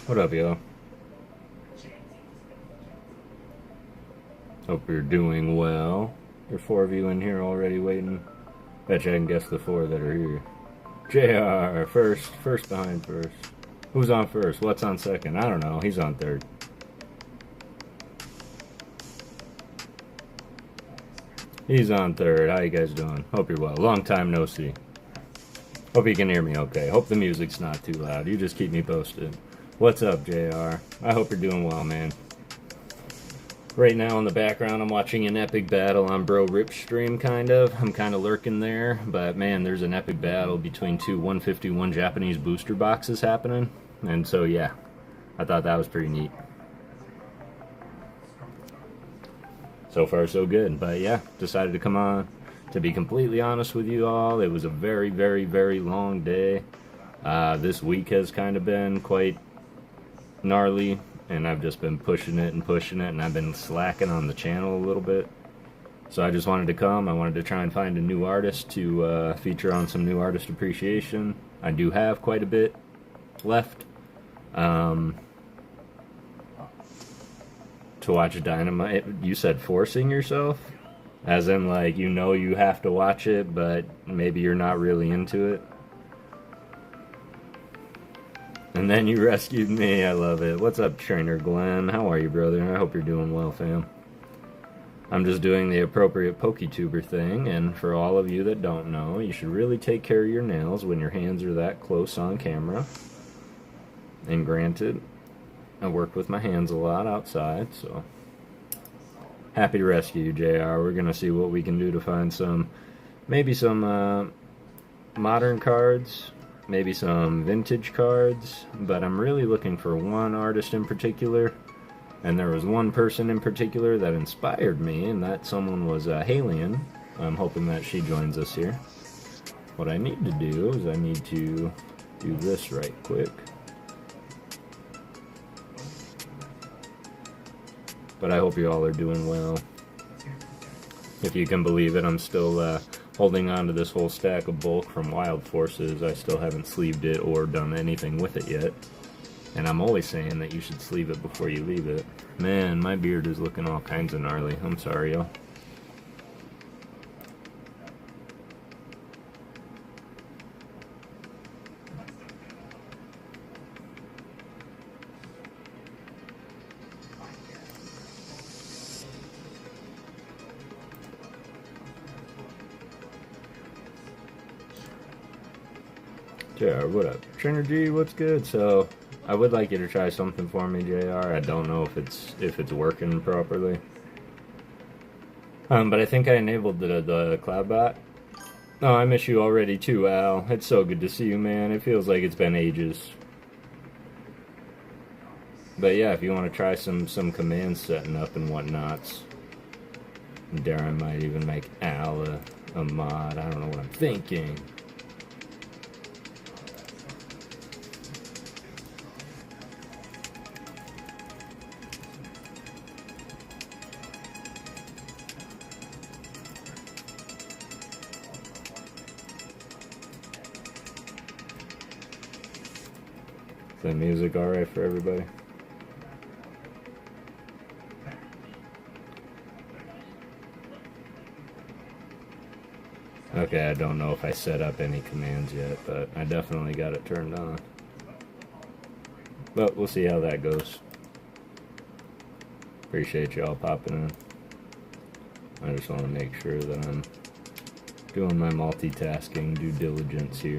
What up, y'all? Hope you're doing well. There's 4 of you in here already waiting. Bet you I can guess the 4 that are here. JR, first behind first. Who's on first? What's on second? I don't know. He's on third. He's on third. How you guys doing? Hope you're well. Long time no see. Hope you can hear me okay. Hope the music's not too loud. You just keep me posted. What's up, JR? I hope you're doing well, man. Right now in the background, I'm watching an epic battle on Bro Rip's stream, kind of. I'm kind of lurking there, but man, there's an epic battle between 2 151 Japanese booster boxes happening. And so, yeah, I thought that was pretty neat. So far, so good. But yeah, decided to come on. To be completely honest with you all, it was a very, very, very long day. This week has kind of been quite gnarly, and I've just been pushing it, and I've been slacking on the channel a little bit. So I just wanted to come. I wanted to try and find a new artist to feature on some new artist appreciation. I do have quite a bit left. To watch Dynamite. You said forcing yourself? As in, like, you know you have to watch it, but maybe you're not really into it? And then you rescued me. I love it. What's up, Trainer Glenn? How are you, brother? I hope you're doing well, fam. I'm just doing the appropriate PokéTuber thing, and for all of you that don't know, you should really take care of your nails when your hands are that close on camera. And granted, I work with my hands a lot outside, so happy to rescue you, JR. We're going to see what we can do to find maybe some modern cards, maybe some vintage cards, but I'm really looking for one artist in particular, and there was one person in particular that inspired me, and that someone was Halion. I'm hoping that she joins us here. What I need to do is I need to do this right quick. But I hope you all are doing well. If you can believe it, I'm still holding on to this whole stack of bulk from Wild Forces. I still haven't sleeved it or done anything with it yet. And I'm always saying that you should sleeve it before you leave it. Man, my beard is looking all kinds of gnarly. I'm sorry, y'all. JR, what up? Trainer G, what's good? So, I would like you to try something for me, JR. I don't know if it's working properly. But I think I enabled the cloud bot. Oh, I miss you already too, Al. It's so good to see you, man. It feels like it's been ages. But yeah, if you want to try some commands setting up and whatnots. Dare I might even make Al a mod. I don't know what I'm thinking. Is the music alright for everybody? Okay, I don't know if I set up any commands yet, but I definitely got it turned on. But we'll see how that goes. Appreciate y'all popping in. I just want to make sure that I'm doing my multitasking due diligence here.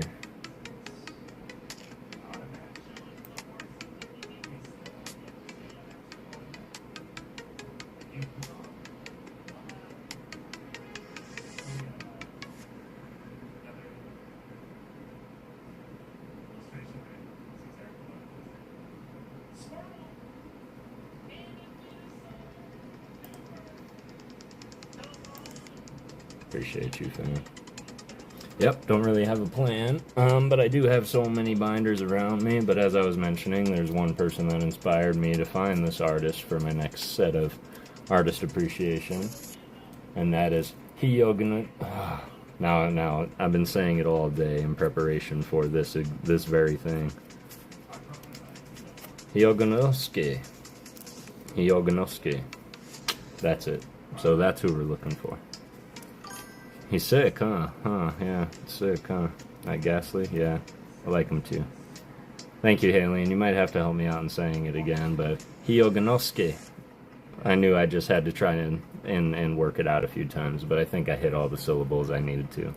Appreciate you, fam. Yep, don't really have a plan, but I do have so many binders around me, but as I was mentioning, there's one person that inspired me to find this artist for my next set of artist appreciation, and that is Hiyogana. Now, I've been saying it all day in preparation for this very thing. Hyogonosuke. Hyogonosuke. That's it. So that's who we're looking for. He's sick, huh? Yeah, sick, huh? That Ghastly? Yeah, I like him too. Thank you, Haley, and you might have to help me out in saying it again, but Hyogonosuke. I knew I just had to try and work it out a few times, but I think I hit all the syllables I needed to.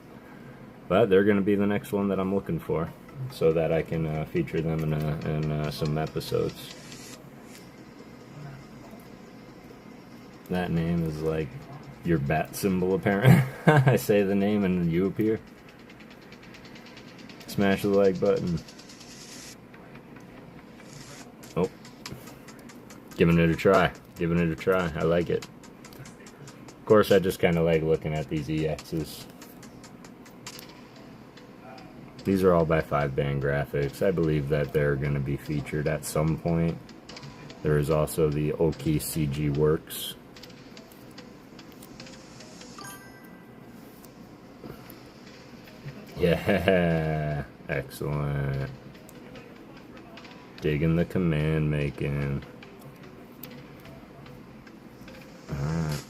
But they're going to be the next one that I'm looking for, so that I can feature them in some episodes. That name is like your bat symbol, apparently. I say the name and you appear. Smash the like button. Oh. Giving it a try. Giving it a try. I like it. Of course, I just kind of like looking at these EXs. These are all by 5-band graphics. I believe that they're going to be featured at some point. There is also the Oki CG Works. Yeah, excellent. Digging the command making. Alright.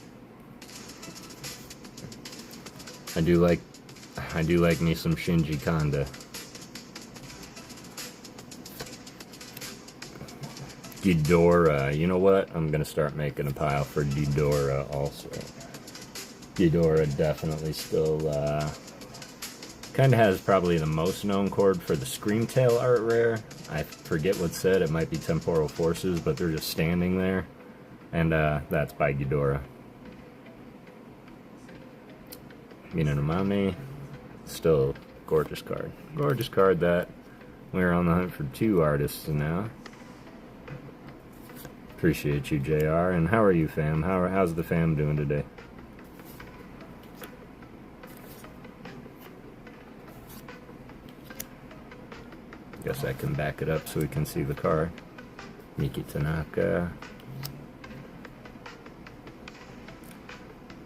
I do like me some Shinji Kanda. Ghidorah. You know what? I'm gonna start making a pile for Ghidorah also. Ghidorah definitely still kind of has probably the most known chord for the Screamtail art rare. I forget what's said. It might be Temporal Forces, but they're just standing there. And that's by Ghidorah. Minanomami. Still gorgeous card. Gorgeous card that we're on the hunt for 2 artists now. Appreciate you, JR. And how are you, fam? How's the fam doing today? Guess I can back it up so we can see the card. Miki Tanaka.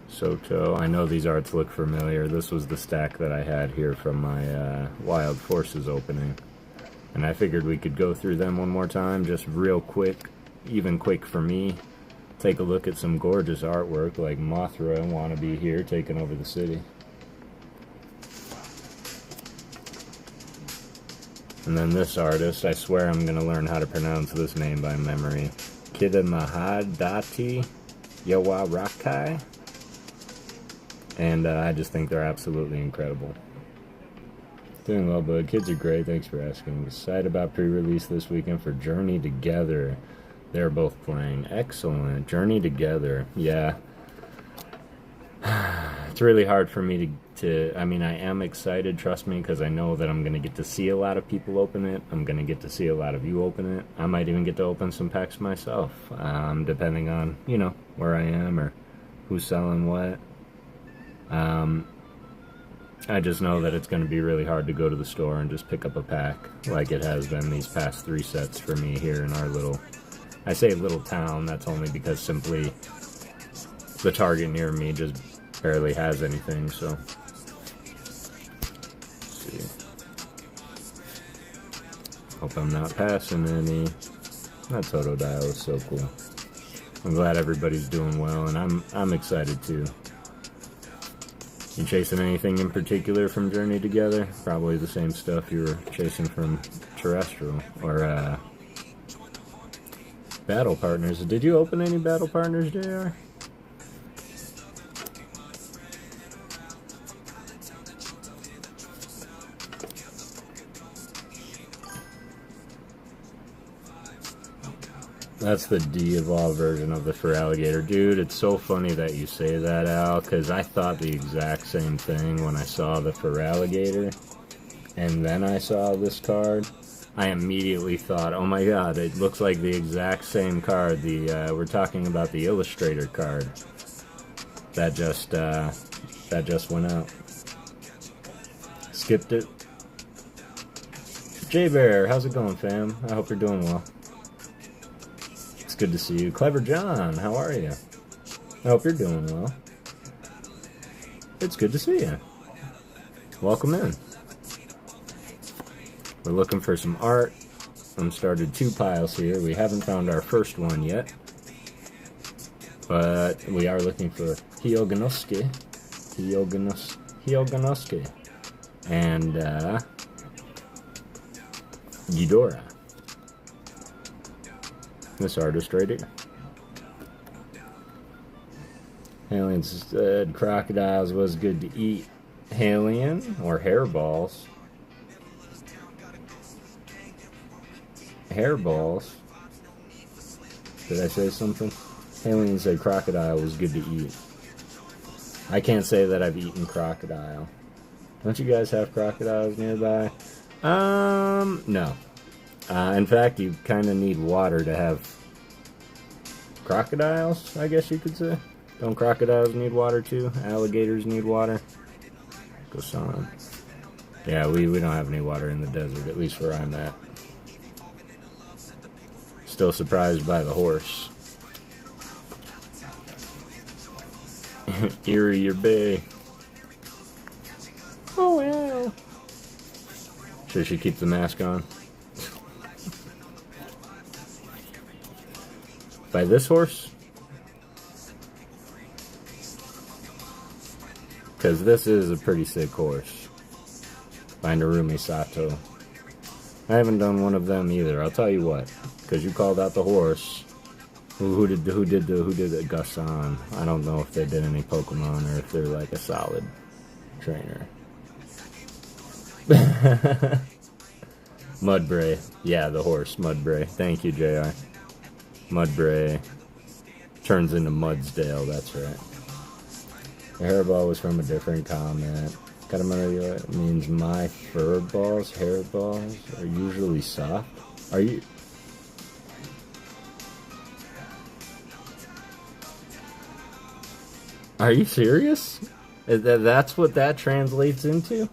Soto. I know these arts look familiar. This was the stack that I had here from my Wild Forces opening. And I figured we could go through them one more time, just real quick, even quick for me. Take a look at some gorgeous artwork like Mothra and Wannabe here taking over the city. And then this artist, I swear I'm going to learn how to pronounce this name by memory. Kidamahadati Yawarakai. And I just think they're absolutely incredible. Doing well, bud. Kids are great. Thanks for asking. Excited about pre-release this weekend for Journey Together. They're both playing. Excellent. Journey Together. Yeah. It's really hard for me I mean, I am excited, trust me, because I know that I'm going to get to see a lot of people open it. I'm going to get to see a lot of you open it. I might even get to open some packs myself, depending on, where I am or who's selling what. I just know that it's going to be really hard to go to the store and just pick up a pack like it has been these past 3 sets for me here in our little, I say little town, that's only because simply the Target near me just barely has anything, so. Let's see. Hope I'm not passing any. That Totodile is so cool. I'm glad everybody's doing well, and I'm excited too. You chasing anything in particular from Journey Together? Probably the same stuff you were chasing from Terrestrial, or Battle Partners. Did you open any Battle Partners, JR? That's the de-evolved version of the Feraligatr. Dude, it's so funny that you say that, Al, because I thought the exact same thing when I saw the Feraligatr, and then I saw this card. I immediately thought, oh my god, it looks like the exact same card. We're talking about the Illustrator card that just went out. Skipped it. J-Bear, how's it going, fam? I hope you're doing well. It's good to see you. Clever John, how are you? I hope you're doing well. It's good to see you. Welcome in. We're looking for some art. I'm started 2 piles here. We haven't found our first one yet. But we are looking for Hyoganosuke. Hyoganosuke. And Ghidorah. This artist right here. Alien said crocodiles was good to eat. Alien or hairballs. Hairballs. Did I say something? Alien said crocodile was good to eat. I can't say that I've eaten crocodile. Don't you guys have crocodiles nearby? No. In fact, you kind of need water to have crocodiles, I guess you could say. Don't crocodiles need water too? Alligators need water? Goes on. Yeah, we don't have any water in the desert, at least where I'm at. Still surprised by the horse. Erie, your bay. Oh, well. Should she keep the mask on? By this horse? Because this is a pretty sick horse. By Narumi Sato. I haven't done one of them either, I'll tell you what. Because you called out the horse. Who did the Gusan? I don't know if they did any Pokemon or if they're like a solid trainer. Mudbray. Yeah, the horse, Mudbray. Thank you, JR. Mudbray turns into Mudsdale, that's right. The hairball was from a different comment. Got him under the it means my fur balls, hair balls are usually soft. Are you? Are you serious? That's what that translates into?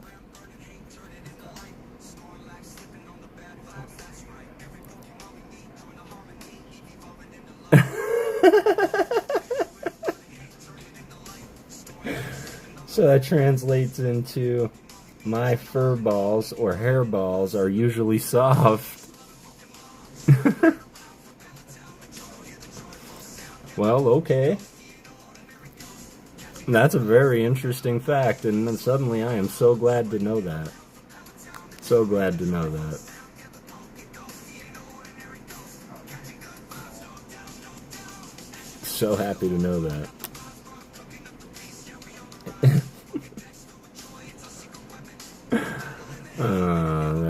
So that translates into my fur balls or hair balls are usually soft. Well, okay. That's a very interesting fact, and then suddenly I am so glad to know that. So glad to know that. So happy to know that.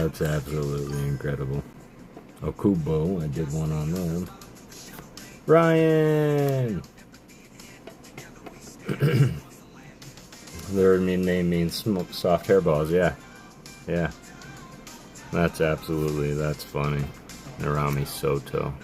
That's absolutely incredible. Okubo, I did one on them. Ryan! Their name means soft hairballs, yeah. Yeah. That's funny. Narami Soto.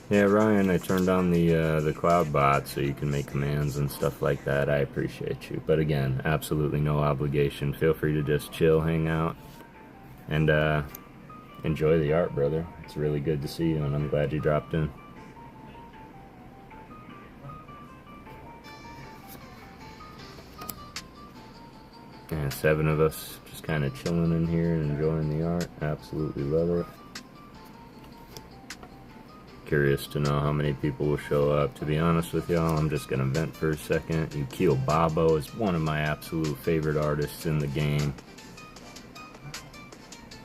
Yeah, Ryan, I turned on the cloud bot so you can make commands and stuff like that. I appreciate you. But again, absolutely no obligation. Feel free to just chill, hang out, and enjoy the art, brother. It's really good to see you, and I'm glad you dropped in. Yeah, 7 of us just kind of chilling in here and enjoying the art. Absolutely love it. Curious to know how many people will show up. To be honest with y'all, I'm just gonna vent for a second. Yukio Babo is one of my absolute favorite artists in the game.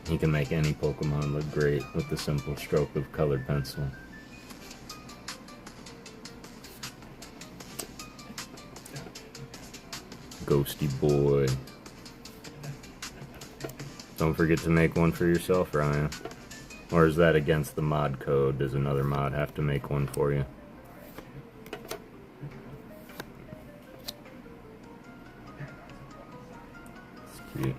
He can make any Pokemon look great with the simple stroke of colored pencil. Ghosty boy. Don't forget to make one for yourself, Ryan. Or is that against the mod code? Does another mod have to make one for you? It's cute.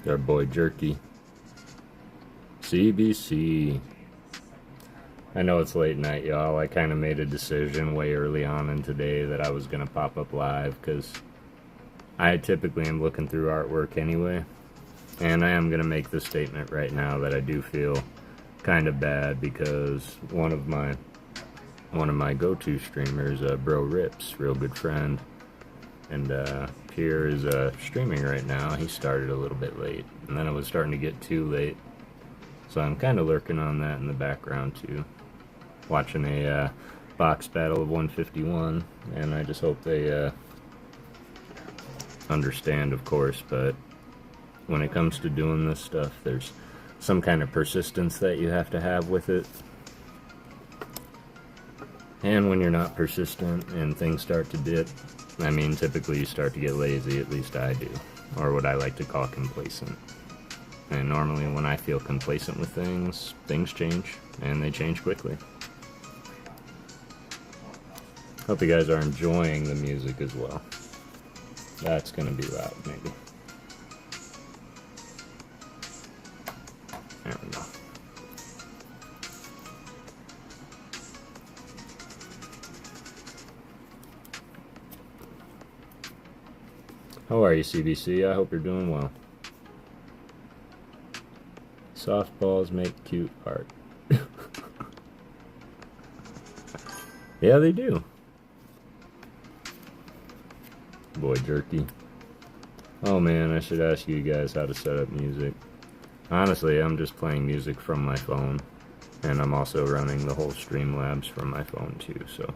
Our boy Jerky. CBC. I know it's late night, y'all. I kind of made a decision way early on in today that I was going to pop up live because I typically am looking through artwork anyway. And I am going to make the statement right now that I do feel kind of bad because one of my go-to streamers, Bro Rips, real good friend, and Pierre is streaming right now. He started a little bit late, and then it was starting to get too late. So I'm kind of lurking on that in the background too. Watching a box battle of 151, and I just hope they understand, of course, but when it comes to doing this stuff, there's some kind of persistence that you have to have with it. And when you're not persistent and things start to dip, I mean, typically you start to get lazy, at least I do, or what I like to call complacent. And normally when I feel complacent with things, things change, and they change quickly. Hope you guys are enjoying the music as well. That's gonna be loud, maybe. There we go. How are you, CBC? I hope you're doing well. Softballs make cute art. Yeah, they do. Boy jerky. Oh man, I should ask you guys how to set up music. Honestly, I'm just playing music from my phone, and I'm also running the whole Streamlabs from my phone too, so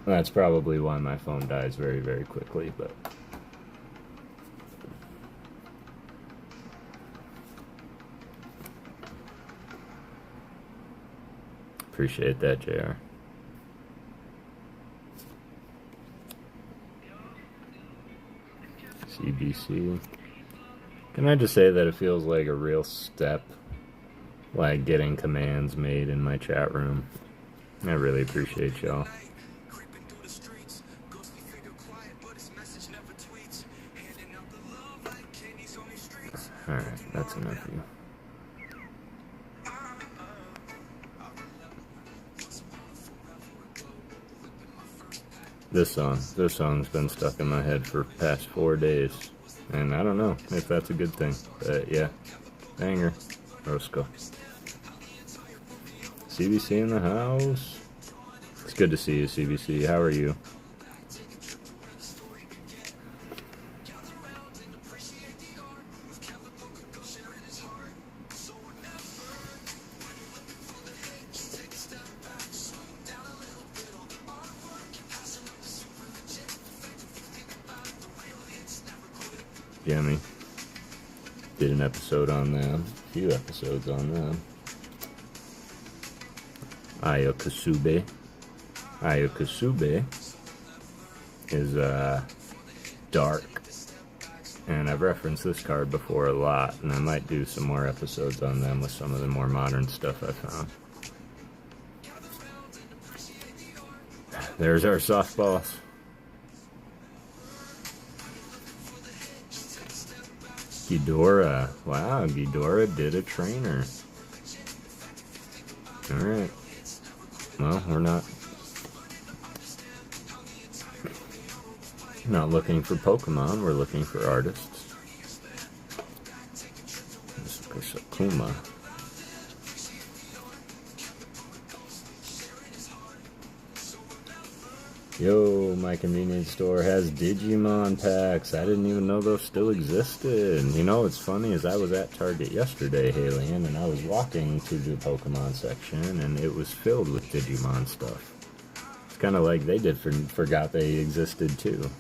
that's probably why my phone dies very, very quickly, but appreciate that, JR. CBC. Can I just say that it feels like a real step, like getting commands made in my chat room. I really appreciate y'all. Alright, that's enough of you. This song's been stuck in my head for the past 4 days, and I don't know if that's a good thing, but yeah, banger, Roscoe. CBC in the house. It's good to see you, CBC. How are you? Jimmy did an episode on them, a few episodes on them. Ayokasube is dark, and I've referenced this card before a lot, and I might do some more episodes on them with some of the more modern stuff I found. There's our softballs. Ghidorah. Wow, Ghidorah did a trainer. Alright. Well, we're not looking for Pokemon, we're looking for artists. This is Kusakuma. Yo, my convenience store has Digimon packs. I didn't even know those still existed. You know what's funny is I was at Target yesterday, Halian, and I was walking to the Pokemon section, and it was filled with Digimon stuff. It's kind of like they forgot they existed too.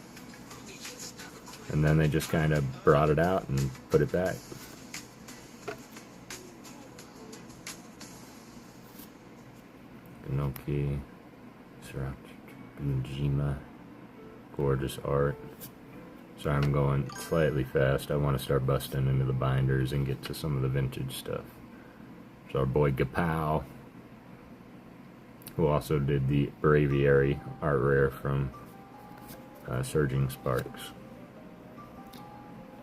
And then they just kind of brought it out and put it back. Ganoki, Sriracha. Jima. Gorgeous art. Sorry, I'm going slightly fast. I want to start busting into the binders and get to some of the vintage stuff. It's our boy Gapow, who also did the Braviary art rare from Surging Sparks.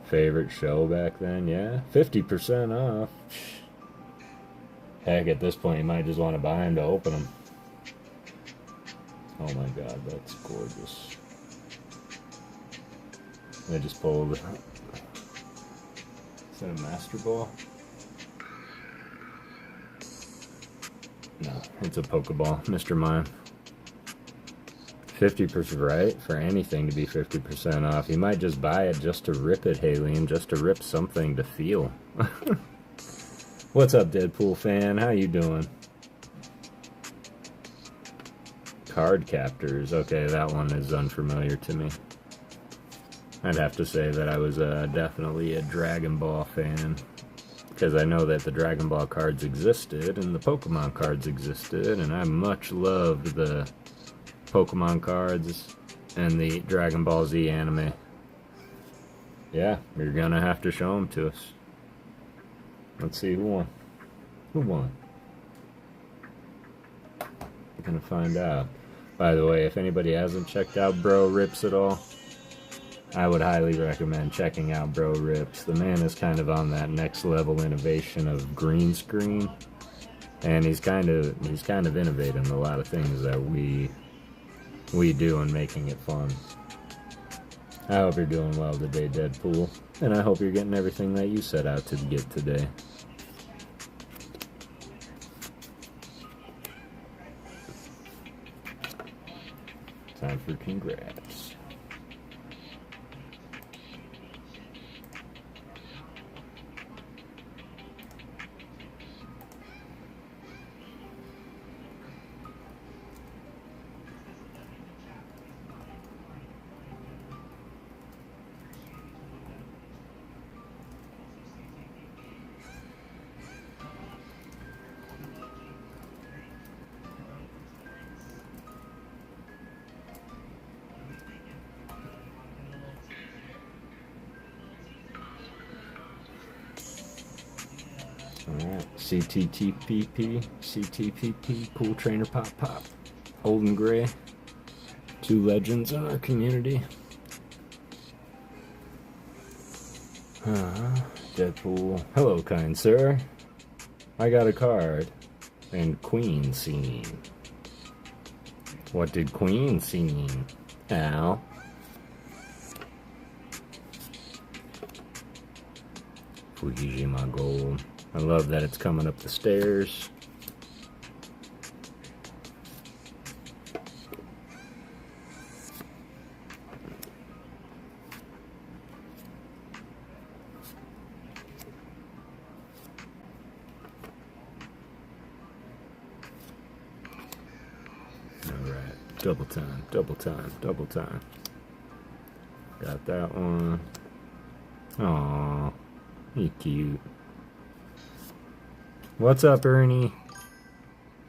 Favorite show back then? Yeah, 50% off. Heck, at this point, you might just want to buy them to open them. Oh my god, that's gorgeous. I just pulled... Is that a Master Ball? No, it's a Pokeball, Mr. Mime. 50%, right? For anything to be 50% off. You might just buy it just to rip it, Haleen, just to rip something to feel. What's up, Deadpool fan? How you doing? Card Captors. Okay, that one is unfamiliar to me. I'd have to say that I was definitely a Dragon Ball fan. Because I know that the Dragon Ball cards existed, and the Pokemon cards existed, and I much loved the Pokemon cards and the Dragon Ball Z anime. Yeah, you're gonna have to show them to us. Let's see who won. Who won? We're gonna find out. By the way, if anybody hasn't checked out Bro Rips at all, I would highly recommend checking out Bro Rips. The man is kind of on that next level innovation of green screen, and he's kind of innovating a lot of things that we do and making it fun. I hope you're doing well today, Deadpool, and I hope you're getting everything that you set out to get today. Time for congrats. Alright, CTPP, Pool Trainer Pop, Old and Gray. Two legends in our community. Deadpool. Hello, kind sir. I got a card. And Queen Scene. What did Queen Scene? Al. Fujijima Gold. I love that it's coming up the stairs. Alright, double time, double time, double time. Got that one. Aww, he cute. What's up, Ernie?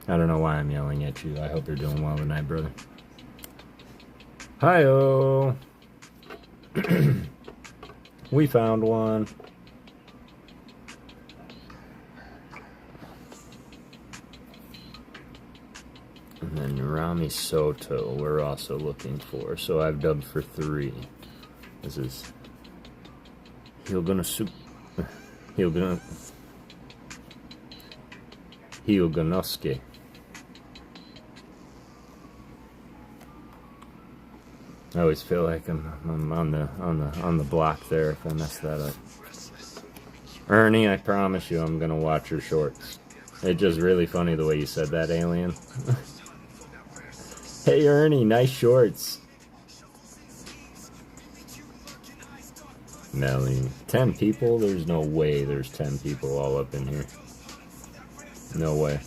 I don't know why I'm yelling at you. I hope you're doing well tonight, brother. Hi-oh! We found one. And then Rami Soto we're also looking for. So I've dubbed for 3. This is Hyoganosuke. I always feel like I'm on the block there if I mess that up. Ernie, I promise you I'm gonna watch your shorts. It's just really funny the way you said that, alien. Hey Ernie, nice shorts. Melly. 10 people? There's no way there's 10 people all up in here. No way.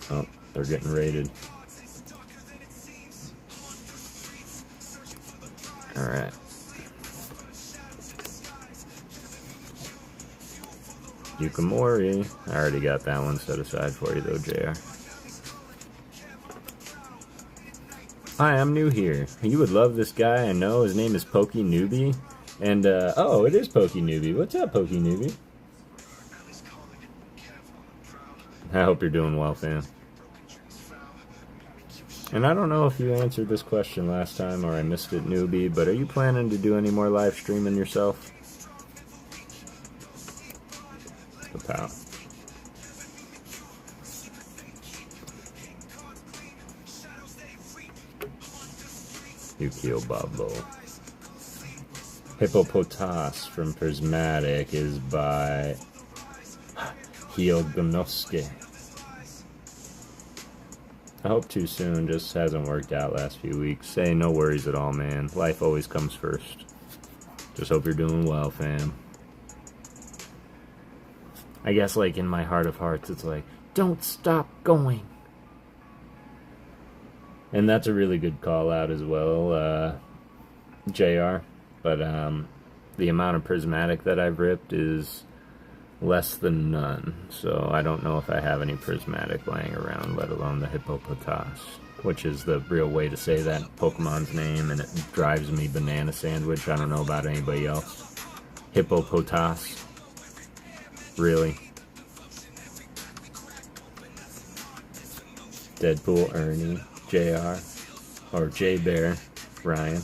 Oh, they're getting raided. Alright. Yukimori. I already got that one set aside for you though, JR. Hi, I'm new here. You would love this guy, I know. His name is PokéNewbie. And, oh, it is PokéNewbie. What's up, PokéNewbie? I hope you're doing well, fam. And I don't know if you answered this question last time or I missed it, newbie, but are you planning to do any more live streaming yourself? Kapow. Yukio Bablo. Hippopotas from Prismatic is by Hyogonosuke. I hope too soon, just hasn't worked out last few weeks. Hey, no worries at all, man. Life always comes first. Just hope you're doing well, fam. I guess, like, in my heart of hearts, it's like, don't stop going. And that's a really good call out as well, JR. But the amount of Prismatic that I've ripped is less than none. So I don't know if I have any Prismatic laying around, let alone the Hippopotas, which is the real way to say that Pokemon's name, and it drives me banana sandwich. I don't know about anybody else. Hippopotas. Really? Deadpool, Ernie, JR, or J-Bear, Ryan.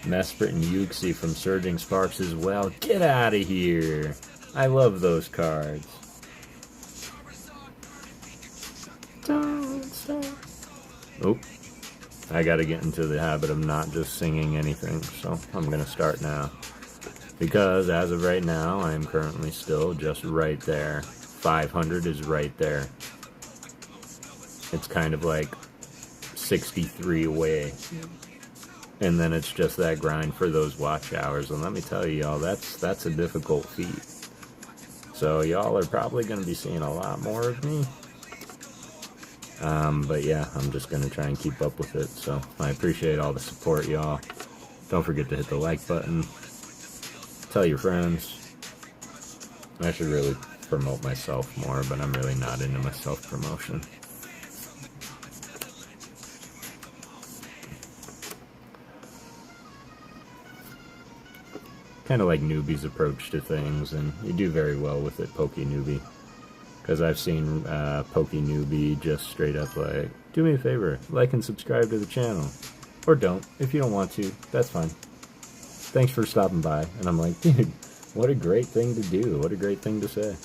Mesprit and Yuxi from Surging Sparks as well. Get out of here! I love those cards. Don't stop. Oh, I gotta get into the habit of not just singing anything, so I'm gonna start now. Because as of right now, I am currently still just right there. 500 is right there. It's kind of like 63 away. And then it's just that grind for those watch hours. And let me tell you, y'all, that's a difficult feat. So y'all are probably going to be seeing a lot more of me. But yeah, I'm just going to try and keep up with it. So I appreciate all the support, y'all. Don't forget to hit the like button. Tell your friends. I should really promote myself more, but I'm really not into my self-promotion. Kind of like newbie's approach to things, and you do very well with it, PokéNewbie. Because I've seen PokéNewbie just straight up like, do me a favor, like and subscribe to the channel. Or don't, if you don't want to, that's fine. Thanks for stopping by. And I'm like, dude, what a great thing to do, what a great thing to say.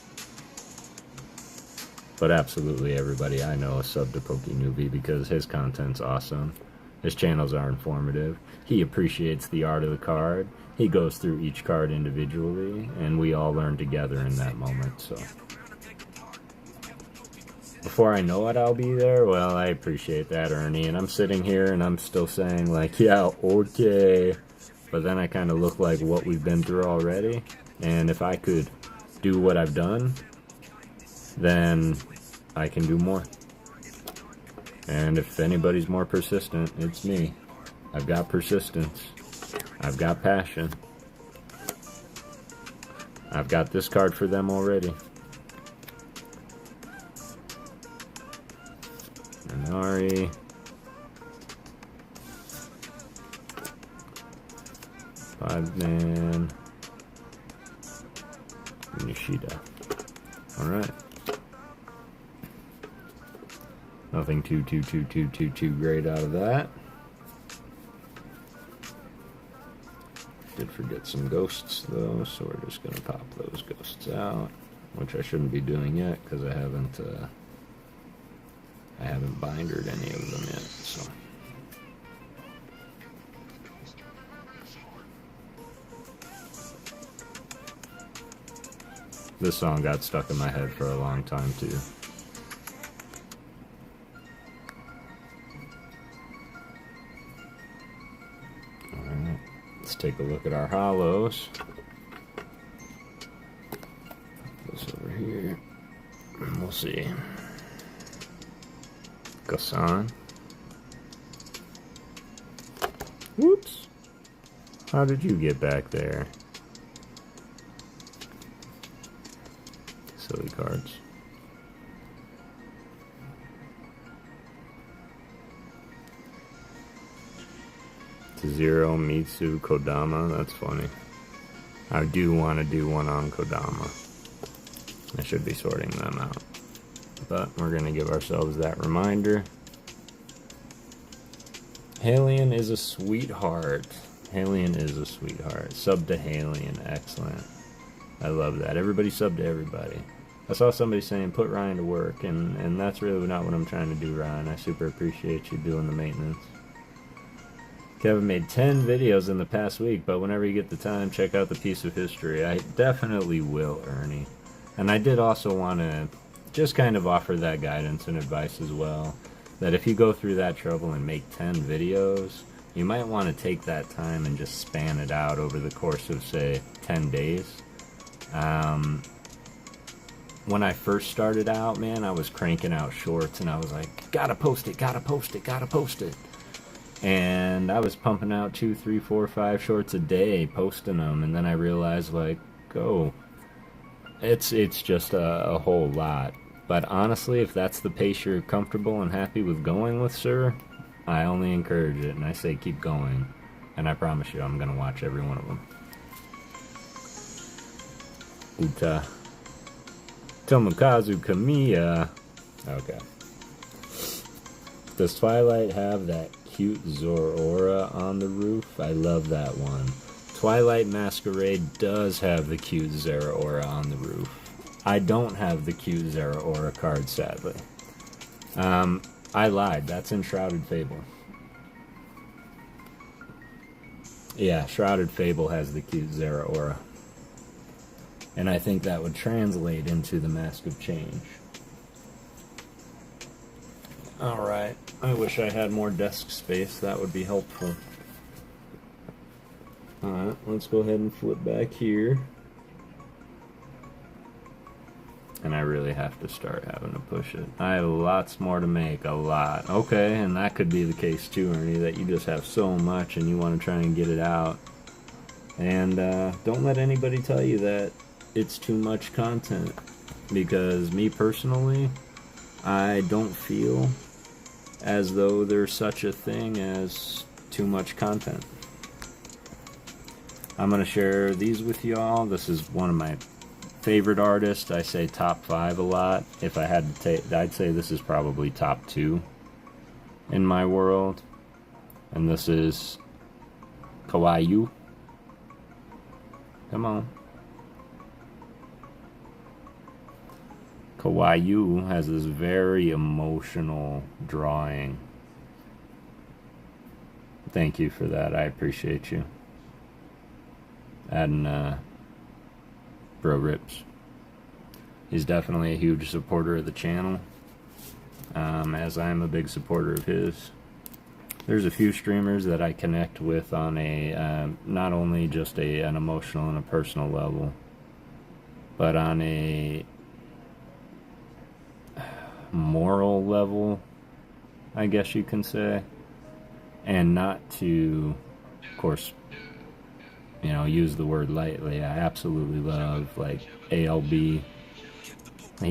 But absolutely everybody I know is sub to PokéNewbie because his content's awesome. His channels are informative. He appreciates the art of the card. He goes through each card individually, and we all learn together in that moment, so. Before I know it, I'll be there. Well, I appreciate that, Ernie, and I'm sitting here and I'm still saying, like, yeah, okay. But then I kind of look like what we've been through already, and if I could do what I've done, then I can do more. And if anybody's more persistent, it's me. I've got persistence. I've got passion. I've got this card for them already. Minari. Five-man. Nishida. Alright. Nothing too great out of that. Did forget some ghosts though, so we're just gonna pop those ghosts out, which I shouldn't be doing yet because I haven't bindered any of them yet. So this song got stuck in my head for a long time too. Let's take a look at our hollows. Put this over here, and we'll see. Gasan. Whoops. How did you get back there? Silly cards. Zero, Mitsu, Kodama, that's funny. I do want to do one on Kodama. I should be sorting them out. But we're going to give ourselves that reminder. Halion is a sweetheart. Halion is a sweetheart. Sub to Halion. Excellent. I love that. Everybody sub to everybody. I saw somebody saying put Ryan to work, and that's really not what I'm trying to do, Ryan. I super appreciate you doing the maintenance. Kevin made 10 videos in the past week, but whenever you get the time, check out the piece of history. I definitely will, Ernie. And I did also want to just kind of offer that guidance and advice as well, that if you go through that trouble and make 10 videos, you might want to take that time and just span it out over the course of, say, 10 days. When I first started out, man, I was cranking out shorts, and I was like, gotta post it, gotta post it, gotta post it. And I was pumping out 2, 3, 4, 5 shorts a day, posting them, and then I realized, like, oh, it's just a whole lot. But honestly, if that's the pace you're comfortable and happy with going with, sir, I only encourage it, and I say keep going. And I promise you, I'm going to watch every one of them. Uta. Tomokazu Kamiya. Okay. Does Twilight have that cute Zora on the roof? I love that one. Twilight Masquerade does have the cute Zeraora on the roof. I don't have the cute Zeraora card, sadly. I lied. That's in Shrouded Fable. Yeah, Shrouded Fable has the cute Zeraora. And I think that would translate into the Mask of Change. Alright. I wish I had more desk space. That would be helpful. Alright, let's go ahead and flip back here. And I really have to start having to push it. I have lots more to make, a lot. Okay, and that could be the case too, Ernie, that you just have so much and you want to try and get it out. And don't let anybody tell you that it's too much content. Because me personally, I don't feel as though there's such a thing as too much content. I'm going to share these with y'all. This is one of my favorite artists. I say top 5 a lot. If I had to take, I'd say this is probably top 2 in my world. And this is Kawaii. Come on. Kawaii has this very emotional drawing. Thank you for that. I appreciate you. Adding Bro Rips. He's definitely a huge supporter of the channel, as I am a big supporter of his. There's a few streamers that I connect with on a not only just an emotional and a personal level, but on a moral level, I guess you can say. And not to, of course, you know, use the word lightly. I absolutely love, like, ALB. He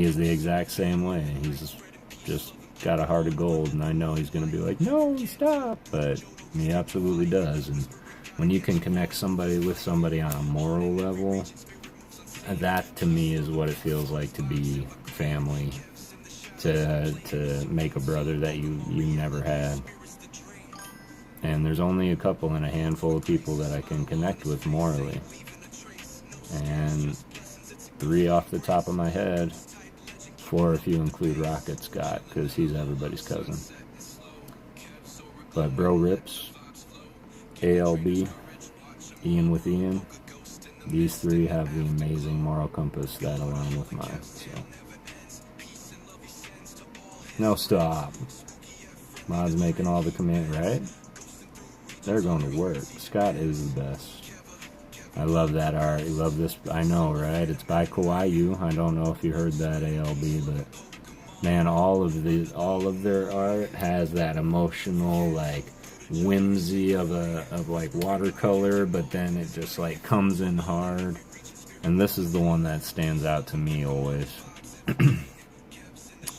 is the exact same way. He's just got a heart of gold, and I know he's going to be like, no, stop, but he absolutely does. And when you can connect somebody with somebody on a moral level, that to me is what it feels like to be family, to make a brother that you never had. And there's only a couple and a handful of people that I can connect with morally. And 3 off the top of my head, 4 if you include Rocket Scott, because he's everybody's cousin. But Bro Rips, ALB, Ian with Ian, these 3 have the amazing moral compass that align with mine. So. No, stop. Mod's making all the command, right? They're going to work. Scott is the best. I love that art. You love this. I know, right? It's by Kawaii. I don't know if you heard that, ALB, but man, all of their art has that emotional, like, whimsy of like watercolor, but then it just like comes in hard. And this is the one that stands out to me always.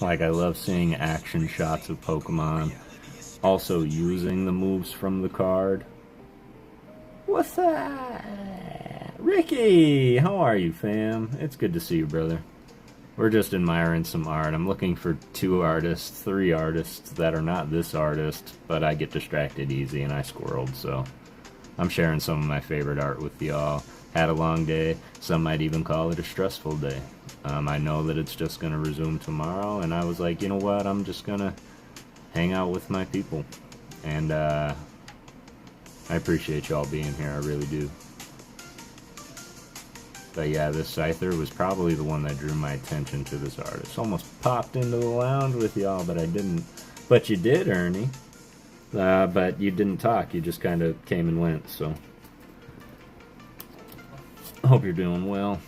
Like, I love seeing action shots of Pokemon also using the moves from the card. What's that? Ricky! How are you, fam? It's good to see you, brother. we're just admiring some art. I'm looking for 2 artists, 3 artists that are not this artist, but I get distracted easy and I squirreled, so I'm sharing some of my favorite art with y'all. Had a long day. Some might even call it a stressful day. I know that it's just going to resume tomorrow, and I was like, you know what, I'm just going to hang out with my people. And I appreciate y'all being here, I really do. But yeah, this Scyther was probably the one that drew my attention to this artist. Almost popped into the lounge with y'all, but I didn't. But you did, Ernie. But you didn't talk, you just kind of came and went, so. I hope you're doing well.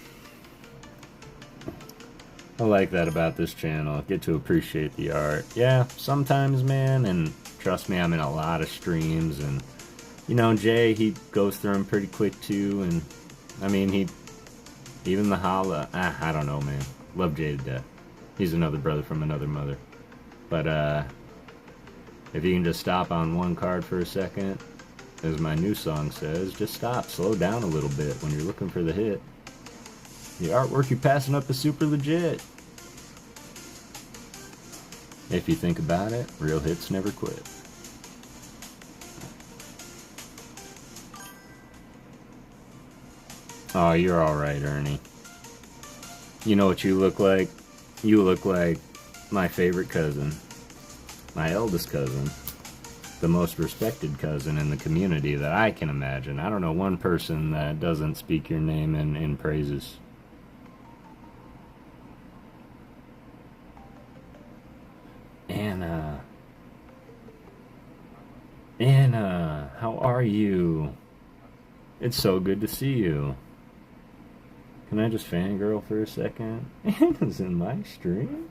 I like that about this channel. I get to appreciate the art. Yeah, sometimes, man, and trust me, I'm in a lot of streams, and, you know, Jay, he goes through them pretty quick, too, and, I mean, even the Hala, I don't know, man. Love Jay to death. He's another brother from another mother. But, if you can just stop on one card for a second, as my new song says, just stop, slow down a little bit when you're looking for the hit. The artwork you're passing up is super legit. If you think about it, real hits never quit. Oh, you're alright, Ernie. You know what you look like? You look like my favorite cousin. My eldest cousin. The most respected cousin in the community that I can imagine. I don't know one person that doesn't speak your name in praises. Anna, how are you? It's so good to see you. Can I just fangirl for a second? Anna's in my stream?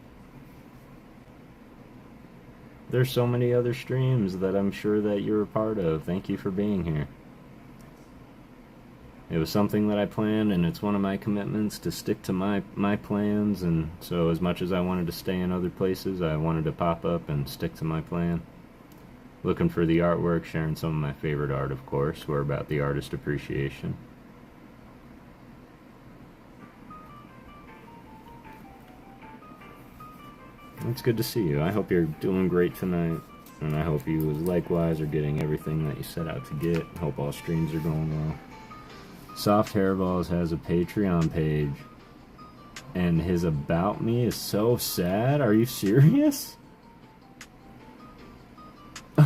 There's so many other streams that I'm sure that you're a part of. Thank you for being here. It was something that I planned, and it's one of my commitments to stick to my plans, and so as much as I wanted to stay in other places, I wanted to pop up and stick to my plan. Looking for the artwork, sharing some of my favorite art, of course. We're about the artist appreciation. It's good to see you. I hope you're doing great tonight, and I hope you, likewise, are getting everything that you set out to get. I hope all streams are going well. Soft Hairballs has a Patreon page, and his About Me is so sad. Are you serious?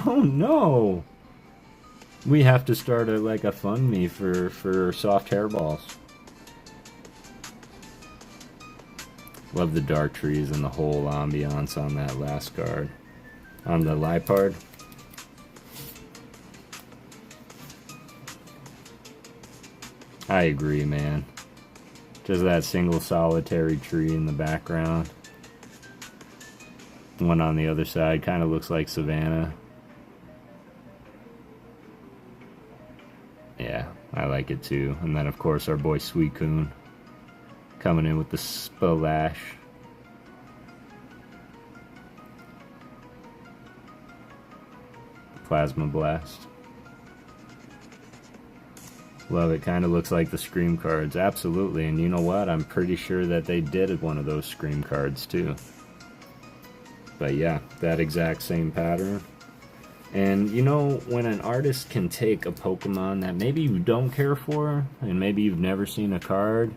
Oh no! We have to start a fund me for Soft Hairballs. Love the dark trees and the whole ambiance on that last card. On the Lipard. I agree, man. Just that single solitary tree in the background. One on the other side kind of looks like Savannah. Yeah, I like it too. And then of course our boy Suicune coming in with the splash. Plasma Blast. Love it. Kind of looks like the Scream cards. Absolutely. And you know what? I'm pretty sure that they did one of those Scream cards too. But yeah, that exact same pattern. And you know, when an artist can take a Pokemon that maybe you don't care for, and maybe you've never seen a card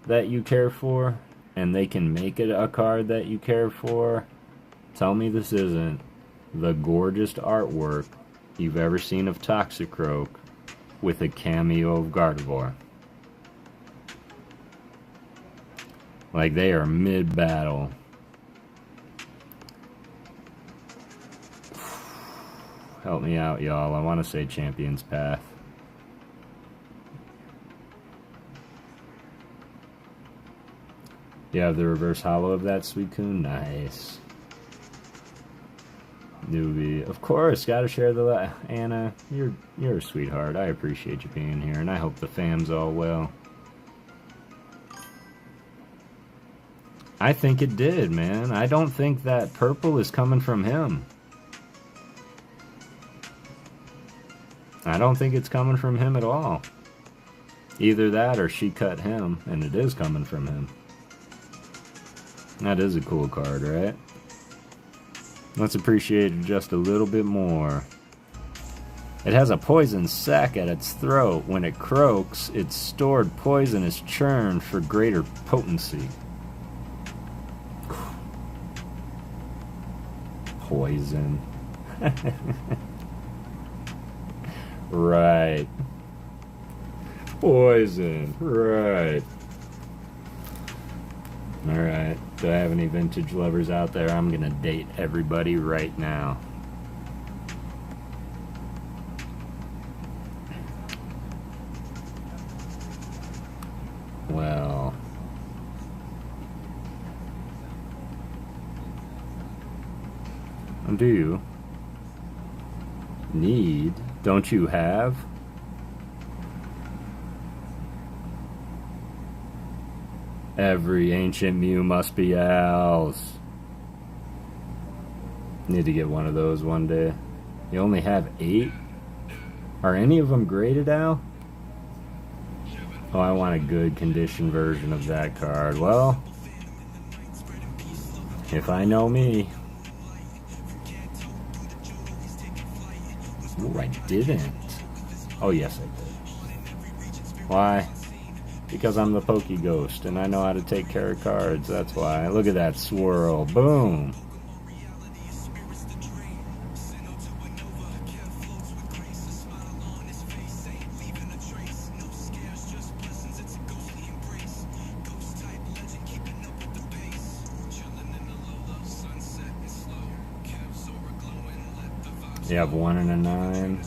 that you care for, and they can make it a card that you care for, tell me this isn't the gorgeous artwork you've ever seen of Toxicroak with a cameo of Gardevoir. Like, they are mid-battle. Help me out, y'all. I want to say Champion's Path. You have the reverse holo of that, Suicune? Nice. Newbie. Of course, gotta share the... Anna, you're a sweetheart. I appreciate you being here, and I hope the fam's all well. I think it did, man. I don't think that purple is coming from him. I don't think it's coming from him at all. Either that or she cut him, and it is coming from him. That is a cool card, right? Let's appreciate it just a little bit more. It has a poison sac at its throat. When it croaks, its stored poison is churned for greater potency. Poison. Right. Poison. Right. Alright. Do I have any vintage lovers out there? I'm gonna date everybody right now. Well, do you need? Don't you have? Every ancient Mew must be Al's. Need to get one of those one day. You only have 8? Are any of them graded, Al? Oh, I want a good condition version of that card. Well, if I know me. Ooh, I didn't. Oh, yes, I did. Why? Because I'm the PokéGhost, and I know how to take care of cards. That's why. Look at that swirl. Boom. You have 1 and a 9.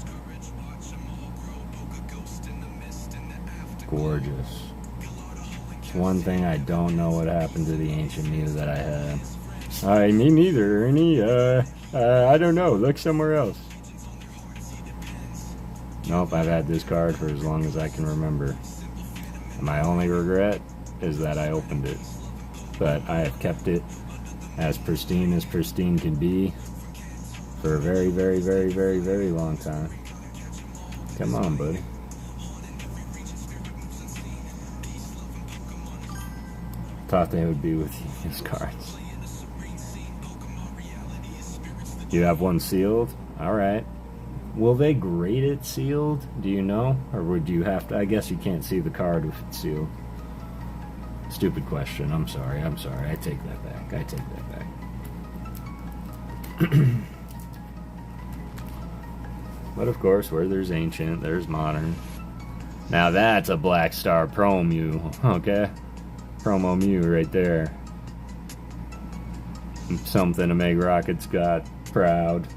Gorgeous. One thing I don't know what happened to the ancient Mew that I had. Me neither, Ernie. I don't know. Look somewhere else. Nope, I've had this card for as long as I can remember. And my only regret is that I opened it. But I have kept it as pristine can be for a very, very, very, very, very long time. Come on, buddy. Thought they would be with you, these cards. You have one sealed? Alright. Will they grade it sealed? Do you know? Or would you have to? I guess you can't see the card if it's sealed. Stupid question. I'm sorry. I take that back. But of course, where there's ancient, there's modern. Now that's a Black Star Pro Mew, okay? Promo Mew right there. Something to make Rocket Scott proud.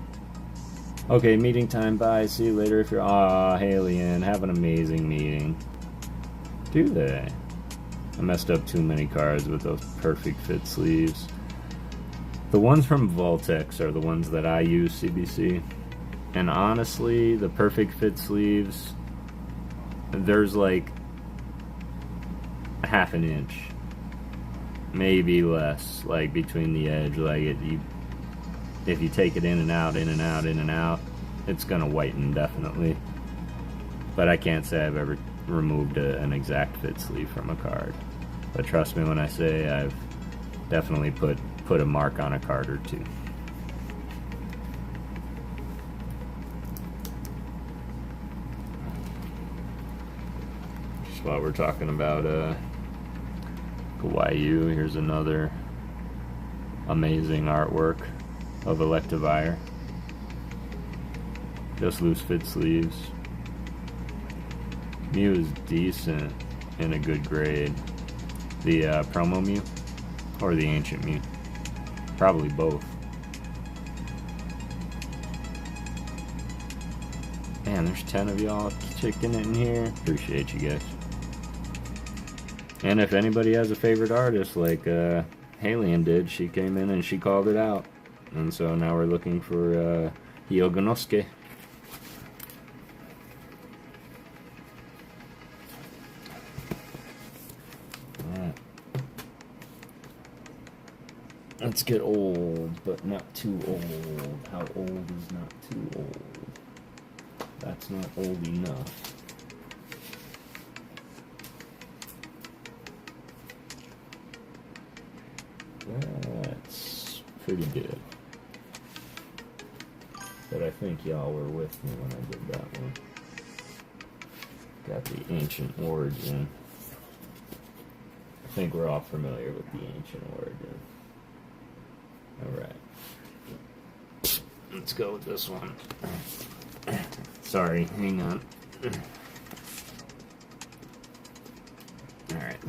Okay, meeting time, bye. See you later if you're... Aw, Halion, have an amazing meeting. Do they? I messed up too many cards with those perfect fit sleeves. The ones from Voltex are the ones that I use, CBC. And honestly, the perfect fit sleeves, there's like a half an inch. Maybe less, like between the edge. Like if you take it in and out, in and out, in and out, it's gonna whiten definitely. But I can't say I've ever removed an exact fit sleeve from a card. But trust me when I say I've definitely put a mark on a card or two. Just while we're talking about Kawaii, here's another amazing artwork of Electivire. Just loose fit sleeves. Mew is decent in a good grade. The promo Mew or the ancient Mew? Probably both. Man, there's 10 of y'all checking in here. Appreciate you guys. And if anybody has a favorite artist like Halion did, she came in and she called it out. And so now we're looking for Hyogonosuke. Alright. Let's get old, but not too old. How old is not too old? That's not old enough. pretty good. But I think y'all were with me when I did that one. Got the Ancient Origin. I think we're all familiar with the Ancient Origin. Alright. Let's go with this one. Sorry, hang on. Alright.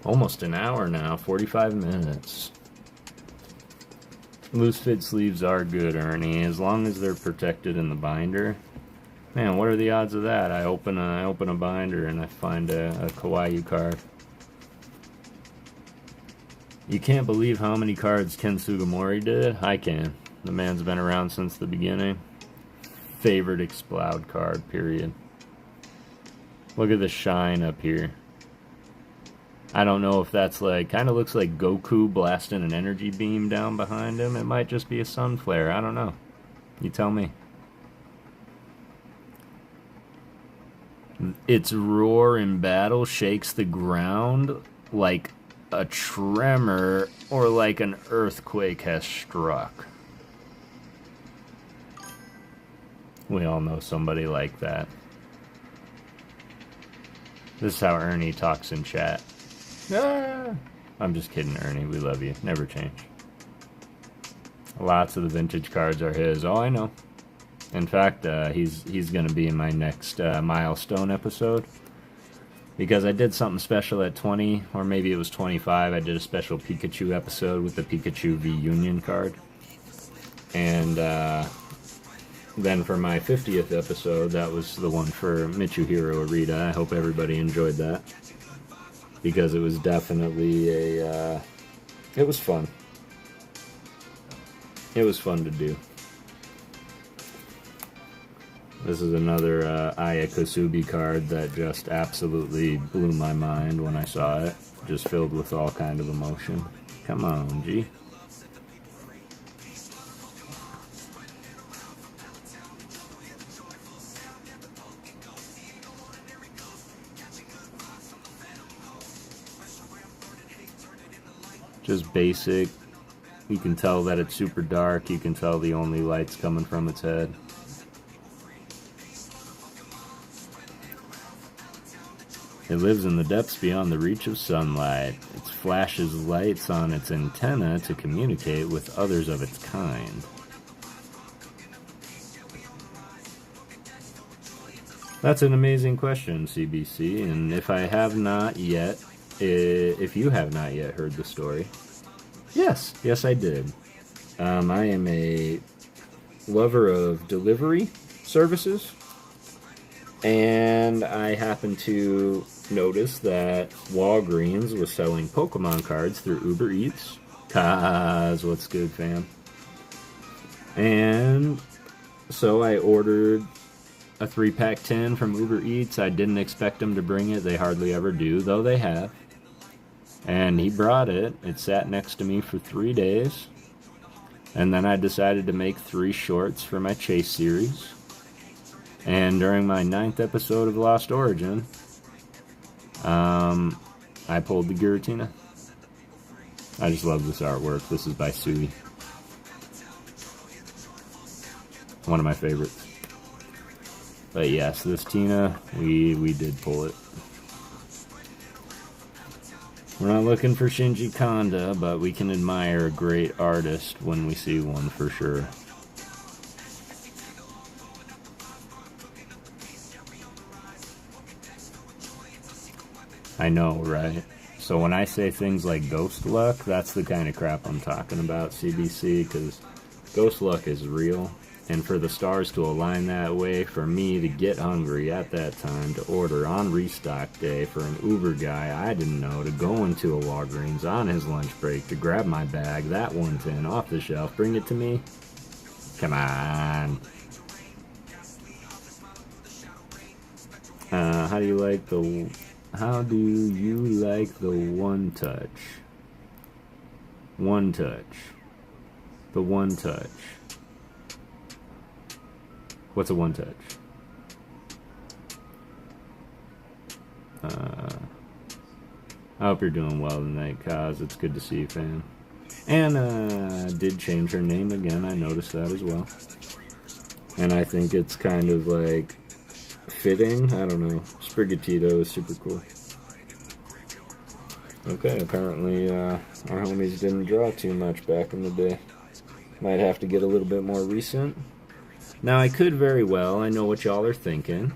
Almost an hour now, 45 minutes. Loose fit sleeves are good, Ernie, as long as they're protected in the binder. Man, what are the odds of that? I open a binder and I find a Kawaii card. You can't believe how many cards Ken Sugimori did. I can. The man's been around since the beginning. Favorite Exploud card, period. Look at the shine up here. I don't know if that's like, kind of looks like Goku blasting an energy beam down behind him. It might just be a sun flare. I don't know. You tell me. Its roar in battle shakes the ground like a tremor or like an earthquake has struck. We all know somebody like that. This is how Ernie talks in chat. Ah! I'm just kidding, Ernie. We love you. Never change. Lots of the vintage cards are his. Oh, I know. In fact, he's going to be in my next milestone episode. Because I did something special at 20, or maybe it was 25. I did a special Pikachu episode with the Pikachu V Union card. And then for my 50th episode, that was the one for Mitsuhiro Arita. I hope everybody enjoyed that. Because it was definitely it was fun. It was fun to do. This is another Aya Kosubi card that just absolutely blew my mind when I saw it. Just filled with all kind of emotion. Come on, G. Just basic. You can tell that it's super dark. You can tell the only light's coming from its head. It lives in the depths beyond the reach of sunlight. It flashes lights on its antenna to communicate with others of its kind. That's an amazing question, CBC, and if I have not yet, if you have not yet heard the story, yes I did. I am a lover of delivery services, and I happened to notice that Walgreens was selling Pokemon cards through Uber Eats. Cause what's good, fam? And so I ordered a 3-pack 10 from Uber Eats. I didn't expect them to bring it. They hardly ever do, though they have. And he brought it. It sat next to me for 3 days. And then I decided to make 3 shorts for my Chase series. And during my 9th episode of Lost Origin, I pulled the Giratina. I just love this artwork. This is by Sui. One of my favorites. But yes, this Tina, we did pull it. We're not looking for Shinji Kanda, but we can admire a great artist when we see one for sure. I know, right? So when I say things like ghost luck, that's the kind of crap I'm talking about, CBC, because ghost luck is real. And for the stars to align that way, for me to get hungry at that time, to order on restock day, for an Uber guy I didn't know to go into a Walgreens on his lunch break to grab my bag, that 110 off the shelf, bring it to me. Come on. How do you like the one touch? One touch. The one touch. What's a one touch? I hope you're doing well tonight, Kaz. It's good to see you, fam. Anna did change her name again, I noticed that as well. And I think it's kind of like fitting, I don't know. Sprigatito is super cool. Okay, apparently our homies didn't draw too much back in the day. Might have to get a little bit more recent. Now I could very well, I know what y'all are thinking.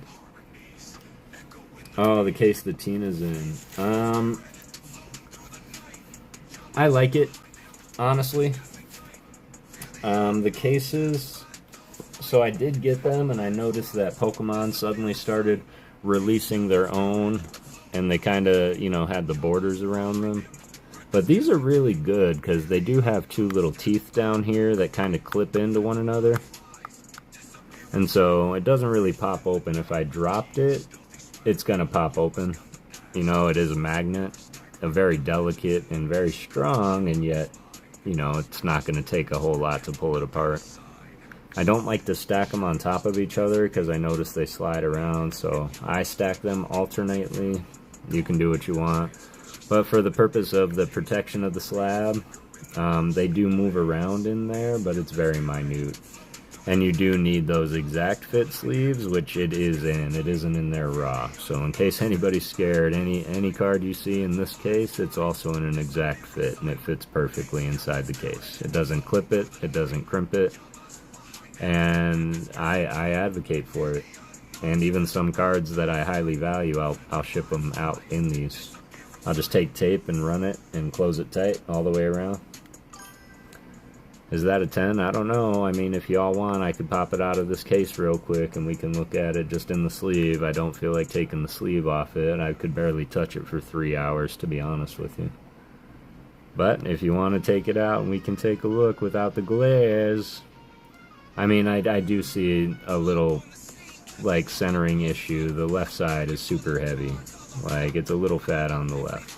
Oh, the case that Tina's in. I like it, honestly. The cases, so I did get them, and I noticed that Pokemon suddenly started releasing their own, and they kind of, you know, had the borders around them. But these are really good, because they do have two little teeth down here that kind of clip into one another. And so it doesn't really pop open. If I dropped it, it's going to pop open. You know, it is a magnet. A very delicate and very strong, and yet, you know, it's not going to take a whole lot to pull it apart. I don't like to stack them on top of each other because I notice they slide around, so I stack them alternately. You can do what you want. But for the purpose of the protection of the slab, they do move around in there, but it's very minute. And you do need those exact fit sleeves, which it is in. It isn't in there raw. So in case anybody's scared, any card you see in this case, it's also in an exact fit, and it fits perfectly inside the case. It doesn't clip it, it doesn't crimp it, and I advocate for it. And even some cards that I highly value, I'll ship them out in these. I'll just take tape and run it and close it tight all the way around. Is that a 10? I don't know. I mean, if y'all want, I could pop it out of this case real quick and we can look at it just in the sleeve. I don't feel like taking the sleeve off it. I could barely touch it for 3 hours, to be honest with you. But if you want to take it out and we can take a look without the glares. I mean, I do see a little, like, centering issue. The left side is super heavy. Like, it's a little fat on the left.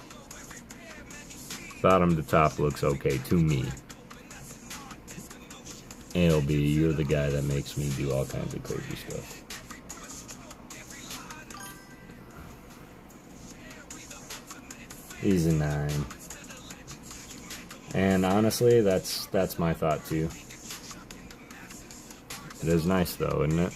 Bottom to top looks okay to me. ALB, you're the guy that makes me do all kinds of crazy stuff. He's a 9. And honestly, that's my thought too. It is nice though, isn't it?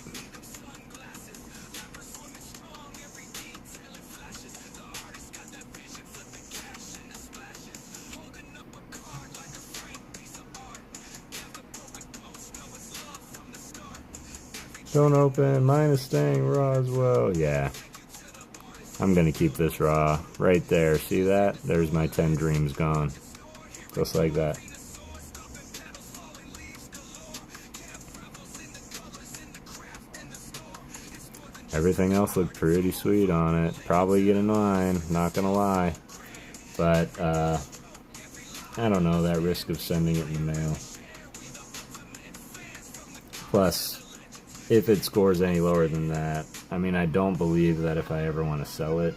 Don't open. Mine is staying raw as well. Yeah. I'm going to keep this raw. Right there. See that? There's my 10 dreams gone. Just like that. Everything else looked pretty sweet on it. Probably get a 9. Not going to lie. But, I don't know. That risk of sending it in the mail. Plus, if it scores any lower than that, I mean, I don't believe that if I ever want to sell it,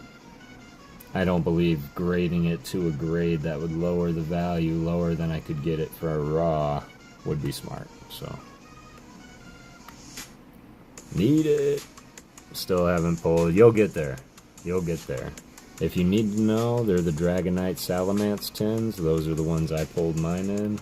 I don't believe grading it to a grade that would lower the value lower than I could get it for a raw would be smart, so. Need it. Still haven't pulled. You'll get there. You'll get there. If you need to know, they're the Dragonite Salamence tins. Those are the ones I pulled mine in.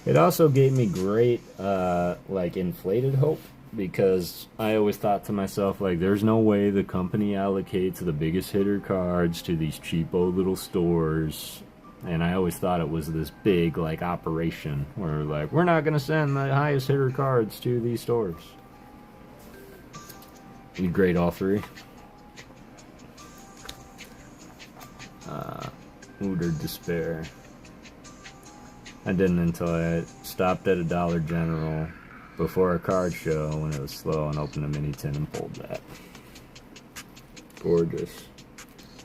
It also gave me great, like, inflated hope, because I always thought to myself, like, there's no way the company allocates the biggest hitter cards to these cheapo little stores, and I always thought it was this big, like, operation, where, like, we're not going to send the highest hitter cards to these stores. You grade all 3. Utter Despair. I didn't until I stopped at a Dollar General before a card show when it was slow and opened a mini tin and pulled that. Gorgeous.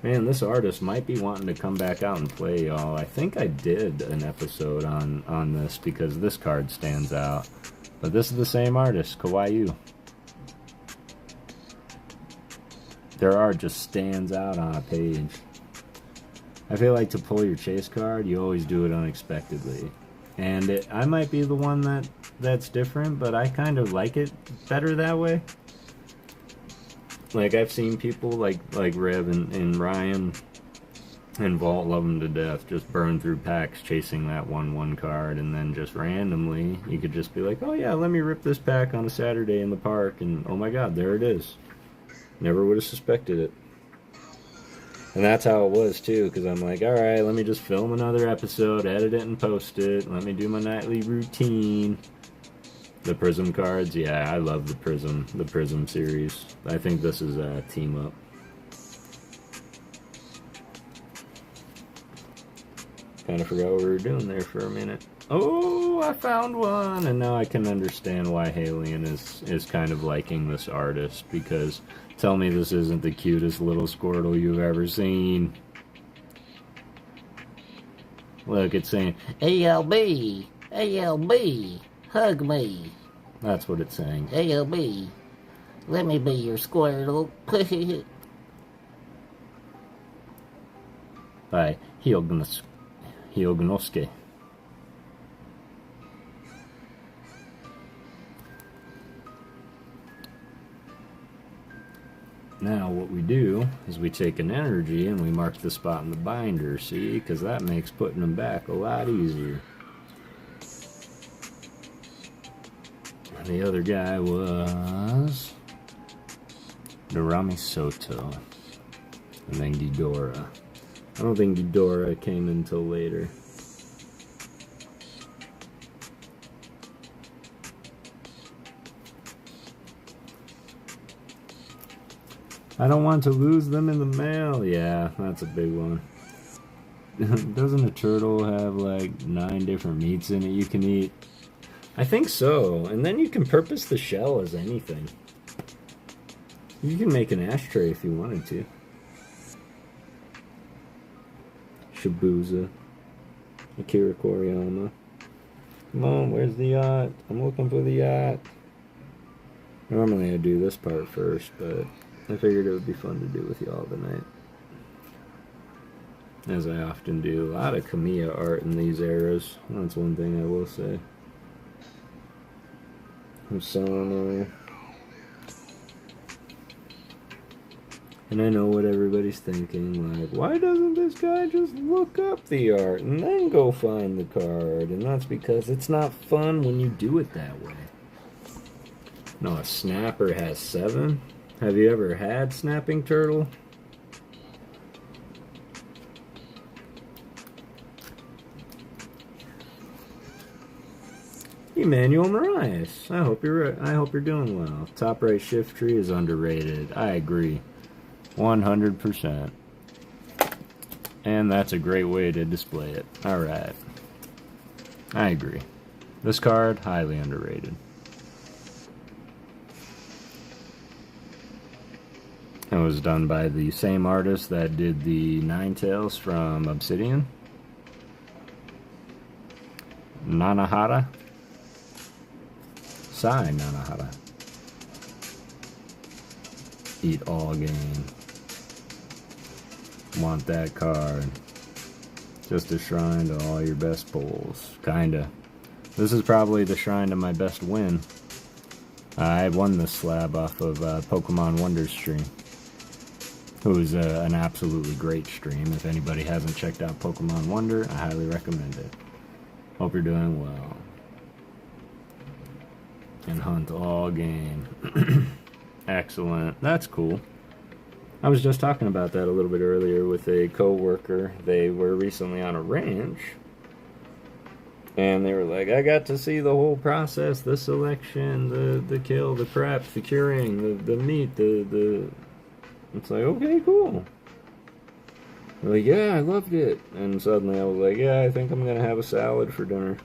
Man, this artist might be wanting to come back out and play, y'all. I think I did an episode on this because this card stands out. But this is the same artist, Kawaii. Their art just stands out on a page. I feel like to pull your chase card, you always do it unexpectedly. And I might be the one that's different, but I kind of like it better that way. Like, I've seen people like Rev and Ryan And Vault, love them to death. Just burn through packs chasing that 1/1 card, and then just randomly, you could just be like, oh yeah, let me rip this pack on a Saturday in the park, and oh my god, there it is. Never would have suspected it. And that's how it was too, because I'm like, alright, let me just film another episode, edit it and post it, let me do my nightly routine. The Prism cards, yeah, I love the Prism series. I think this is a team up. Kind of forgot what we were doing there for a minute. Oh, I found one! And now I can understand why Halion is kind of liking this artist, because tell me this isn't the cutest little Squirtle you've ever seen. Look, it's saying, ALB, ALB, hug me. That's what it's saying. ALB, let me be your Squirtle. By Hyognosuke. Now what we do is we take an energy and we mark the spot in the binder, see? Because that makes putting them back a lot easier. And the other guy was Dorami Soto. And then Ghidorah. I don't think Ghidorah came until later. I don't want to lose them in the mail. Yeah, that's a big one. Doesn't a turtle have like 9 different meats in it you can eat? I think so. And then you can purpose the shell as anything. You can make an ashtray if you wanted to. Shibuza. Akira Koriyama. Come on, where's the yacht? I'm looking for the yacht. Normally I do this part first, but I figured it would be fun to do with y'all tonight. As I often do. A lot of Kamiya art in these eras. That's one thing I will say. Hosono. And I know what everybody's thinking, like, why doesn't this guy just look up the art and then go find the card? And that's because it's not fun when you do it that way. No, a snapper has 7? Have you ever had snapping turtle? Emmanuel Moraes. I hope you're doing well. Top right shift tree is underrated. I agree. 100%. And that's a great way to display it. Alright. I agree. This card, highly underrated. It was done by the same artist that did the Ninetales from Obsidian. Nanahara. Sai Nanahara. Eat all game. Want that card. Just a shrine to all your best pulls. Kinda. This is probably the shrine to my best win. I won this slab off of Pokemon Wonders stream. Who's an absolutely great stream. If anybody hasn't checked out Pokemon Wonder, I highly recommend it. Hope you're doing well. And hunt all game. Excellent. That's cool. I was just talking about that a little bit earlier with a co-worker. They were recently on a ranch. And they were like, I got to see the whole process, the selection, the kill, the prep, the curing, the meat, the... It's like, okay, cool. They're like, yeah, I loved it. And suddenly I was like, yeah, I think I'm going to have a salad for dinner.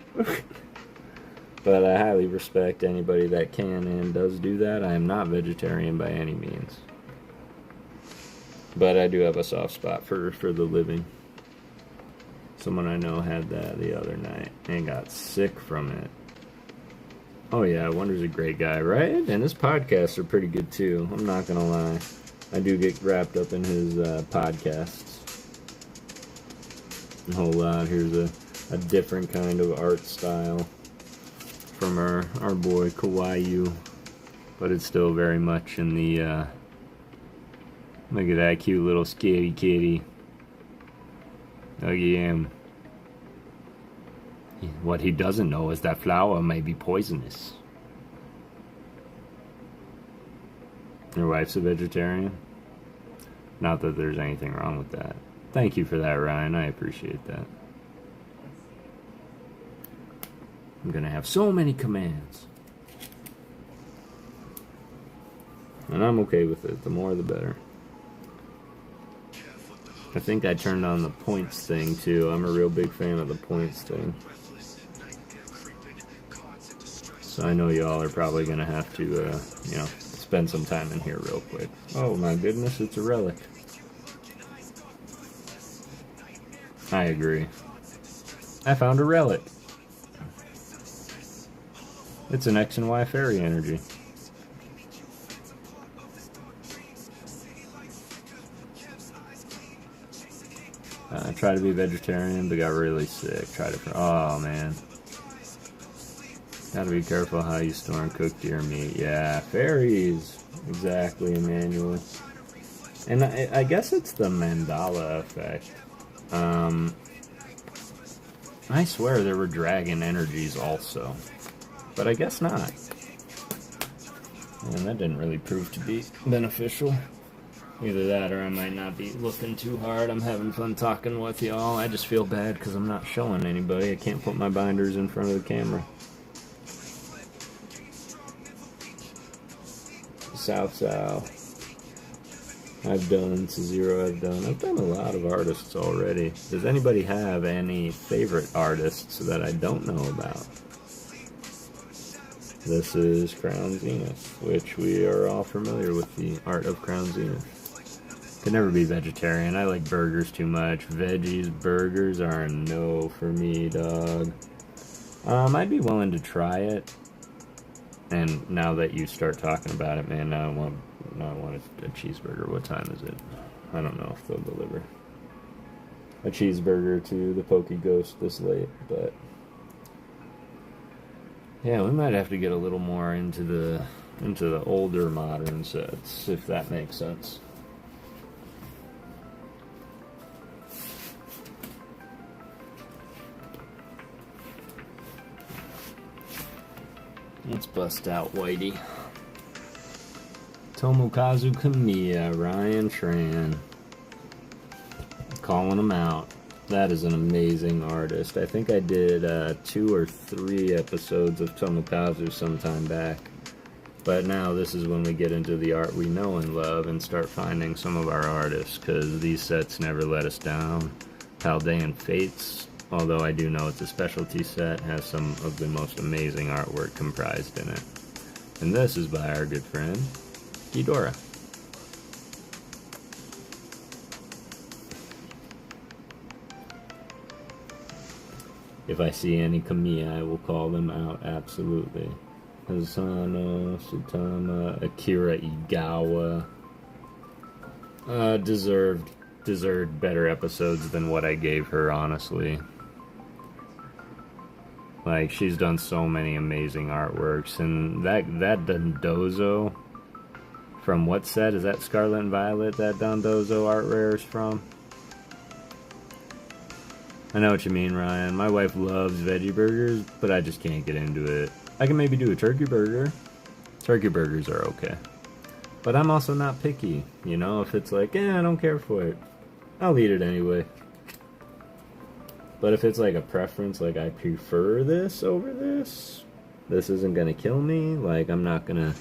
But I highly respect anybody that can and does do that. I am not vegetarian by any means. But I do have a soft spot for the living. Someone I know had that the other night and got sick from it. Oh yeah, Wonder's a great guy, right? And his podcasts are pretty good too. I'm not going to lie. I do get wrapped up in his podcasts a whole lot. Here's a different kind of art style from our boy Kawaii, but it's still very much in the look at that cute little scary kitty. Again. What he doesn't know is that flour may be poisonous. Your wife's a vegetarian? Not that there's anything wrong with that. Thank you for that, Ryan. I appreciate that. I'm gonna have so many commands. And I'm okay with it. The more the better. I think I turned on the points thing too. I'm a real big fan of the points thing. So I know y'all are probably gonna have to, spend some time in here real quick. Oh my goodness, it's a relic. I agree. I found a relic. It's an X and Y fairy energy. I tried to be vegetarian, but got really sick. Tried it for, oh man. Gotta be careful how you store and cook deer meat. Yeah, fairies. Exactly, Emmanuel. And I guess it's the Mandala effect. I swear there were dragon energies also. But I guess not. And that didn't really prove to be beneficial. Either that or I might not be looking too hard. I'm having fun talking with y'all. I just feel bad because I'm not showing anybody. I can't put my binders in front of the camera. South. I've done Zero. I've done a lot of artists already. Does anybody have any favorite artists that I don't know about? This is Crown Zenith, which we are all familiar with the art of Crown Zenith. Could never be vegetarian. I like burgers too much. Veggies, burgers are a no for me, dog. I'd be willing to try it. And now that you start talking about it, man, now I want a cheeseburger. What time is it? I don't know if they'll deliver a cheeseburger to the PokéGhost this late, but yeah, we might have to get a little more into the older modern sets, if that makes sense. Let's bust out Whitey. Tomokazu Kamiya, Ryan Tran. Calling him out. That is an amazing artist. I think I did 2 or 3 episodes of Tomokazu sometime back. But now this is when we get into the art we know and love and start finding some of our artists, because these sets never let us down. Paldean Fates, although I do know it's a specialty set, has some of the most amazing artwork comprised in it. And this is by our good friend, Ghidorah. If I see any Kamiya, I will call them out, absolutely. Asano, Sutama, Akira Igawa. Deserved better episodes than what I gave her, honestly. Like, she's done so many amazing artworks, and that Dondozo from what set? Is that Scarlet and Violet that Dondozo art rare is from? I know what you mean, Ryan. My wife loves veggie burgers, but I just can't get into it. I can maybe do a turkey burger. Turkey burgers are okay. But I'm also not picky, you know? If it's like, I don't care for it, I'll eat it anyway. But if it's like a preference, like I prefer this over this isn't gonna kill me, like I'm not gonna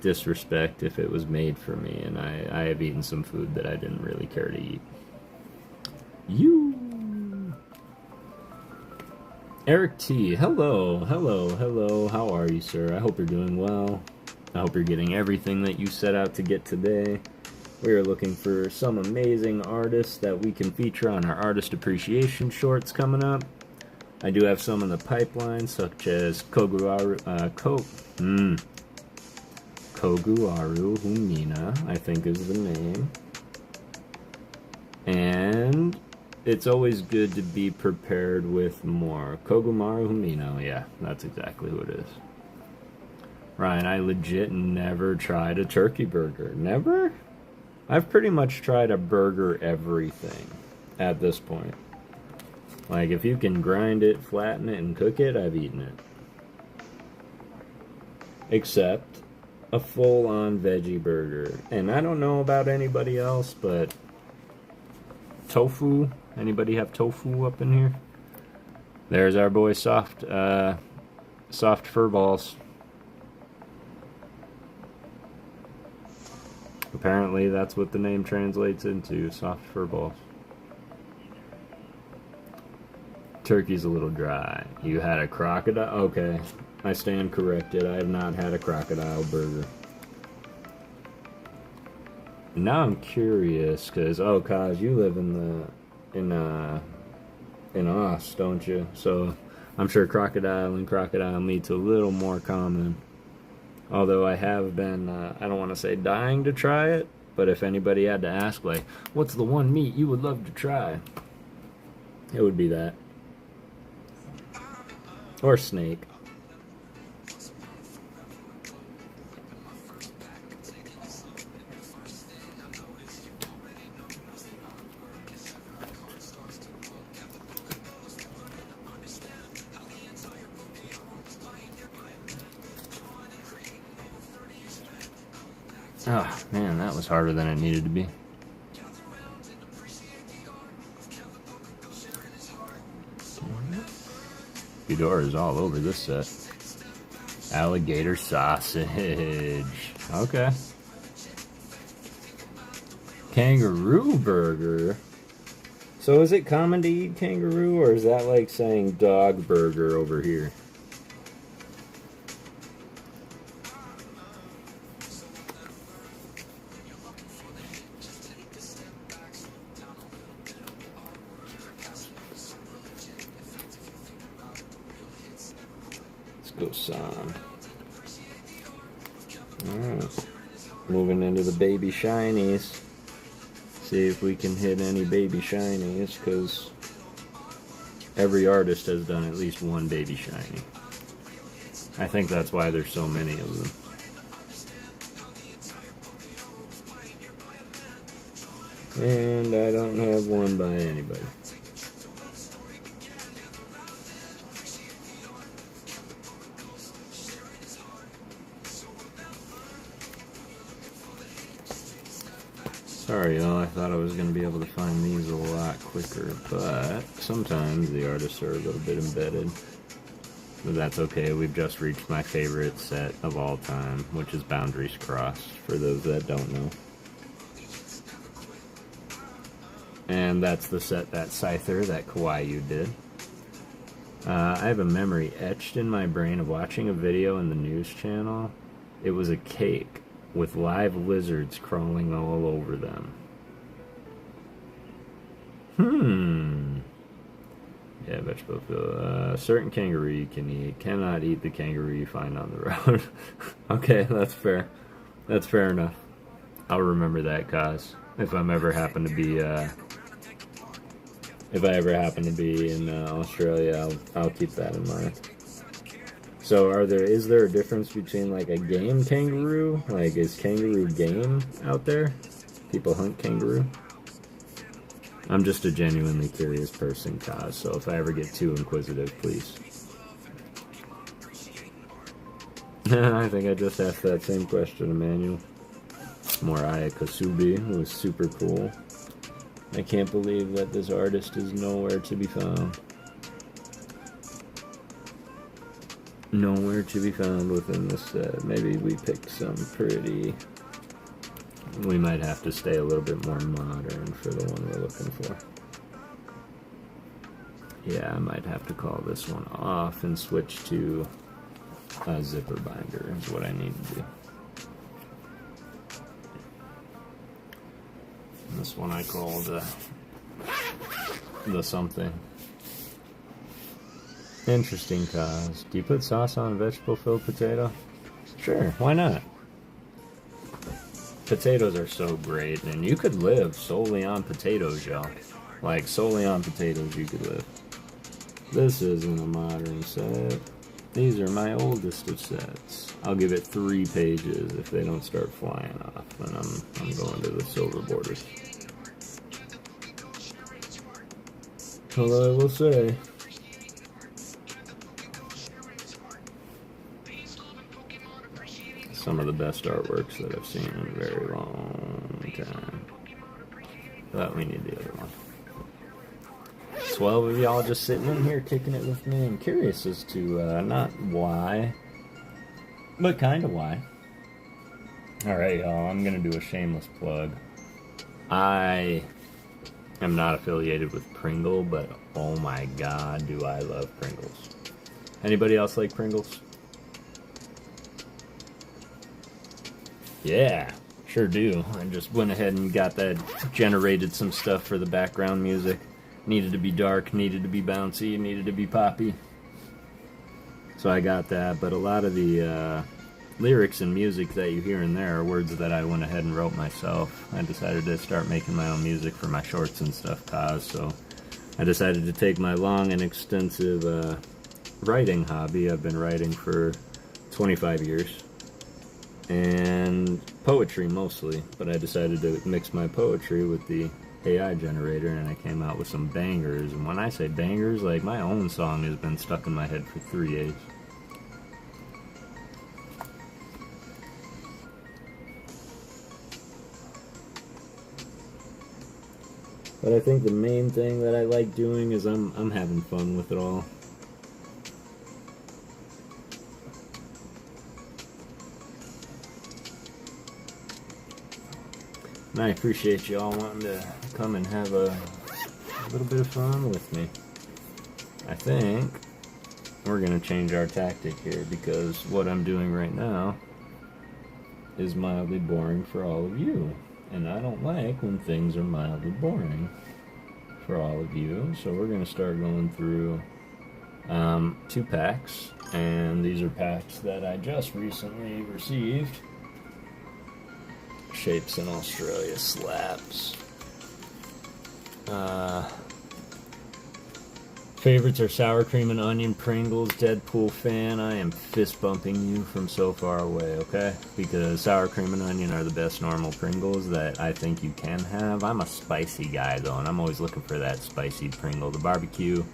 disrespect if it was made for me, and I have eaten some food that I didn't really care to eat. Eric T, hello, how are you, sir? I hope you're doing well. I hope you're getting everything that you set out to get today. We are looking for some amazing artists that we can feature on our artist appreciation shorts coming up. I do have some in the pipeline, such as Koguaru Humina, I think is the name. And it's always good to be prepared with more. Kogumaru Humino, yeah, that's exactly who it is. Ryan, I legit never tried a turkey burger. Never? I've pretty much tried a burger everything at this point. Like, if you can grind it, flatten it, and cook it, I've eaten it. Except a full-on veggie burger. And I don't know about anybody else, but tofu. Anybody have tofu up in here? There's our boy soft fur balls. Apparently that's what the name translates into, soft fur balls. Turkey's a little dry. You had a crocodile? Okay, I stand corrected. I have not had a crocodile burger. Now I'm curious, because, oh, Kaz, you live in Oz, don't you? So I'm sure crocodile and crocodile meat's a little more common. Although I have been, I don't want to say dying to try it, but if anybody had to ask, like, what's the one meat you would love to try? It would be that. Or snake. Oh, man, that was harder than it needed to be. Fedora is all over this set. Alligator sausage. Okay. Kangaroo burger. So is it common to eat kangaroo, or is that like saying dog burger over here? Go Sam. Alright. Moving into the baby shinies. See if we can hit any baby shinies, because every artist has done at least one baby shiny. I think that's why there's so many of them. And I don't have one by anybody. Sorry, y'all, I thought I was going to be able to find these a lot quicker, but sometimes the artists are a little bit embedded. But that's okay, we've just reached my favorite set of all time, which is Boundaries Crossed, for those that don't know. And that's the set that Scyther, that Kawaii did. I have a memory etched in my brain of watching a video in the news channel. It was a cake with live lizards crawling all over them. Yeah, vegetable fill. Certain kangaroo you can eat. Cannot eat the kangaroo you find on the road. Okay, that's fair. That's fair enough. I'll remember that, Kaz. If I'm ever happen to be, if I ever happen to be in Australia, I'll keep that in mind. So is there a difference between like a game kangaroo? Like, is kangaroo game out there? People hunt kangaroo? I'm just a genuinely curious person, Kaz, so if I ever get too inquisitive, please. I think I just asked that same question, Emmanuel. Moriah Kasubi, who was super cool. I can't believe that this artist is nowhere to be found. Nowhere to be found within this set. Maybe we picked some pretty... We might have to stay a little bit more modern for the one we're looking for. Yeah, I might have to call this one off and switch to a zipper binder is what I need to do. And this one I called the something. Interesting, Cause. Do you put sauce on a vegetable-filled potato? Sure, why not? Potatoes are so great, and you could live solely on potatoes, y'all. Like, solely on potatoes you could live. This isn't a modern set. These are my oldest of sets. I'll give it 3 pages if they don't start flying off, then I'm going to the silver borders. Although I will say, some of the best artworks that I've seen in a very long time. But we need the other one. 12 of y'all just sitting in here kicking it with me. I'm curious as to not why, but kind of why. Alright, y'all, I'm going to do a shameless plug. I am not affiliated with Pringle, but oh my god, do I love Pringles. Anybody else like Pringles? Yeah, sure do. I just went ahead and got that, generated some stuff for the background music. Needed to be dark, needed to be bouncy, needed to be poppy. So I got that, but a lot of the lyrics and music that you hear in there are words that I went ahead and wrote myself. I decided to start making my own music for my shorts and stuff, so I decided to take my long and extensive writing hobby. I've been writing for 25 years. And poetry mostly, but I decided to mix my poetry with the AI generator, and I came out with some bangers. And when I say bangers, like, my own song has been stuck in my head for 3 days. But I think the main thing that I like doing is I'm having fun with it all. And I appreciate you all wanting to come and have a little bit of fun with me. I think we're going to change our tactic here, because what I'm doing right now is mildly boring for all of you. And I don't like when things are mildly boring for all of you. So we're going to start going through 2 packs. And these are packs that I just recently received. Shapes in Australia slaps. Favorites are sour cream and onion, Pringles, Deadpool fan. I am fist bumping you from so far away, okay? Because sour cream and onion are the best normal Pringles that I think you can have. I'm a spicy guy though, and I'm always looking for that spicy Pringle. The barbecue,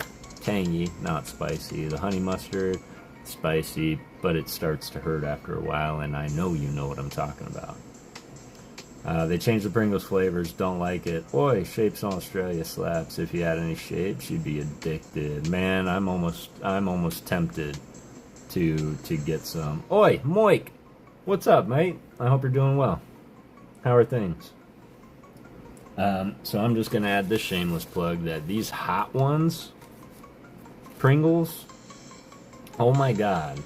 tangy, not spicy. The honey mustard, spicy, but it starts to hurt after a while, and I know you know what I'm talking about. They changed the Pringles flavors, don't like it. Boy, Shapes in Australia slaps. If you had any shapes, you'd be addicted. Man, I'm almost tempted to get some. Oi, Moik! What's up, mate? I hope you're doing well. How are things? So I'm just gonna add this shameless plug that these hot ones, Pringles, oh my god.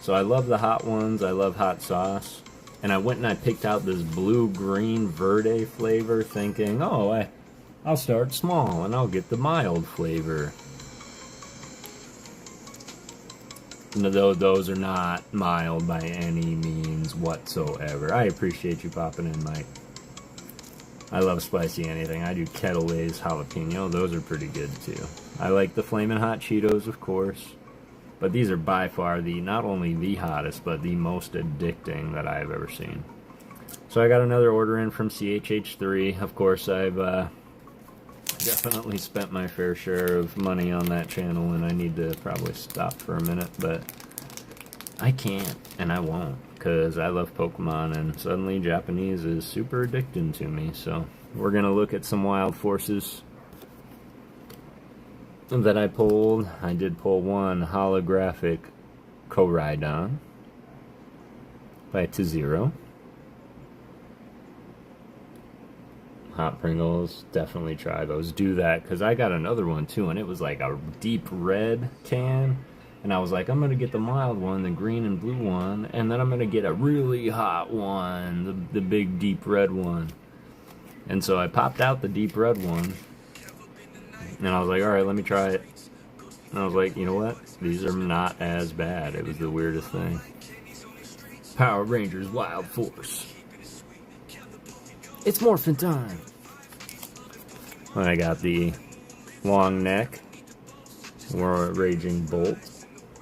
So I love the hot ones, I love hot sauce. And I went and I picked out this blue-green verde flavor, thinking, oh, I'll start small and I'll get the mild flavor. No, those are not mild by any means whatsoever. I appreciate you popping in, Mike. I love spicy anything. I do Kettle Lay's jalapeno. Those are pretty good too. I like the Flamin' Hot Cheetos, of course. But these are by far not only the hottest, but the most addicting that I've ever seen. So I got another order in from CHH3. Of course, I've definitely spent my fair share of money on that channel, and I need to probably stop for a minute, but I can't, and I won't, because I love Pokemon, and suddenly Japanese is super addicting to me. So we're going to look at some wild forces that I pulled. I did pull one holographic Koraidon by T0. Hot Pringles, definitely try those. Do that, because I got another one too, and it was like a deep red can. And I was like, I'm going to get the mild one, the green and blue one, and then I'm going to get a really hot one, the big deep red one. And so I popped out the deep red one. And I was like, alright, let me try it. And I was like, you know what? These are not as bad. It was the weirdest thing. Power Rangers Wild Force. It's morphin' time. I got the long neck. Raging Bolt.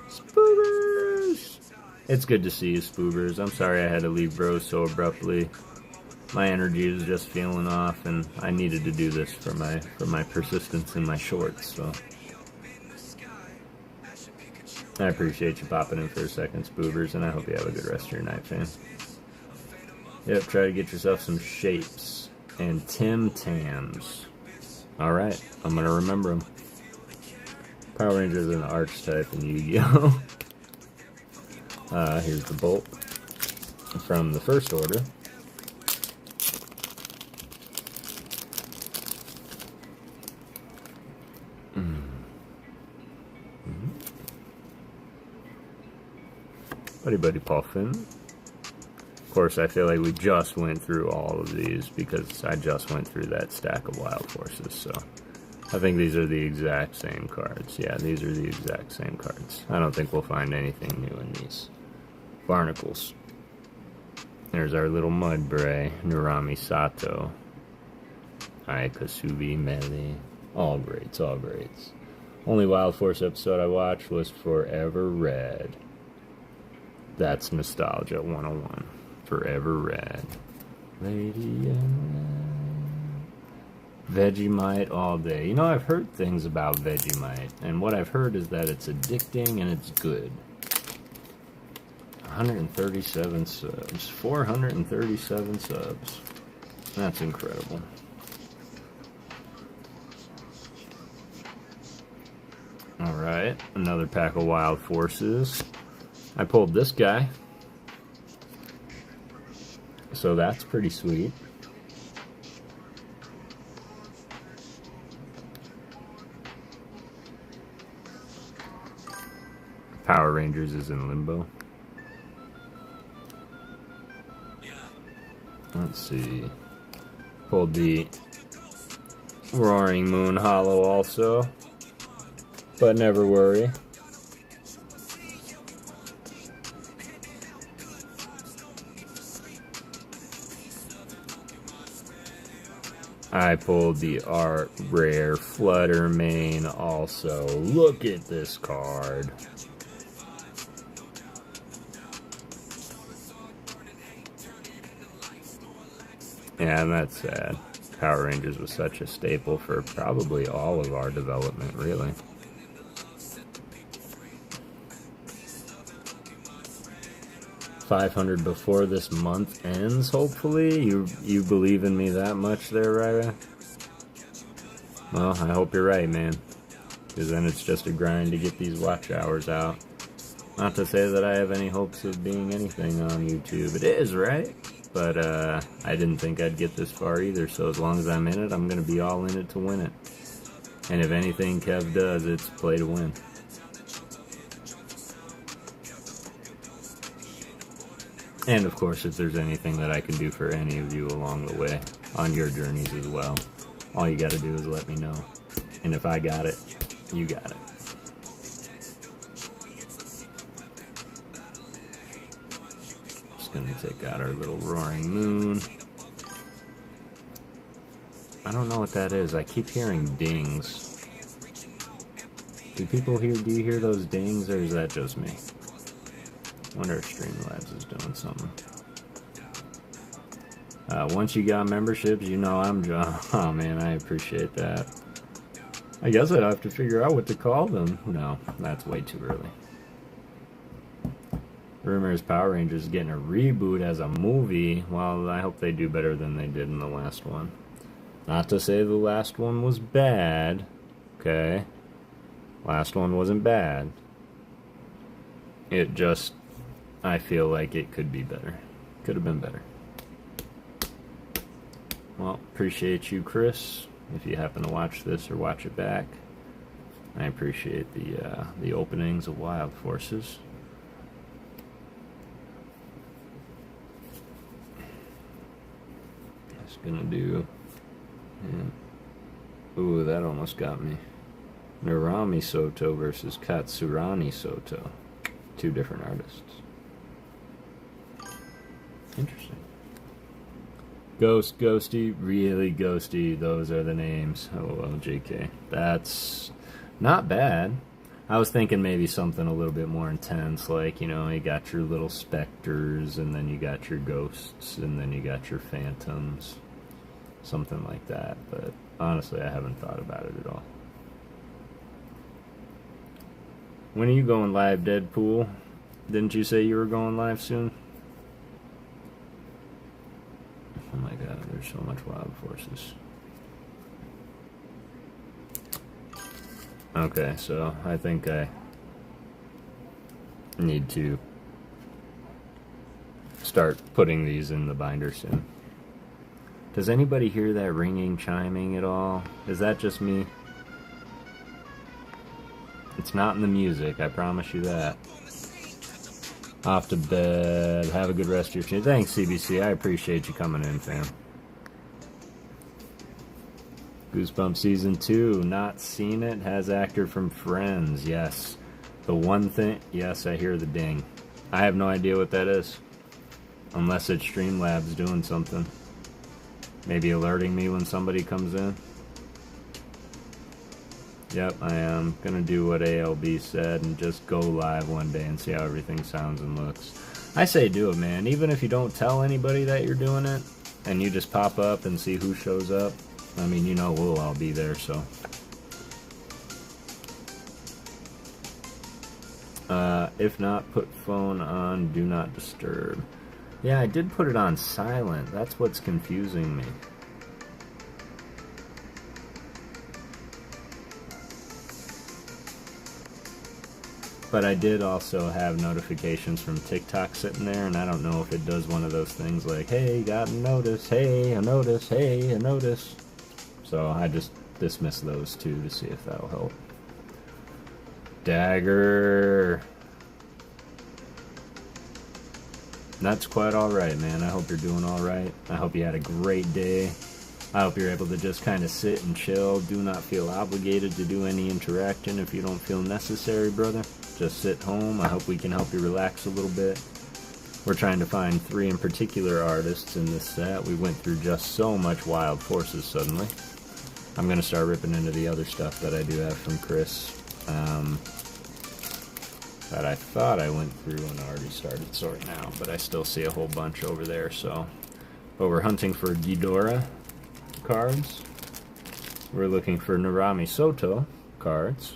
Spoobers! It's good to see you, Spoobers. I'm sorry I had to leave bros so abruptly. my energy is just feeling off, and I needed to do this for my persistence in my shorts. So I appreciate you popping in for a second, Spoobers, and I hope you have a good rest of your night, fam. Yep, try to get yourself some shapes and Tim Tams. All right, I'm gonna remember them. Power Rangers are an archetype in Yu-Gi-Oh. Here's the bolt from the first order. Buddy Puffin. Of course, I feel like we just went through all of these because I just went through that stack of Wild Forces, so I think these are the exact same cards. Yeah, these are the exact same cards. I don't think we'll find anything new in these. Barnacles. There's our little Mudbray, Narami Sato, Aikasubi Melee. All greats, all greats. Only Wild Force episode I watched was Forever Red. That's Nostalgia 101. Forever Red. Lady and Vegemite all day. You know, I've heard things about Vegemite, and what I've heard is that it's addicting and it's good. 137 subs. 437 subs. That's incredible. Alright, another pack of Wild Forces. I pulled this guy, so that's pretty sweet. Power Rangers is in limbo. Let's see. Pulled the Roaring Moon Hollow also, but never worry. I pulled the Art Rare Flutter Mane also. Look at this card. Yeah, and that's sad. Power Rangers was such a staple for probably all of our development, really. $500 before this month ends, hopefully. You believe in me that much there, Ryra? Well, I hope you're right, man. Because then it's just a grind to get these watch hours out. Not to say that I have any hopes of being anything on YouTube. It is, right? But I didn't think I'd get this far either, so as long as I'm in it, I'm going to be all in it to win it. And if anything Kev does, it's play to win. And of course, if there's anything that I can do for any of you along the way, on your journeys as well, all you gotta do is let me know. And if I got it, you got it. Just gonna take out our little Roaring Moon. I don't know what that is. I keep hearing dings. Do you hear those dings, or is that just me? I wonder if Streamlabs is doing something. Once you got memberships, you know I'm John. Oh man, I appreciate that. I guess I'd have to figure out what to call them. No, that's way too early. Rumors Power Rangers getting a reboot as a movie. Well, I hope they do better than they did in the last one. Not to say the last one was bad. Okay? Last one wasn't bad. It just... I feel like it could be better. Could have been better. Well, appreciate you, Chris. If you happen to watch this or watch it back, I appreciate the openings of Wild Forces. Just gonna do. Yeah. Ooh, that almost got me. Narami Soto versus Katsurani Soto. Two different artists. Interesting. Ghost, Ghosty, really Ghosty, those are the names. Oh, well, JK. That's not bad. I was thinking maybe something a little bit more intense, like, you know, you got your little specters, and then you got your ghosts, and then you got your phantoms. Something like that, but honestly, I haven't thought about it at all. When are you going live, Deadpool? Didn't you say you were going live soon? Oh my god, there's so much wild forces. Okay, so I think I need to start putting these in the binder soon. Does anybody hear that ringing, chiming at all? Is that just me? It's not in the music, I promise you that. Off to bed. Have a good rest of your day. Thanks, CBC. I appreciate you coming in, fam. Goosebumps Season 2. Not seen it. Has actor from Friends. Yes. The one thing... Yes, I hear the ding. I have no idea what that is. Unless it's Streamlabs doing something. Maybe alerting me when somebody comes in. Yep, I am gonna do what ALB said and just go live one day and see how everything sounds and looks. I say do it, man. Even if you don't tell anybody that you're doing it, and you just pop up and see who shows up. I mean, you know we'll all be there, so. If not, put phone on Do Not Disturb. Yeah, I did put it on silent. That's what's confusing me. But I did also have notifications from TikTok sitting there, and I don't know if it does one of those things like, hey, got a notice, hey, a notice, hey, a notice. So I just dismissed those two to see if that'll help. Dagger. That's quite alright, man. I hope you're doing alright. I hope you had a great day. I hope you're able to just kind of sit and chill. Do not feel obligated to do any interaction if you don't feel necessary, brother. Just sit home. I hope we can help you relax a little bit. We're trying to find 3 in particular artists in this set. We went through just so much Wild Forces suddenly. I'm going to start ripping into the other stuff that I do have from Chris. That I thought I went through and already started sorting out, but I still see a whole bunch over there, so. But we're hunting for Ghidorah cards. We're looking for Narami Soto cards.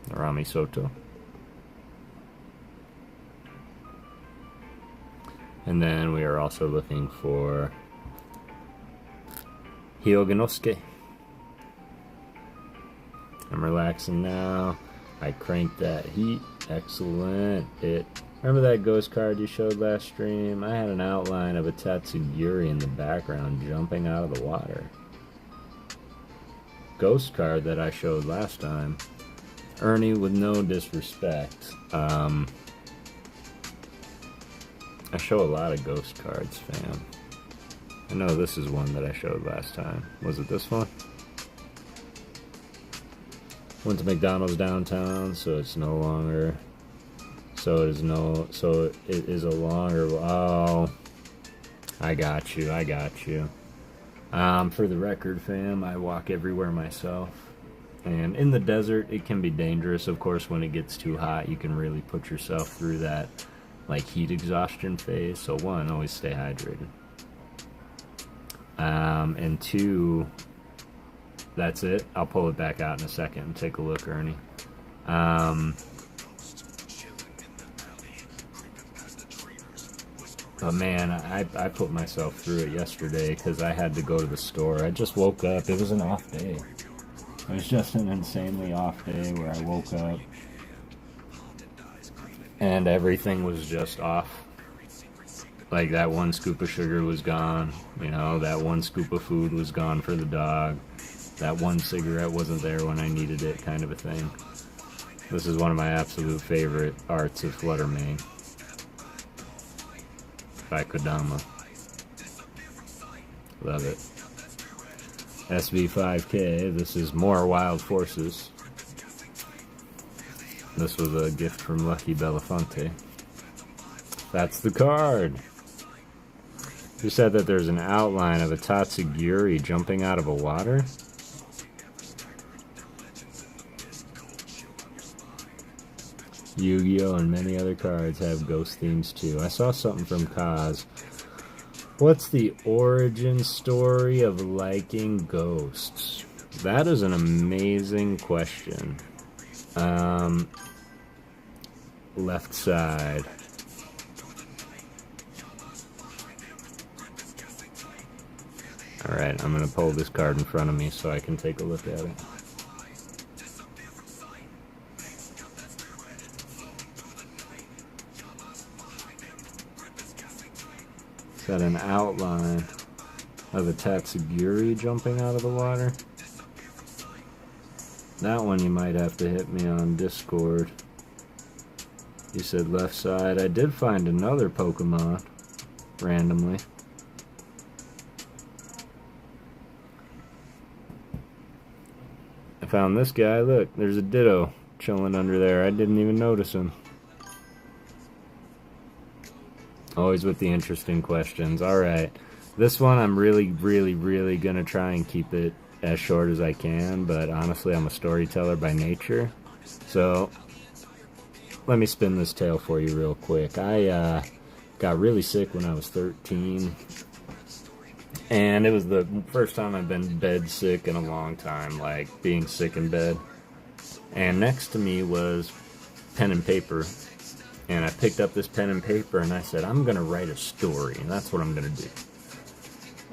Narami Soto. And then we are also looking for Hyoganosuke. I'm relaxing now. I cranked that heat. Excellent. Remember that ghost card you showed last stream? I had an outline of a Tatsugiri in the background jumping out of the water. Ghost card that I showed last time. Ernie, with no disrespect. I show a lot of ghost cards, fam. I know this is one that I showed last time. Was it this one? Went to McDonald's downtown, so it's no longer. So it is a longer. Oh, I got you. I got you. For the record, fam, I walk everywhere myself. And in the desert, it can be dangerous. Of course, when it gets too hot, you can really put yourself through that, like, heat exhaustion phase. So 1, always stay hydrated. And 2, that's it. I'll pull it back out in a second and take a look, Ernie. But man, I put myself through it yesterday because I had to go to the store. I just woke up. It was an off day. It was just an insanely off day where I woke up and everything was just off. Like, that 1 scoop of sugar was gone. You know, that 1 scoop of food was gone for the dog. That 1 cigarette wasn't there when I needed it, kind of a thing. This is one of my absolute favorite arts of Fluttermane. By Kodama. Love it. SV5K, this is more Wild Forces. This was a gift from Lucky Belafonte. That's the card! You said that there's an outline of a Tatsugiri jumping out of a water? Yu-Gi-Oh! And many other cards have ghost themes too. I saw something from Kaz. What's the origin story of liking ghosts? That is an amazing question. Left side. Alright, I'm going to pull this card in front of me so I can take a look at it. It's got an outline of a Tatsugiri jumping out of the water. That one you might have to hit me on Discord. You said left side. I did find another Pokemon randomly. I found this guy. Look, there's a Ditto chilling under there. I didn't even notice him. Always with the interesting questions. Alright. This one I'm really gonna try and keep it as short as I can, but honestly I'm a storyteller by nature. So let me spin this tale for you real quick. I got really sick when I was 13. And it was the first time I've been bed sick in a long time, like being sick in bed. And next to me was pen and paper. And I picked up this pen and paper and I said, I'm going to write a story, and that's what I'm going to do.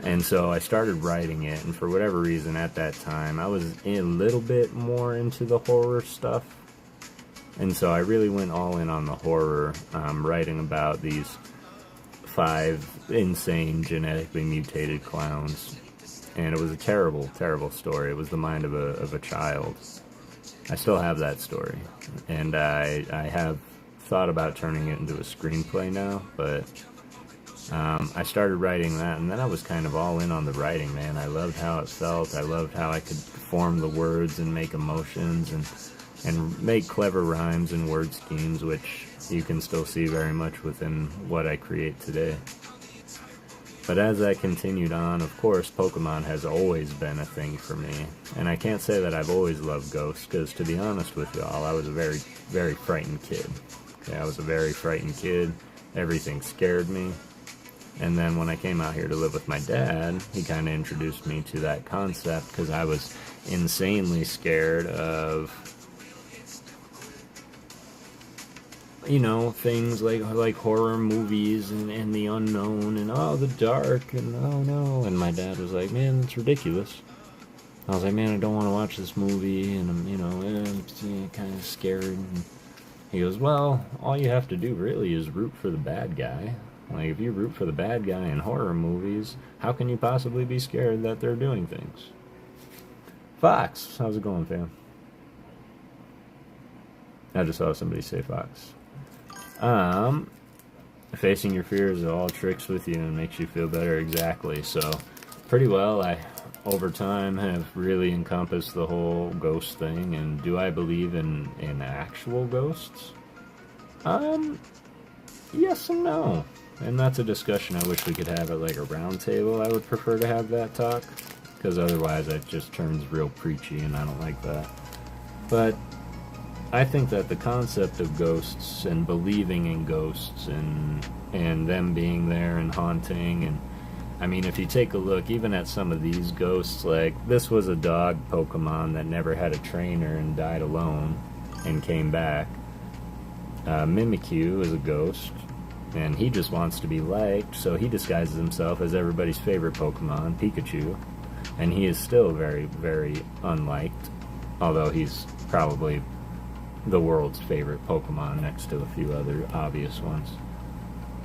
And so I started writing it, and for whatever reason at that time, I was a little bit more into the horror stuff. And so I really went all in on the horror, writing about these 5 insane genetically mutated clowns. And it was a terrible, terrible story. It was the mind of a child. I still have that story. And I have thought about turning it into a screenplay now, but I started writing that, and then I was kind of all in on the writing, man. I loved how it felt. I loved how I could form the words and make emotions and make clever rhymes and word schemes, which you can still see very much within what I create today. But as I continued on, of course, Pokemon has always been a thing for me. And I can't say that I've always loved ghosts, because to be honest with y'all, I was a very, very frightened kid. Okay, I was a very frightened kid. Everything scared me. And then when I came out here to live with my dad, he kind of introduced me to that concept, because I was insanely scared of, you know, things like horror movies and the unknown and oh, the dark and oh no. And my dad was like, man, that's ridiculous. I was like, man, I don't want to watch this movie, and I'm, you know, I'm kind of scared. And he goes, well, all you have to do really is root for the bad guy. Like, if you root for the bad guy in horror movies, how can you possibly be scared that they're doing things? Fox, how's it going, fam? I just saw somebody say Fox. Facing your fears is all tricks with you and makes you feel better. Exactly. So, pretty well, I, over time, have really encompassed the whole ghost thing. And do I believe in actual ghosts? Yes and no. And that's a discussion I wish we could have at like a round table. I would prefer to have that talk, because otherwise it just turns real preachy and I don't like that. But I think that the concept of ghosts and believing in ghosts and them being there and haunting, and I mean, if you take a look even at some of these ghosts, like this was a dog Pokemon that never had a trainer and died alone and came back. Mimikyu is a ghost, and he just wants to be liked, so he disguises himself as everybody's favorite Pokemon, Pikachu, and he is still very, very unliked, although he's probably the world's favorite Pokemon next to a few other obvious ones.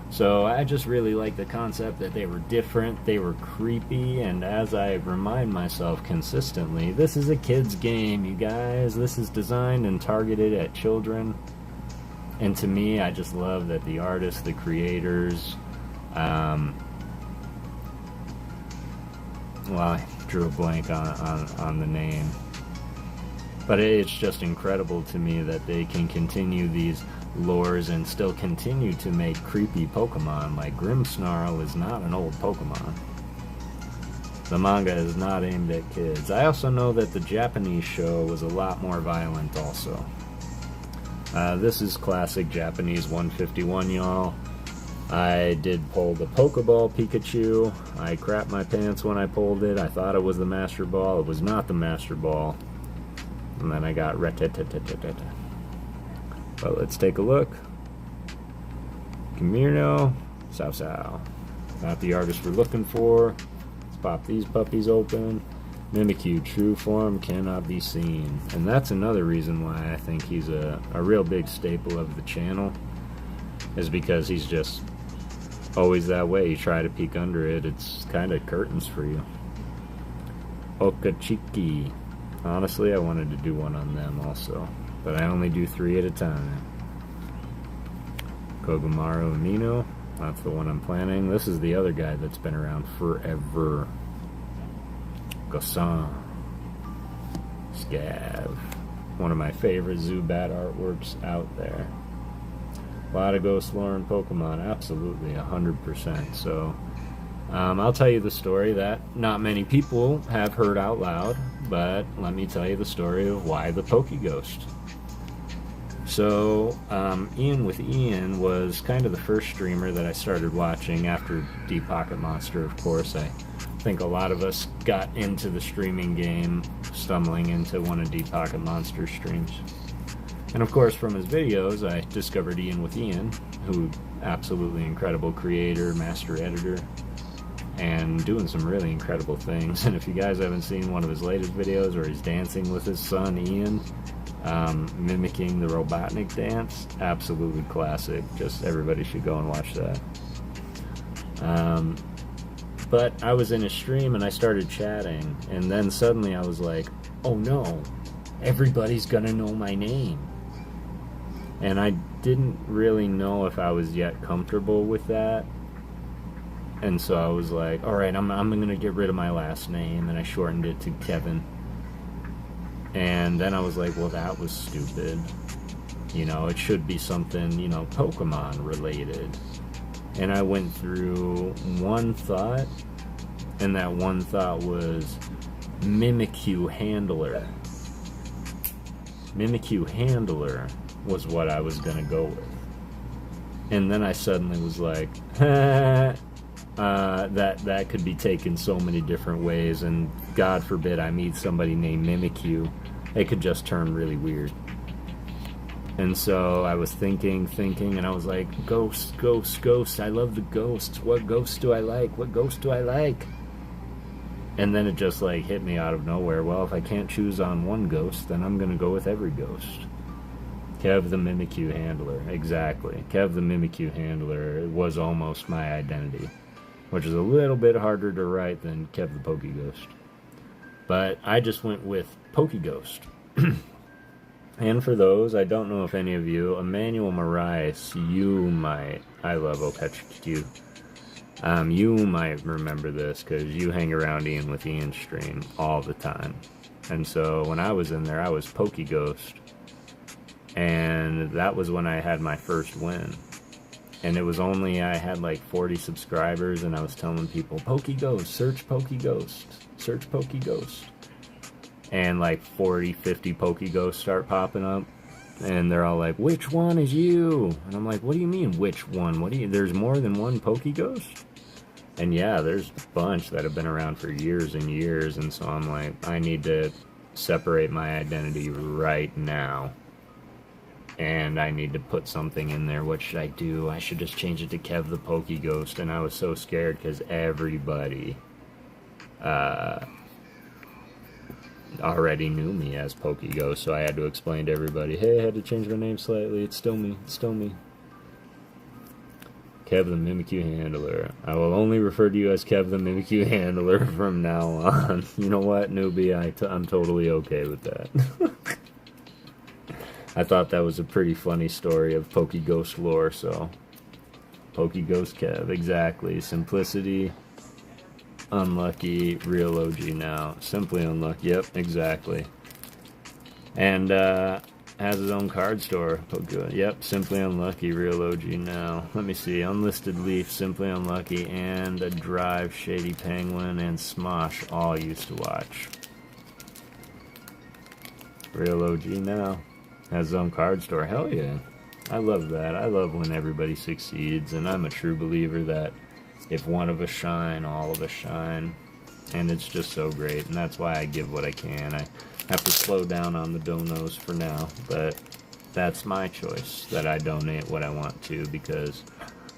So I just really like the concept that they were different, they were creepy, and as I remind myself consistently, this is a kid's game, you guys. This is designed and targeted at children. And to me, I just love that the artists, the creators, well, I drew a blank on the name. But it's just incredible to me that they can continue these lores and still continue to make creepy Pokemon. Like Grimmsnarl is not an old Pokemon. The manga is not aimed at kids. I also know that the Japanese show was a lot more violent also. This is classic Japanese 151, y'all. I did pull the Pokeball Pikachu. I crapped my pants when I pulled it. I thought it was the Master Ball. It was not the Master Ball. And then I got Rattata. But let's take a look. Camirno, Sao. Not the artist we're looking for. Let's pop these puppies open. Mimikyu, true form cannot be seen. And that's another reason why I think he's a real big staple of the channel. Is because he's just always that way. You try to peek under it, it's kind of curtains for you. Okachiki. Honestly, I wanted to do one on them also, but I only do 3 at a time. Kogamaru Amino. That's the one I'm planning. This is the other guy that's been around forever. Gosan. Scav. One of my favorite Zubat artworks out there. A lot of Ghost lore and Pokemon, absolutely, 100%. So, I'll tell you the story that not many people have heard out loud, but let me tell you the story of why the PokéGhost. So, Ian with Ian was kind of the first streamer that I started watching after Deep Pocket Monster, of course. I think a lot of us got into the streaming game stumbling into one of Deep Pocket Monster's streams. And of course, from his videos, I discovered Ian with Ian, who absolutely incredible creator, master editor, and doing some really incredible things. And if you guys haven't seen one of his latest videos where he's dancing with his son Ian, mimicking the Robotnik dance, absolutely classic. Just everybody should go and watch that. But I was in a stream and I started chatting, and then suddenly I was like, oh no, everybody's gonna know my name. And I didn't really know if I was yet comfortable with that. And so I was like, alright, I'm going to get rid of my last name. And I shortened it to Kevin. And then I was like, well, that was stupid. You know, it should be something, you know, Pokemon related. And I went through one thought. And that one thought was Mimikyu Handler. Mimikyu Handler was what I was gonna go with. And then I suddenly was like, that could be taken so many different ways, and God forbid I meet somebody named Mimikyu, it could just turn really weird. And so I was thinking, and I was like, ghosts, I love the ghosts. What ghosts do I like? And then it just like hit me out of nowhere. Well, if I can't choose on one ghost, then I'm gonna go with every ghost. Kev the Mimikyu Handler, exactly. Kev the Mimikyu Handler was almost my identity, which is a little bit harder to write than Kev the PokéGhost. But I just went with PokéGhost. And for those, I don't know if any of you, Emmanuel Moraes, I love Okachiki. You might remember this because you hang around Ian with Ian's stream all the time. And so when I was in there, I was PokéGhost. And that was when I had my first win. And it was only, I had like 40 subscribers, and I was telling people, PokéGhost, search PokéGhost. And like 40, 50 PokéGhosts start popping up. And they're all like, which one is you? And I'm like, what do you mean, which one? There's more than one PokéGhost? And yeah, there's a bunch that have been around for years and years. And so I'm like, I need to separate my identity right now. And I need to put something in there. What should I do? I should just change it to Kev the PokéGhost. And I was so scared because everybody already knew me as PokéGhost. So I had to explain to everybody, hey, I had to change my name slightly. It's still me. Kev the Mimikyu Handler. I will only refer to you as Kev the Mimikyu Handler from now on. You know what, newbie? I'm totally okay with that. I thought that was a pretty funny story of PokéGhost lore, so PokéGhost Kev, exactly. Simplicity, unlucky, real OG now. Simply unlucky, yep, exactly. And has his own card store. Yep, Simply Unlucky, real OG now. Let me see, Unlisted Leaf, Simply Unlucky, and a Drive, Shady Penguin, and Smosh all used to watch. Real OG now. Has his own card store. Hell yeah. I love that. I love when everybody succeeds, and I'm a true believer that if one of us shine, all of us shine. And it's just so great, and that's why I give what I can. I have to slow down on the donos for now, but that's my choice, that I donate what I want to, because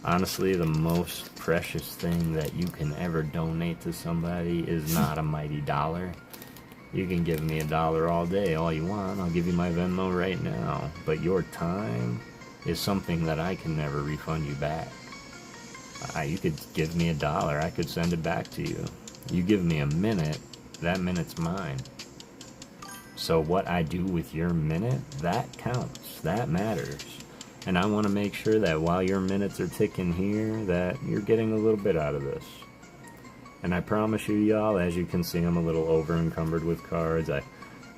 honestly, the most precious thing that you can ever donate to somebody is not a mighty dollar. You can give me $1 all day, all you want. I'll give you my Venmo right now. But your time is something that I can never refund you back. You could give me $1, I could send it back to you. You give me a minute, that minute's mine. So what I do with your minute, that counts, that matters. And I want to make sure that while your minutes are ticking here, that you're getting a little bit out of this. And I promise you, y'all, as you can see, I'm a little over encumbered with cards. I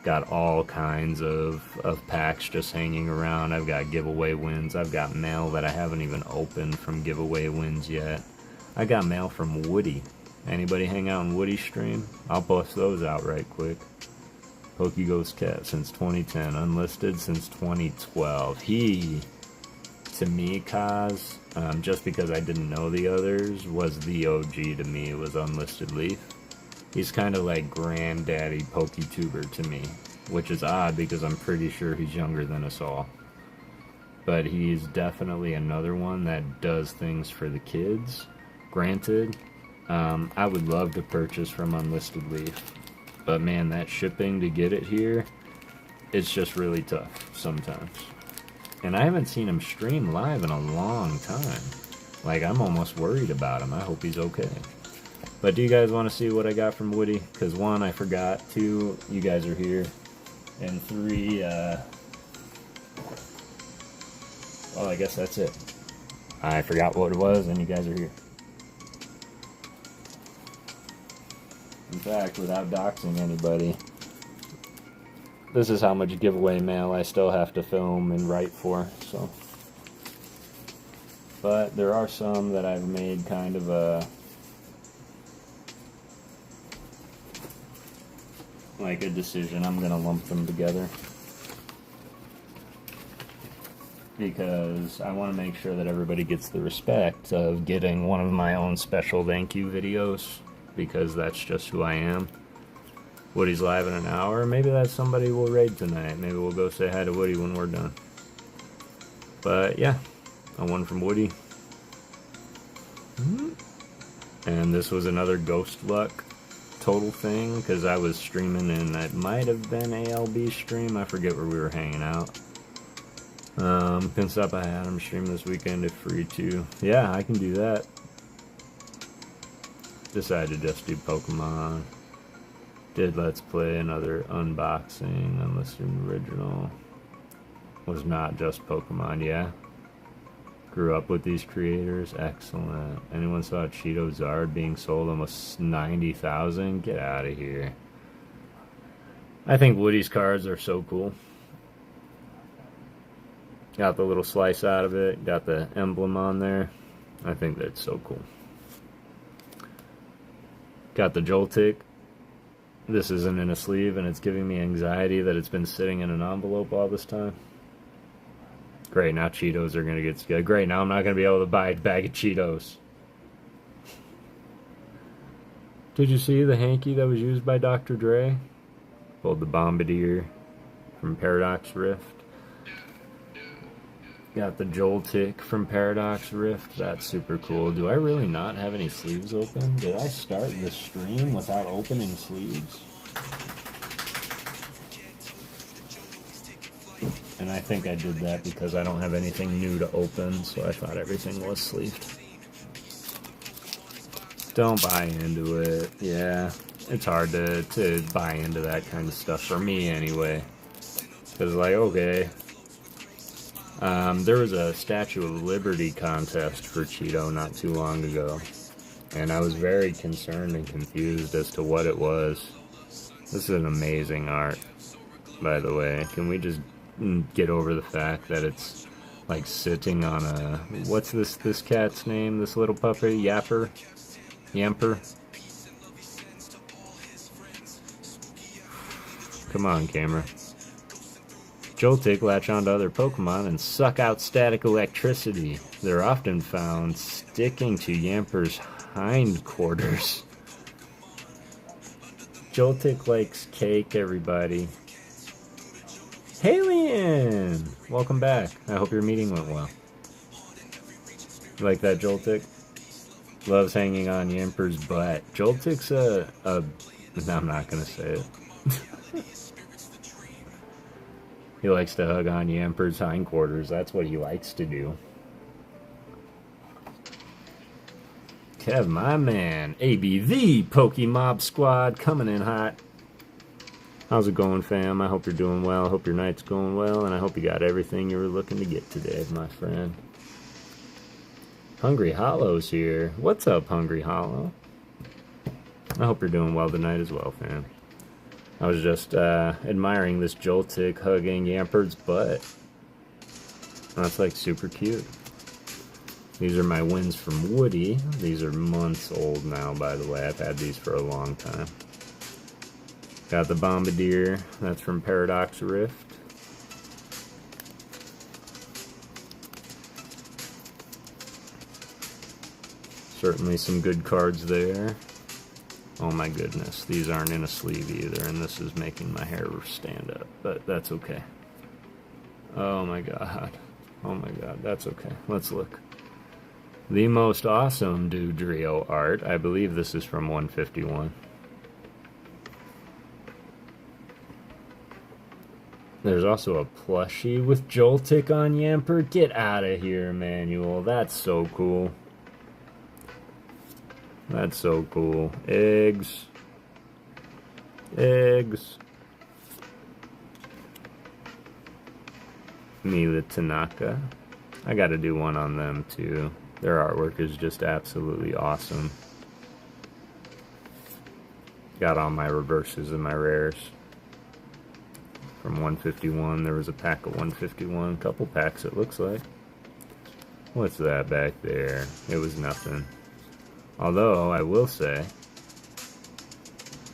got all kinds of packs just hanging around. I've got giveaway wins. I've got mail that I haven't even opened from giveaway wins yet. I got mail from Woody. Anybody hang out in Woody's stream? I'll post those out right quick. PokéGhost Kev since 2010. Unlisted since 2012. He, to me, Kaz, just because I didn't know the others, was the OG to me. It was Unlisted Leaf. He's kind of like granddaddy PokéTuber to me, which is odd because I'm pretty sure he's younger than us all. But he's definitely another one that does things for the kids. Granted, I would love to purchase from Unlisted Leaf, but man, that shipping to get it here, it's just really tough sometimes. And I haven't seen him stream live in a long time. Like, I'm almost worried about him. I hope he's okay. But do you guys want to see what I got from Woody? Because 1, I forgot. 2, you guys are here. And 3, well, I guess that's it. I forgot what it was, and you guys are here. In fact, without doxing anybody, this is how much giveaway mail I still have to film and write for, so. But there are some that I've made kind of a, like a decision. I'm gonna lump them together because I want to make sure that everybody gets the respect of getting one of my own special thank you videos, because that's just who I am. Woody's live in an hour. Maybe that's somebody we'll raid tonight. Maybe we'll go say hi to Woody when we're done. But yeah, a one from Woody. And this was another Ghost Luck total thing, because I was streaming, and it might have been ALB stream. I forget where we were hanging out. Pin stop, I had him stream this weekend if free too. Yeah, I can do that. Decided to just do Pokemon. Did Let's Play, another unboxing, unlisted original. Was not just Pokemon, yeah. Grew up with these creators, excellent. Anyone saw Cheeto Zard being sold almost 90,000? Get out of here. I think Woody's cards are so cool. Got the little slice out of it, got the emblem on there. I think that's so cool. Got the Joltik. This isn't in a sleeve, and it's giving me anxiety that it's been sitting in an envelope all this time. Great, now Cheetos are going to get scared. Great, now I'm not going to be able to buy a bag of Cheetos. Did you see the hanky that was used by Dr. Dre? Pulled the Bombardier from Paradox Rift. Got the Joltik from Paradox Rift. That's super cool. Do I really not have any sleeves open? Did I start the stream without opening sleeves? And I think I did that because I don't have anything new to open, so I thought everything was sleeved. Don't buy into it. Yeah, it's hard to buy into that kind of stuff, for me anyway. Because, like, okay. There was a Statue of Liberty contest for Cheeto not too long ago, and I was very concerned and confused as to what it was. This is an amazing art, by the way. Can we just get over the fact that it's like sitting on a, what's this cat's name, this little puppy? Yamper? Come on, camera. Joltik latch onto other Pokemon and suck out static electricity. They're often found sticking to Yamper's hindquarters. Joltik likes cake, everybody. Halien! Welcome back. I hope your meeting went well. You like that, Joltik? Loves hanging on Yamper's butt. Joltik's no, I'm not gonna say it. He likes to hug on Yamper's hindquarters. That's what he likes to do. Kev, my man. AB, the Pokemob Squad, coming in hot. How's it going, fam? I hope you're doing well. I hope your night's going well, and I hope you got everything you were looking to get today, my friend. Hungry Hollow's here. What's up, Hungry Hollow? I hope you're doing well tonight as well, fam. I was just admiring this Joltik hugging Yamper's butt. That's like super cute. These are my wins from Woody. These are months old now, by the way. I've had these for a long time. Got the Bombardier. That's from Paradox Rift. Certainly some good cards there. Oh my goodness, these aren't in a sleeve either, and this is making my hair stand up, but that's okay. Oh my god. Oh my god, that's okay. Let's look. The most awesome Dodrio art. I believe this is from 151. There's also a plushie with Joltik on Yamper. Get out of here, Emmanuel. That's so cool. That's so cool. Eggs. Eggs. Mila Tanaka. I gotta do one on them too. Their artwork is just absolutely awesome. Got all my reverses and my rares. From 151, there was a pack of 151. Couple packs it looks like. What's that back there? It was nothing. Although, I will say,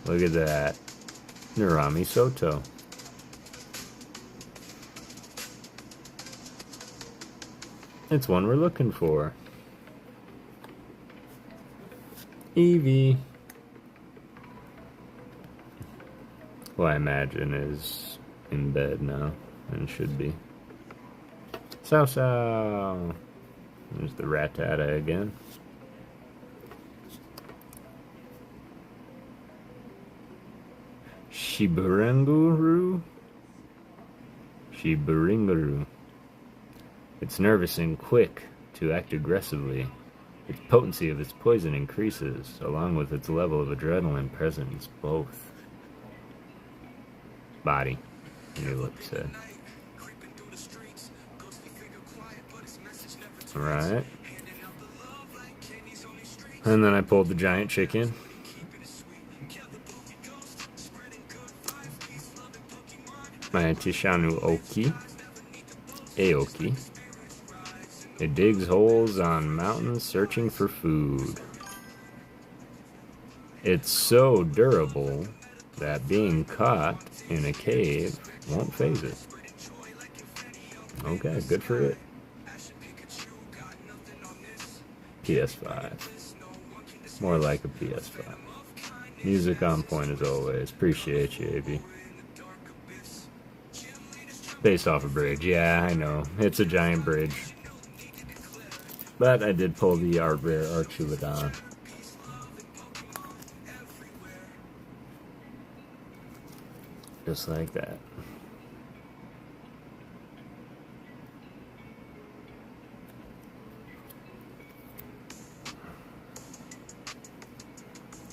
look at that, Narami Soto. It's one we're looking for. Eevee. Who I imagine is in bed now, and should be. Sao. There's the Rattata again. Shibaranguru? Shibaringuru. It's nervous and quick to act aggressively. The potency of its poison increases, along with its level of adrenaline presence, both. Body. You look said. Alright. And then I pulled the giant chicken. My Tishanu Oki. Aoki. It digs holes on mountains searching for food. It's so durable that being caught in a cave won't faze it. Okay, good for it. PS5. More like a PS5. Music on point as always. Appreciate you, AB. Based off a bridge. Yeah, I know. It's a giant bridge. But I did pull the art rare Archulodon. Just like that.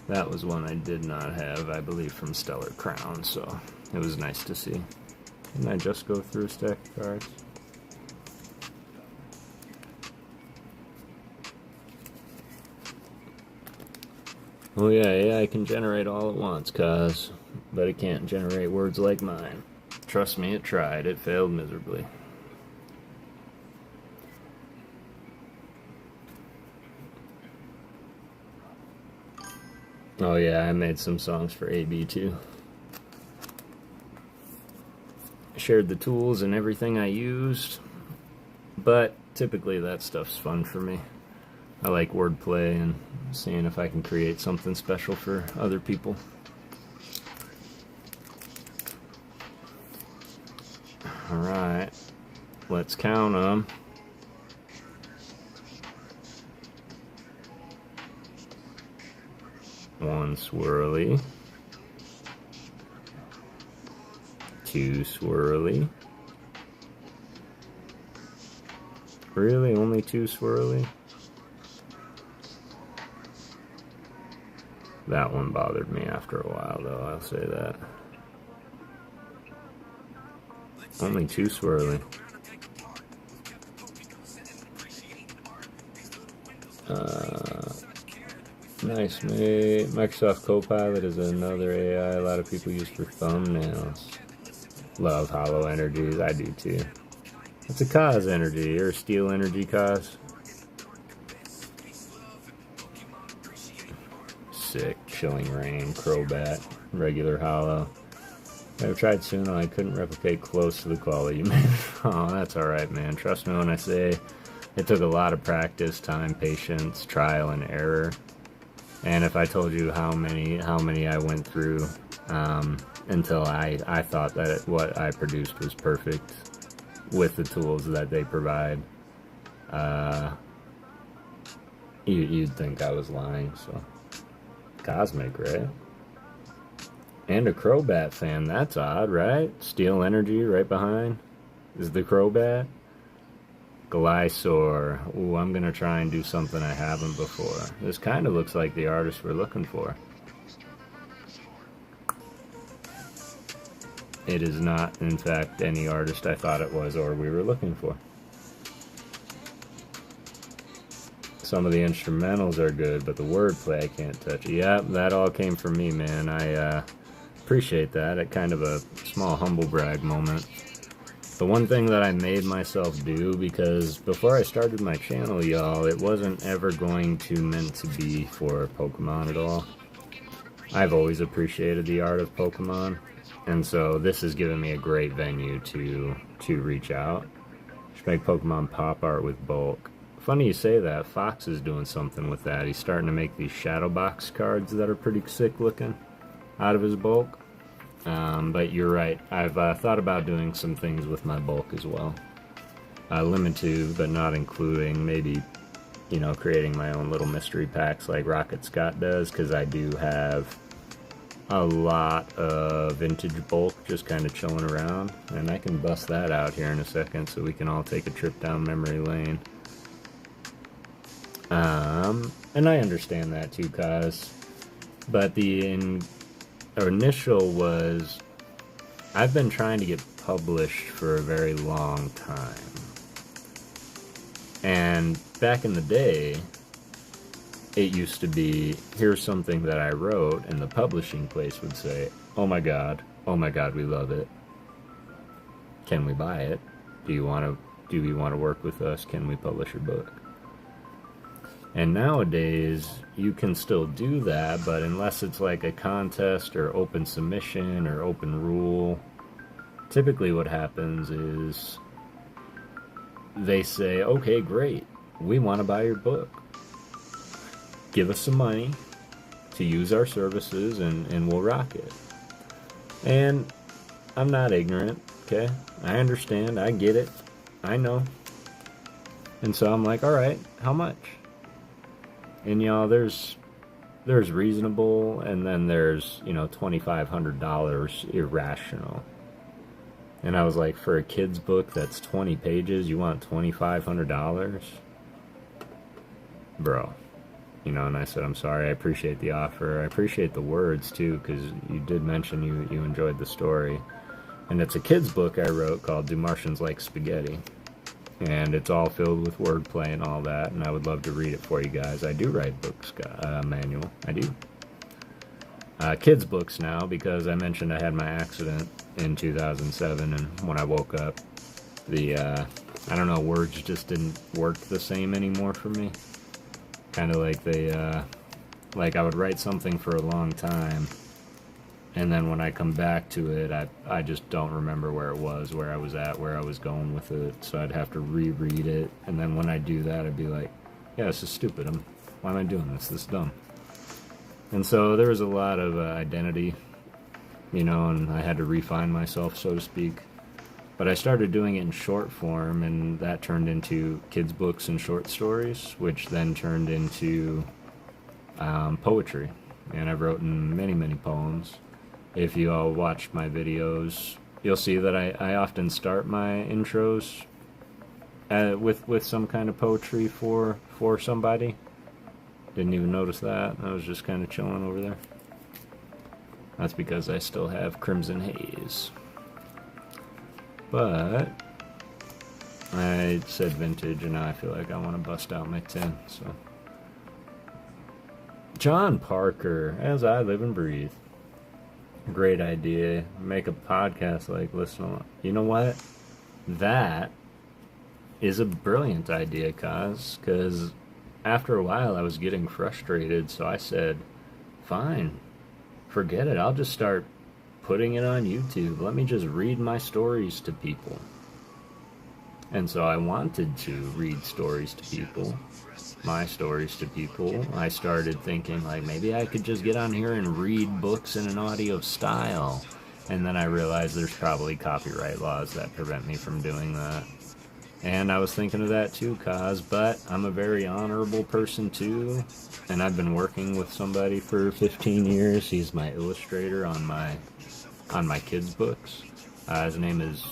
That was one I did not have, I believe, from Stellar Crown, so it was nice to see. Didn't I just go through a stack of cards? Oh yeah, AI can generate all at once, cuz, but it can't generate words like mine. Trust me, it tried. It failed miserably. Oh yeah, I made some songs for AB too. shared the tools and everything I used, but typically that stuff's fun for me. I like wordplay and seeing if I can create something special for other people. Alright, let's count them. One swirly. Two swirly. Really? Only two swirly? That one bothered me after a while, though, I'll say that. Only two swirly. Nice, mate. Microsoft Copilot is another AI a lot of people use for thumbnails. Love hollow energies. I do too. It's a cause energy or steel energy cause. Sick. Chilling Rain, Crobat, regular hollow. I've tried Suno. I couldn't replicate close to the quality you made. Oh, that's alright, man. Trust me when I say it took a lot of practice, time, patience, trial, and error. And if I told you how many I went through until I thought that what I produced was perfect with the tools that they provide, you'd think I was lying. So Cosmic, right? And a Crobat fan. That's odd, right? Steel Energy right behind is the Crobat. Glysaur. Ooh, I'm gonna try and do something I haven't before. This kind of looks like the artist we're looking for. It is not, in fact, any artist I thought it was or we were looking for. Some of the instrumentals are good, but the wordplay I can't touch. Yeah, that all came from me, man. I appreciate that. At kind of a small humble brag moment. The one thing that I made myself do, because before I started my channel, y'all, it wasn't ever going to meant to be for Pokemon at all. I've always appreciated the art of Pokemon, and so this has given me a great venue to reach out. Should make Pokemon pop art with bulk. Funny you say that. Fox is doing something with that. He's starting to make these shadow box cards that are pretty sick looking out of his bulk. But you're right, I've thought about doing some things with my bulk as well. Limited, but not including, maybe, you know, creating my own little mystery packs like Rocket Scott does, because I do have a lot of vintage bulk just kind of chilling around, and I can bust that out here in a second so we can all take a trip down memory lane. And I understand that too, cause, but the initial was, I've been trying to get published for a very long time. And back in the day, it used to be, here's something that I wrote, and the publishing place would say, oh my god, we love it. Can we buy it? Do you want to work with us? Can we publish your book? And nowadays, you can still do that, but unless it's like a contest or open submission or open rule, typically what happens is they say, okay, great, we want to buy your book. Give us some money to use our services and we'll rock it. And I'm not ignorant, okay? I understand, I get it, I know. And so I'm like, alright, how much? And y'all, there's reasonable, and then there's, you know, $2,500 irrational. And I was like, for a kid's book that's 20 pages, you want $2,500? Bro. You know, and I said, I'm sorry, I appreciate the offer. I appreciate the words, too, because you did mention you enjoyed the story. And it's a kid's book I wrote called Do Martians Like Spaghetti? And it's all filled with wordplay and all that, and I would love to read it for you guys. I do write books, manual. I do. Kids' books now, because I mentioned I had my accident in 2007, and when I woke up, I don't know, words just didn't work the same anymore for me. Kind of like like I would write something for a long time, And then when I come back to it, I just don't remember where it was, where I was at, where I was going with it. So I'd have to reread it. And then when I do that, I'd be like, yeah, this is stupid. Why am I doing this? This is dumb. And so there was a lot of identity, and I had to refine myself, so to speak. But I started doing it in short form, and that turned into kids' books and short stories, which then turned into poetry. And I've written many, many poems. If you all watched my videos, you'll see that I often start my intros with some kind of poetry for somebody. Didn't even notice that. I was just kind of chilling over there. That's because I still have Crimson Haze. But I said vintage, and now I feel like I want to bust out my tin. So, John Parker, As I Live and Breathe. Great idea. Make a podcast like listen. You know what? That is a brilliant idea, because after a while I was getting frustrated, so I said, fine, forget it. I'll just start putting it on YouTube. Let me just read my stories to people. And so I wanted to read stories to people, my stories to people. I started thinking, like, maybe I could just get on here and read books in an audio style. And then I realized there's probably copyright laws that prevent me from doing that. And I was thinking of that too, but I'm a very honorable person too, and I've been working with somebody for 15 years. He's my illustrator on my kids' books. His name is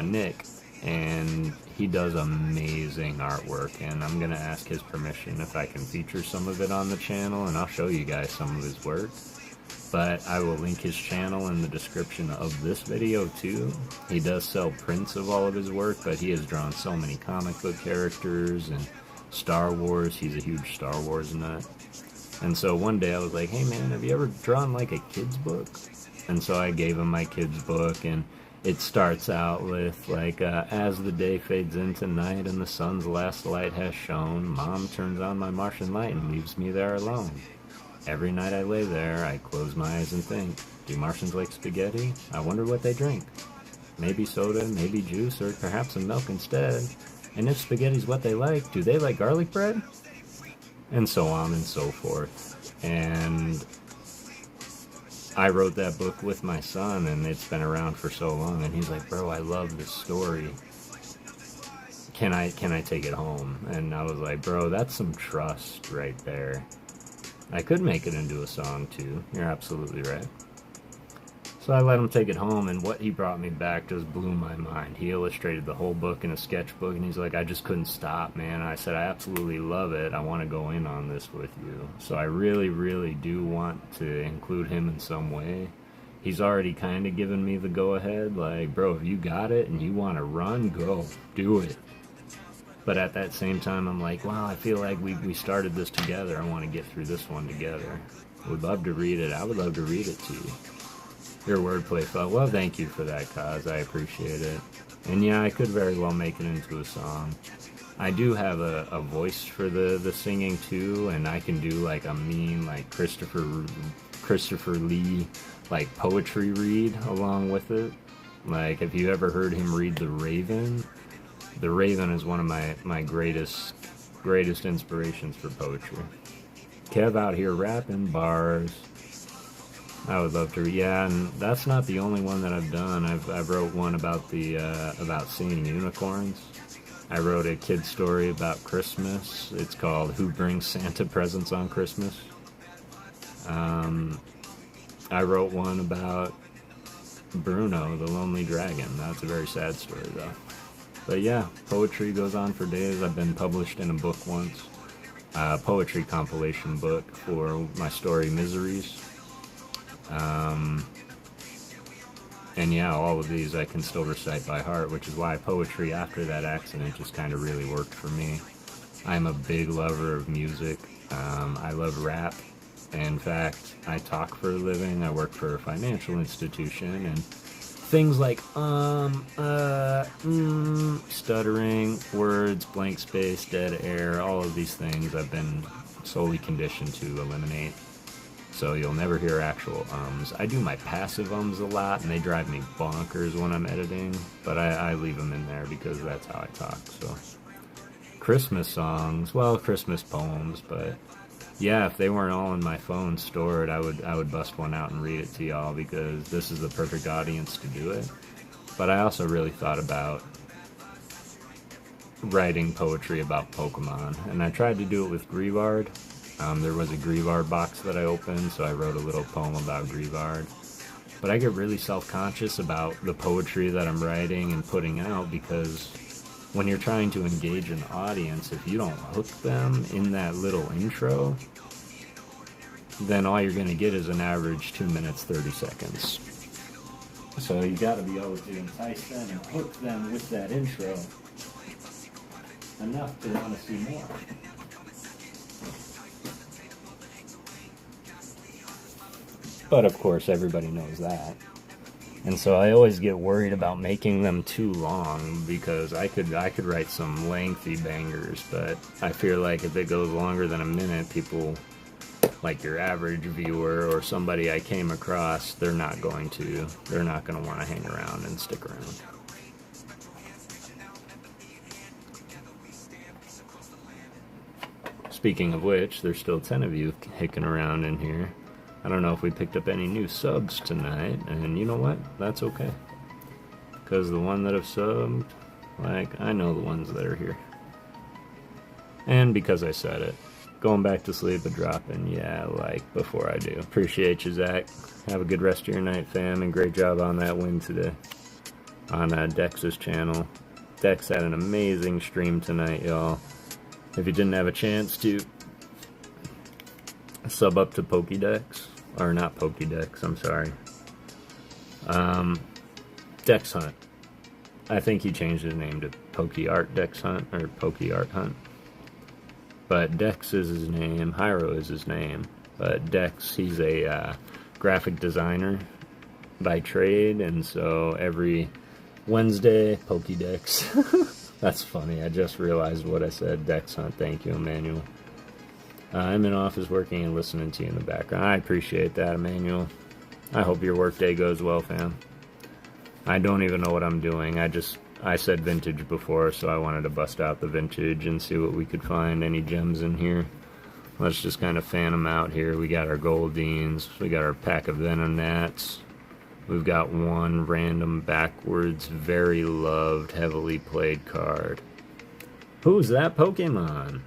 Nick, and he does amazing artwork, and I'm gonna ask his permission if I can feature some of it on the channel, and I'll show you guys some of his work. But I will link his channel in the description of this video too. He does sell prints of all of his work, but he has drawn so many comic book characters and Star Wars. He's a huge Star Wars nut. And so one day I was like, hey man, have you ever drawn like a kid's book? And so I gave him my kid's book, and it starts out with like, as the day fades into night and the sun's last light has shone, Mom turns on my Martian light and leaves me there alone. Every night I lay there, I close my eyes and think, do Martians like spaghetti? I wonder what they drink. Maybe soda, maybe juice, or perhaps some milk instead. And if spaghetti's what they like, do they like garlic bread? And so on and so forth. And I wrote that book with my son, and it's been around for so long, and he's like, bro, I love this story. Can I take it home? And I was like, bro, that's some trust right there. I could make it into a song too. You're absolutely right. So I let him take it home, and what he brought me back just blew my mind. He illustrated the whole book in a sketchbook, and he's like, I just couldn't stop, man. I said, I absolutely love it. I want to go in on this with you. So I really, really do want to include him in some way. He's already kind of given me the go-ahead, like, bro, if you got it and you want to run, go. Do it. But at that same time, I'm like, wow, I feel like we started this together. I want to get through this one together. Would love to read it. I would love to read it to you. Your wordplay felt, well, thank you for that, Kaz. I appreciate it. And yeah, I could very well make it into a song. I do have a voice for the singing too, and I can do like a mean, like Christopher Lee, like poetry read along with it. Like, if you ever heard him read The Raven is one of my greatest inspirations for poetry. Kev out here rapping bars. I would love to. Yeah, and that's not the only one that I've done. I've wrote one about about seeing unicorns. I wrote a kid's story about Christmas. It's called Who Brings Santa Presents on Christmas? I wrote one about Bruno, the Lonely Dragon. That's a very sad story, though. But yeah, poetry goes on for days. I've been published in a book once. A poetry compilation book for my story Miseries. And yeah, all of these I can still recite by heart, which is why poetry after that accident just kind of really worked for me. I'm a big lover of music. I love rap. In fact, I talk for a living. I work for a financial institution, and things like stuttering, words, blank space, dead air, all of these things I've been solely conditioned to eliminate. So you'll never hear actual ums. I do my passive ums a lot, and they drive me bonkers when I'm editing, but I leave them in there because that's how I talk. So Christmas songs, well, Christmas poems, but yeah, if they weren't all in my phone stored, I would bust one out and read it to y'all because this is the perfect audience to do it. But I also really thought about writing poetry about Pokemon, and I tried to do it with Grievard. There was a Grievard box that I opened, so I wrote a little poem about Grievard. But I get really self-conscious about the poetry that I'm writing and putting out because when you're trying to engage an audience, if you don't hook them in that little intro, then all you're going to get is an average 2 minutes, 30 seconds. So you got to be able to entice them and hook them with that intro enough to want to see more. But of course, everybody knows that. And so I always get worried about making them too long because I could write some lengthy bangers, but I feel like if it goes longer than a minute, people, like your average viewer or somebody I came across, they're not going to want to hang around and stick around. Speaking of which, there's still 10 of you hicking around in here. I don't know if we picked up any new subs tonight, and you know what? That's okay. Because the one that have subbed, like, I know the ones that are here. And because I said it, going back to sleep and dropping, yeah, like, before I do. Appreciate you, Zach. Have a good rest of your night, fam, and great job on that win today. On Dex's channel. Dex had an amazing stream tonight, y'all. If you didn't have a chance to sub up to Pokédex, or not Pokédex, I'm sorry. Dex Hunt. I think he changed his name to PokéArt Dex Hunt, or PokéArt Hunt. But Dex is his name, Hyro is his name. But Dex, he's a graphic designer by trade, and so every Wednesday, Pokédex. That's funny, I just realized what I said. Dex Hunt, thank you, Emmanuel. I'm in office working and listening to you in the background. I appreciate that, Emmanuel. I hope your workday goes well, fam. I don't even know what I'm doing. I said vintage before, so I wanted to bust out the vintage and see what we could find. Any gems in here? Let's just kind of fan them out here. We got our Goldines. We got our pack of Venonats. We've got one random backwards, very loved, heavily played card. Who's that Pokemon?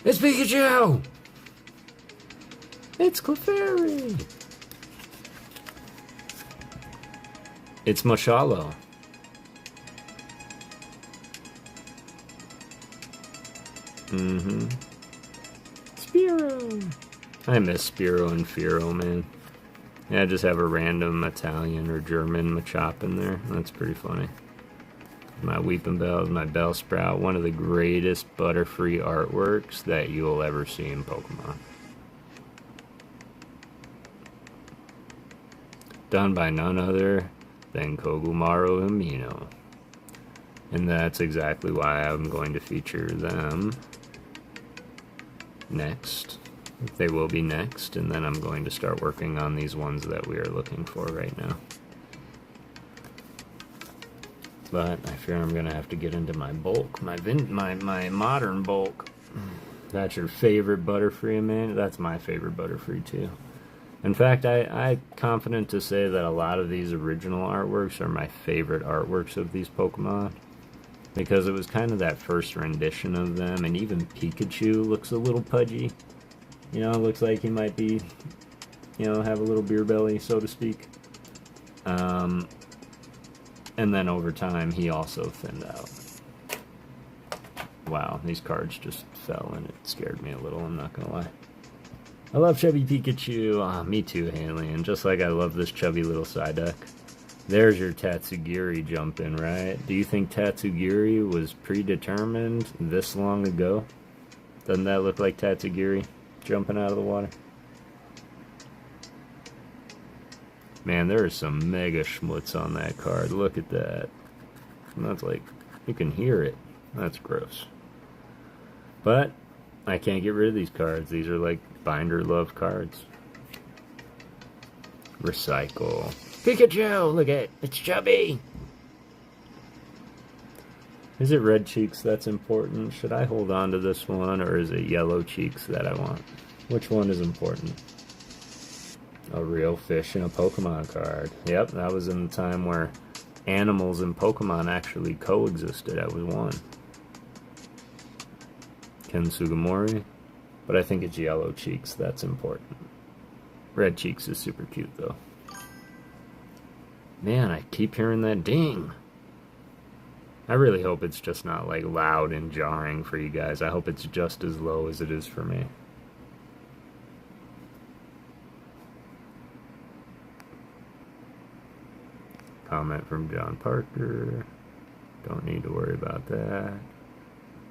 It's Pikachu! It's Clefairy! It's Moshalo. Spearow! I miss Spearow and Fearow, man. Yeah, I just have a random Italian or German Machop in there. That's pretty funny. My Weeping Bells, my Bellsprout, one of the greatest Butterfree artworks that you'll ever see in Pokemon. Done by none other than Kogumaro Himino. And that's exactly why I'm going to feature them next. They will be next, and then I'm going to start working on these ones that we are looking for right now. But I fear I'm gonna have to get into my bulk, my modern bulk. That's your favorite Butterfree, man? That's my favorite Butterfree too. In fact, I'm confident to say that a lot of these original artworks are my favorite artworks of these Pokemon. Because it was kind of that first rendition of them, and even Pikachu looks a little pudgy. You know, it looks like he might be, you know, have a little beer belly, so to speak. And then over time, he also thinned out. Wow, these cards just fell, and it scared me a little, I'm not gonna lie. I love chubby Pikachu. Ah, me too, Haley. Just like I love this chubby little Psyduck. There's your Tatsugiri jumping, right? Do you think Tatsugiri was predetermined this long ago? Doesn't that look like Tatsugiri jumping out of the water? Man, there is some mega schmutz on that card. Look at that. And that's like, you can hear it. That's gross. But I can't get rid of these cards. These are like binder love cards. Recycle. Pikachu! Look at it. It's chubby! Is it red cheeks that's important? Should I hold on to this one, or is it yellow cheeks that I want? Which one is important? A real fish in a Pokemon card. Yep, that was in the time where animals and Pokemon actually coexisted. That was one. Ken Sugimori. But I think it's yellow cheeks that's important. Red cheeks is super cute though. Man, I keep hearing that ding. I really hope it's just not like loud and jarring for you guys. I hope it's just as low as it is for me. Comment from John Parker. Don't need to worry about that.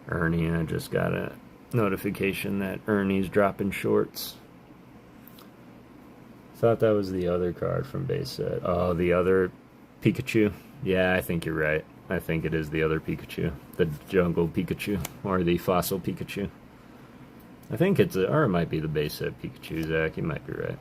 Ernie, I just got a notification that Ernie's dropping shorts. Thought that was the other card from base set. Oh, the other Pikachu. Yeah, I think you're right. I think it is the other Pikachu. The jungle Pikachu. Or the fossil Pikachu. I think it's or it might be the base set Pikachu, Zach. You might be right.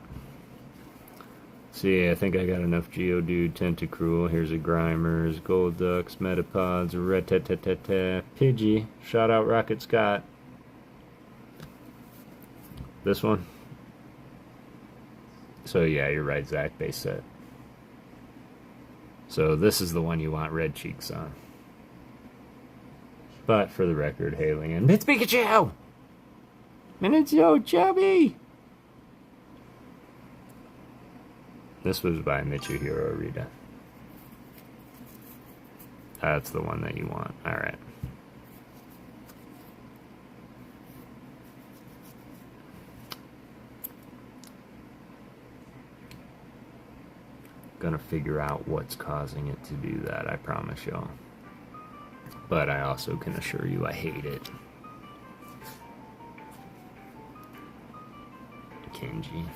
See, I think I got enough Geodude, Tentacruel. Here's a Grimers, Golducks, Metapods, Rattata, Pidgey. Shout out Rocket Scott. This one. So yeah, you're right, Zach. Base set. So this is the one you want red cheeks on. But for the record, hailing in, it's Pikachu! And it's so chubby! This was by Mitsuhiro Arita. That's the one that you want. Alright. Gonna figure out what's causing it to do that, I promise y'all. But I also can assure you I hate it. Kenji.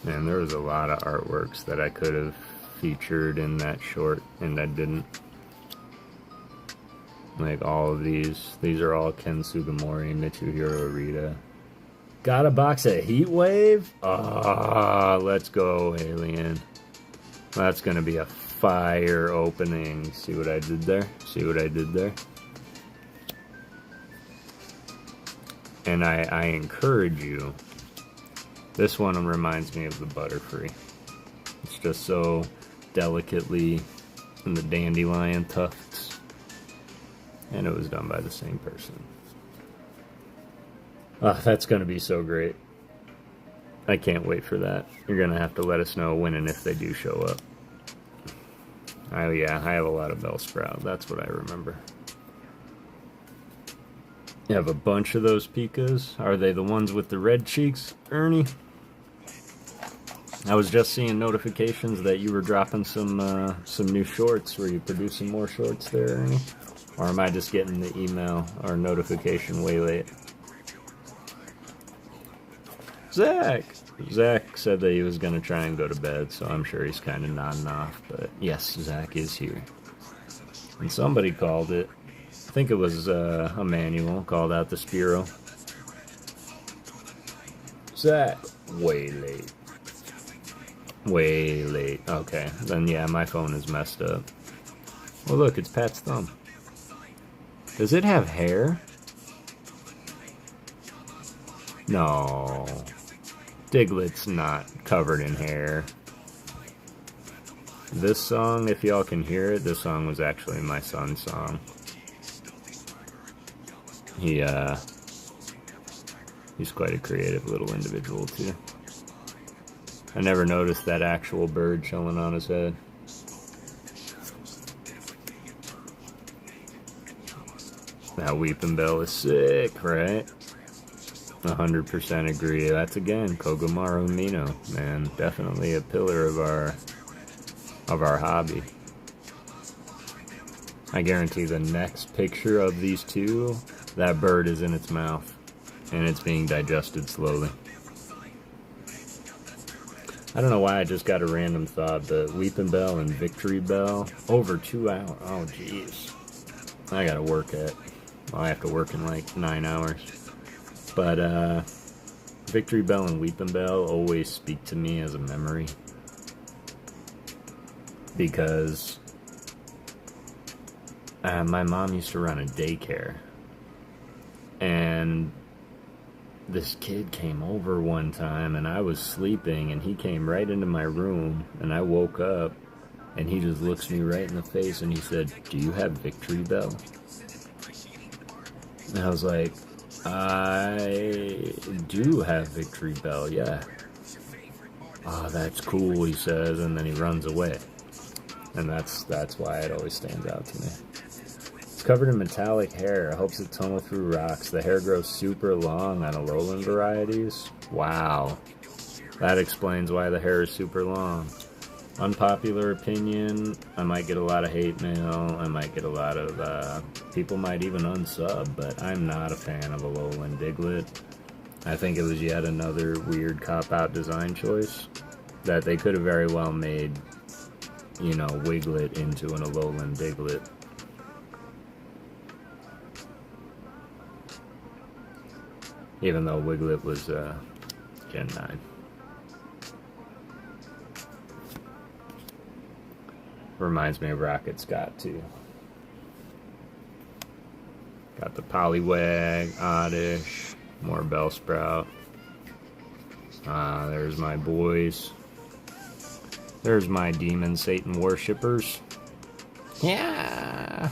Man, there was a lot of artworks that I could have featured in that short, and I didn't. Like all of these. These are all Ken Sugimori and Mitsuhiro Arita. Got a box of Heat Wave? Ah, let's go, Alien. That's gonna be a fire opening. See what I did there? See what I did there? And I encourage you. This one reminds me of the Butterfree. It's just so delicately in the dandelion tufts. And it was done by the same person. Oh, that's going to be so great. I can't wait for that. You're going to have to let us know when and if they do show up. Oh yeah, I have a lot of Bellsprout. That's what I remember. You have a bunch of those Pikas. Are they the ones with the red cheeks, Ernie? I was just seeing notifications that you were dropping some new shorts. Were you producing more shorts there, Ernie? Or am I just getting the email or notification way late? Zach said that he was going to try and go to bed, so I'm sure he's kind of nodding off. But yes, Zach is here. And somebody called it. I think it was Emmanuel called out the Spiro. Zach, way late. Way late. Okay, then yeah, my phone is messed up. Well, look, it's Pat's thumb. Does it have hair? No. Diglett's not covered in hair. This song, if y'all can hear it, this song was actually my son's song. He's quite a creative little individual, too. I never noticed that actual bird chilling on his head. That Weeping Bell is sick, right? 100% agree. That's again Kogamaru Mino, man. Definitely a pillar of our hobby. I guarantee the next picture of these two, that bird is in its mouth and it's being digested slowly. I don't know why I just got a random thought. The Weeping Bell and Victory Bell over 2 hours. Oh jeez. I gotta work at, well, I have to work in like 9 hours. But, Victory Bell and Weepin' Bell always speak to me as a memory. Because my mom used to run a daycare. And this kid came over one time and I was sleeping and he came right into my room and I woke up and he just looks me right in the face and he said, "Do you have Victory Bell?" And I was like, "I do have Victory Bell, yeah." "Oh, that's cool," he says, and then he runs away. And that's why it always stands out to me. It's covered in metallic hair. It helps it tunnel through rocks. The hair grows super long on lowland varieties. Wow. That explains why the hair is super long. Unpopular opinion, I might get a lot of hate mail. I might get a lot of, people might even unsub, but I'm not a fan of a lowland Diglett. I think it was yet another weird cop-out design choice that they could have very well made, you know, Wiglet into an Alolan Diglett. Even though Wiglet was Gen 9. Reminds me of Rocket Scott too. Got the Poliwag, Oddish, more Bellsprout. There's my boys. There's my Demon Satan worshippers. Yeah!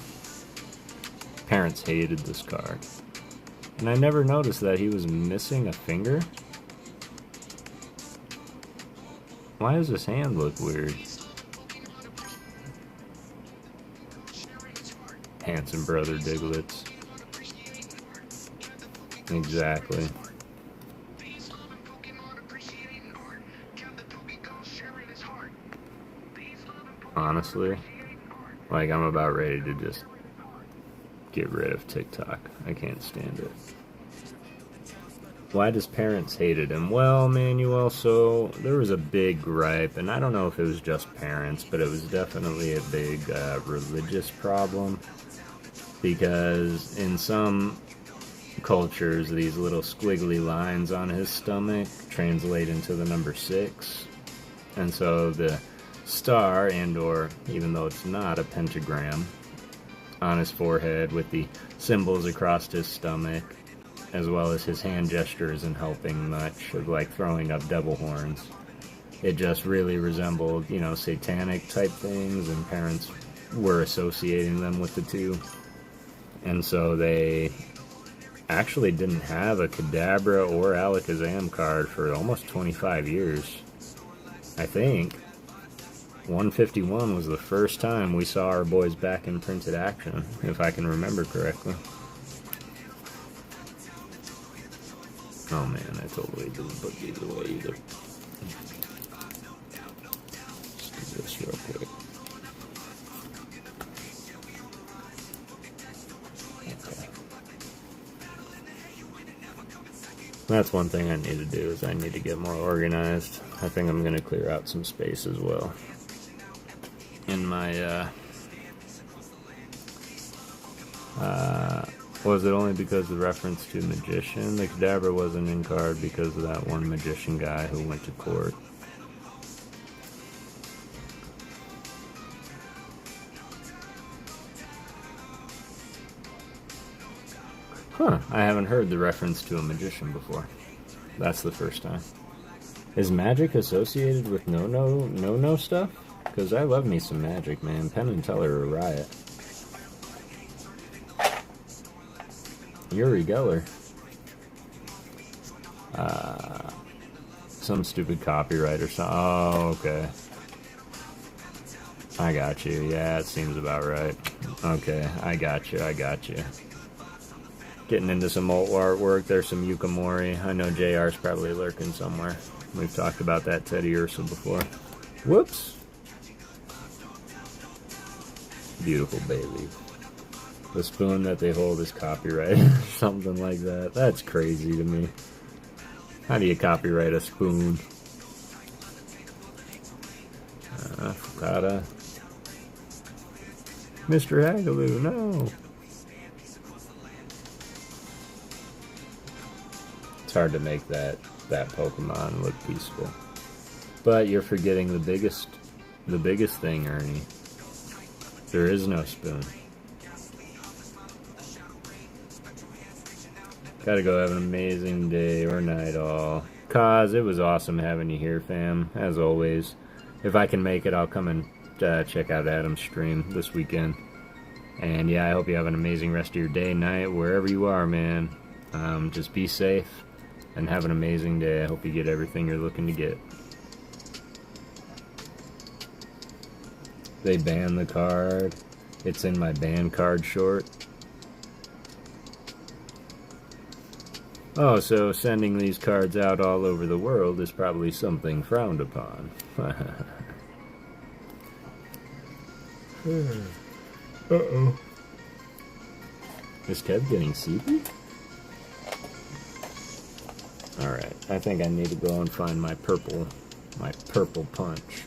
Parents hated this card. And I never noticed that he was missing a finger. Why does his hand look weird? Handsome brother Digletts. Exactly. Honestly, like, I'm about ready to just get rid of TikTok. I can't stand it. Why does parents hated him? Well, Manuel, so there was a big gripe, and I don't know if it was just parents, but it was definitely a big religious problem. Because in some cultures, these little squiggly lines on his stomach translate into the number 6. And so the star, and or even though it's not, a pentagram on his forehead with the symbols across his stomach, as well as his hand gesture isn't helping much, of like throwing up devil horns. It just really resembled, you know, satanic type things, and parents were associating them with the two. And so they actually didn't have a Kadabra or Alakazam card for almost 25 years. I think 151 was the first time we saw our boys back in printed action, if I can remember correctly. Oh man, I totally didn't put these away either. Let's do this real quick. Okay. That's one thing I need to do, is I need to get more organized. I think I'm going to clear out some space as well in my, was it only because of the reference to Magician? The Kadabra wasn't in card because of that one Magician guy who went to court. Huh, I haven't heard the reference to a Magician before. That's the first time. Is magic associated with no stuff? Because I love me some magic, man. Penn and Teller are a riot. Uri Geller. Some stupid copyright or something. Oh, okay. I got you. Yeah, it seems about right. Okay, I got you. Getting into some old artwork. There's some Yukamori. I know JR's probably lurking somewhere. We've talked about that Teddy Ursa before. Whoops. Beautiful baby. The spoon that they hold is copyrighted. Something like that. That's crazy to me. How do you copyright a spoon? Fukada. Mr. Hagaloo, no. It's hard to make that Pokemon look peaceful. But you're forgetting the biggest thing, Ernie. There is no spoon. Gotta go have an amazing day or night all. Cause it was awesome having you here, fam. As always. If I can make it, I'll come and check out Adam's stream this weekend. And yeah, I hope you have an amazing rest of your day, night, wherever you are, man. Just be safe and have an amazing day. I hope you get everything you're looking to get. They banned the card. It's in my ban card short. Oh, so sending these cards out all over the world is probably something frowned upon. Uh-oh. Is Kev getting sleepy? Alright, I think I need to go and find my purple punch.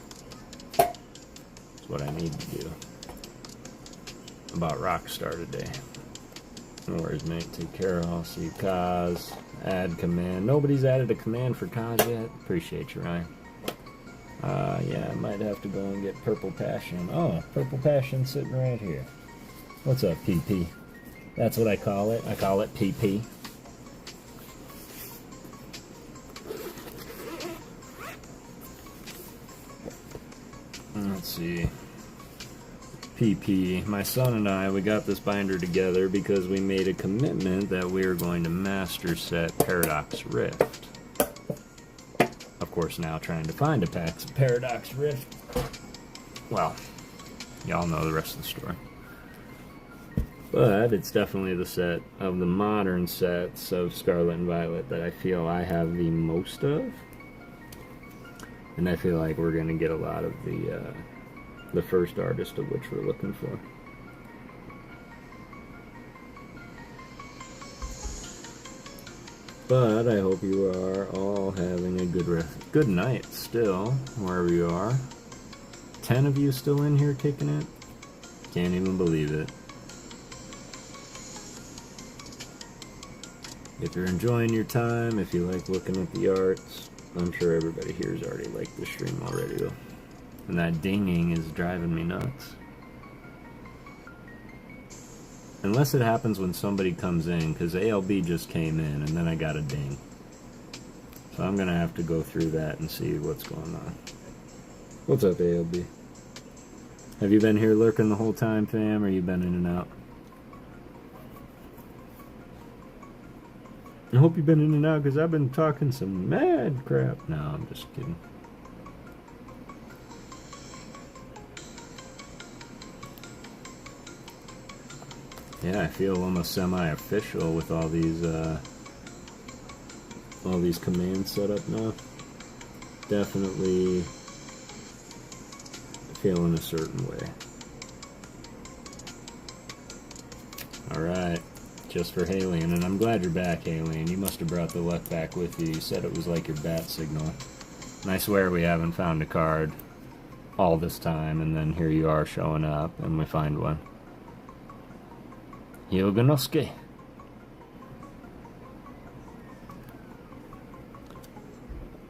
That's what I need to do. About Rockstar today. Where's mate? Take care. I'll see you, Kaz. Add command. Nobody's added a command for Kaz yet. Appreciate you, Ryan. Yeah, I might have to go and get Purple Passion. Oh, Purple Passion sitting right here. What's up, PP? That's what I call it. I call it PP. Let's see. PP. My son and I, we got this binder together because we made a commitment that we were going to master set Paradox Rift. Of course, now trying to find a Paradox Rift. Well, y'all know the rest of the story. But it's definitely the set of the modern sets of Scarlet and Violet that I feel I have the most of. And I feel like we're going to get a lot of the first artist of which we're looking for. But I hope you are all having a good night still, wherever you are. 10 of you still in here kicking it? Can't even believe it. If you're enjoying your time, if you like looking at the arts, I'm sure everybody here has already liked the stream already though. And that dinging is driving me nuts. Unless it happens when somebody comes in, because ALB just came in and then I got a ding. So I'm going to have to go through that and see what's going on. What's up, ALB? Have you been here lurking the whole time, fam, or you been in and out? I hope you've been in and out, because I've been talking some mad crap. No, I'm just kidding. Yeah, I feel almost semi-official with all these commands set up now. Definitely feeling a certain way. Alright, just for Halion, and I'm glad you're back, Halion. You must have brought the luck back with you. You said it was like your bat signal. And I swear we haven't found a card all this time, and then here you are showing up, and we find one. Yoganosuke.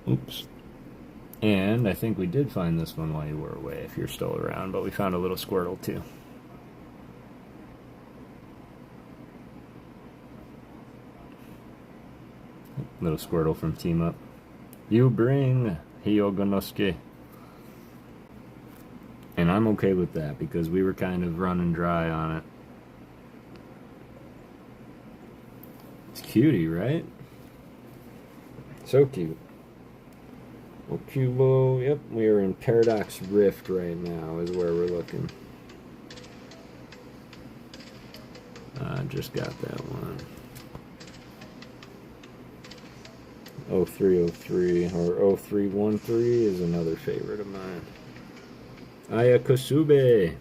Oops. And I think we did find this one while you were away, if you're still around, but we found a little Squirtle too. Little Squirtle from Team Up. You bring Hyoganosuke. And I'm okay with that, because we were kind of running dry on it. Cutie, right? So cute. Okubo, yep, we are in Paradox Rift right now is where we're looking. Just got that one. 0303 or 0313 is another favorite of mine. Ayakosube.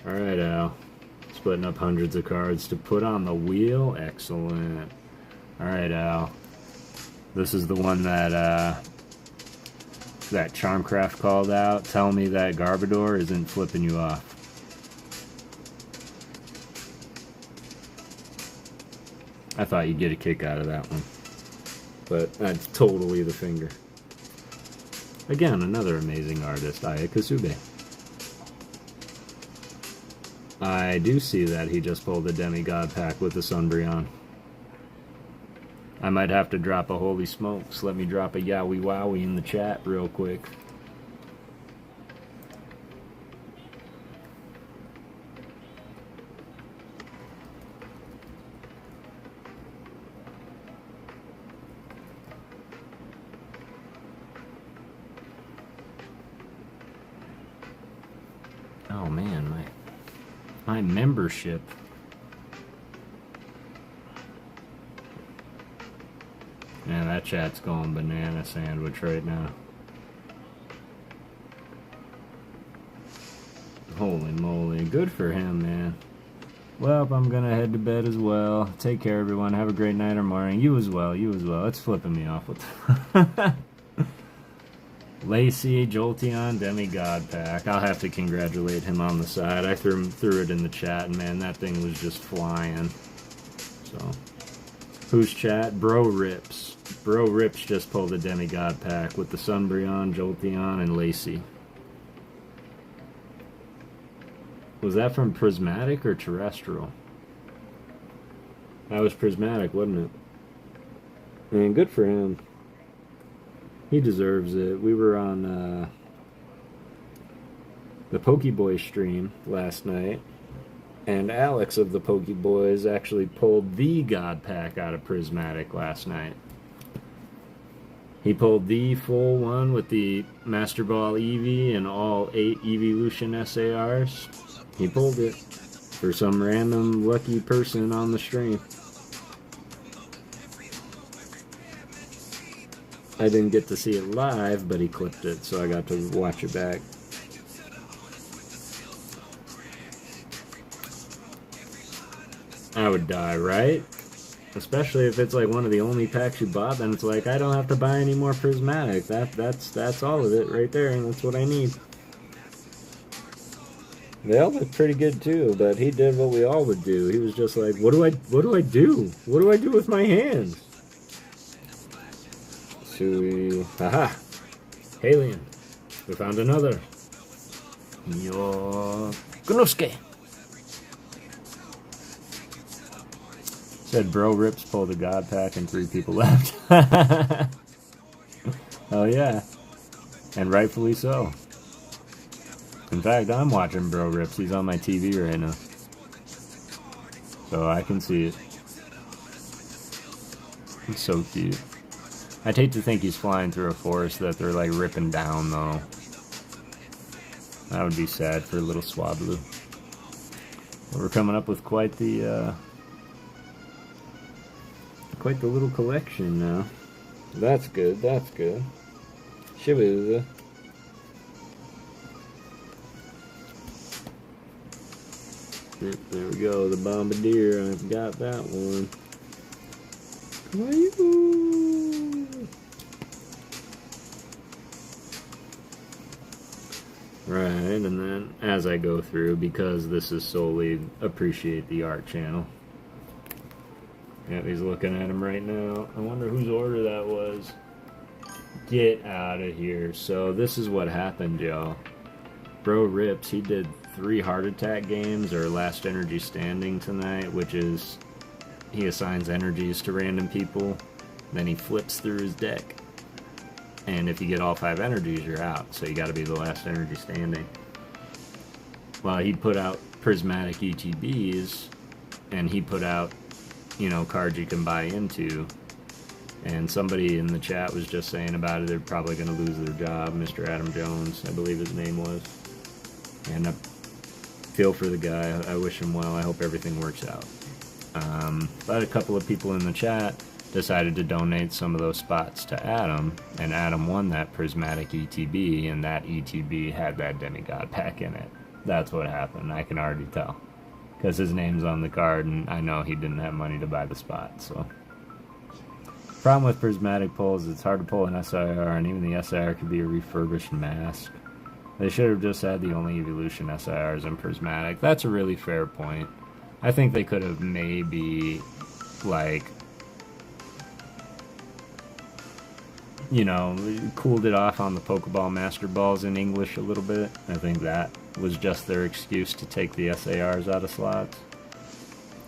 Alright, Al. Splitting up hundreds of cards to put on the wheel. Excellent. Alright, Al. This is the one that Charmcraft called out. Tell me that Garbodor isn't flipping you off. I thought you'd get a kick out of that one. but that's totally the finger. Again, another amazing artist, Aya Kasube. I do see that he just pulled a demigod pack with the Sunbreon. I might have to drop a holy smokes. Let me drop a yowie wowie in the chat real quick. Oh man, my membership. Man, that chat's going banana sandwich right now. Holy moly, good for him, man. Well, I'm gonna head to bed as well. Take care, everyone. Have a great night or morning. You as well, you as well. It's flipping me off with Lacey, Jolteon, Demigod pack. I'll have to congratulate him on the side. I threw it in the chat, and man, that thing was just flying. So, who's chat? Bro Rips. Bro Rips just pulled a Demigod pack with the Sunbreon, Jolteon, and Lacey. Was that from Prismatic or Terrestrial? That was Prismatic, wasn't it? I mean, good for him. He deserves it. We were on the Pokeboy stream last night, and Alex of the Pokeboys actually pulled the God Pack out of Prismatic last night. He pulled the full one with the Master Ball Eevee and all 8 Evolution SARs. He pulled it for some random lucky person on the stream. I didn't get to see it live, but he clipped it, so I got to watch it back. I would die, right? Especially if it's like one of the only packs you bought, then it's like, I don't have to buy any more Prismatic. That's all of it right there, and that's what I need. They all look pretty good too, but he did what we all would do. He was just like, what do I do? What do I do with my hands? Sui. Haha! Alien. We found another. Yo Gnosuke. Said Bro Rips pulled a God Pack and 3 people left. Oh yeah. And rightfully so. In fact, I'm watching Bro Rips. He's on my TV right now. So I can see it. He's so cute. I'd hate to think he's flying through a forest that they're like ripping down though. That would be sad for little Swablu. But we're coming up with quite the little collection now. That's good, that's good. Shibuya. There we go, the Bombardier. I've got that one. Right, and then as I go through, because this is solely Appreciate the Art channel. Yeah, he's looking at him right now. I wonder whose order that was. Get out of here. So this is what happened, y'all. Bro Rips, he did 3 Heart Attack games, or Last Energy Standing tonight, which is he assigns energies to random people, then he flips through his deck. And if you get all 5 energies, you're out, so you gotta be the last energy standing. Well, he put out Prismatic ETBs, and he put out, you know, cards you can buy into. And somebody in the chat was just saying about it, they're probably going to lose their job. Mr. Adam Jones, I believe his name was. And I feel for the guy. I wish him well. I hope everything works out. But a couple of people in the chat decided to donate some of those spots to Adam. And Adam won that Prismatic ETB, and that ETB had that Demigod pack in it. That's what happened. I can already tell. Because his name's on the card, and I know he didn't have money to buy the spot, so. Problem with Prismatic pulls, it's hard to pull an SIR, and even the SIR could be a refurbished mask. They should have just had the only Evolution SIRs in Prismatic. That's a really fair point. I think they could have maybe, like, you know, cooled it off on the Pokeball Master Balls in English a little bit. I think that was just their excuse to take the SARs out of slots.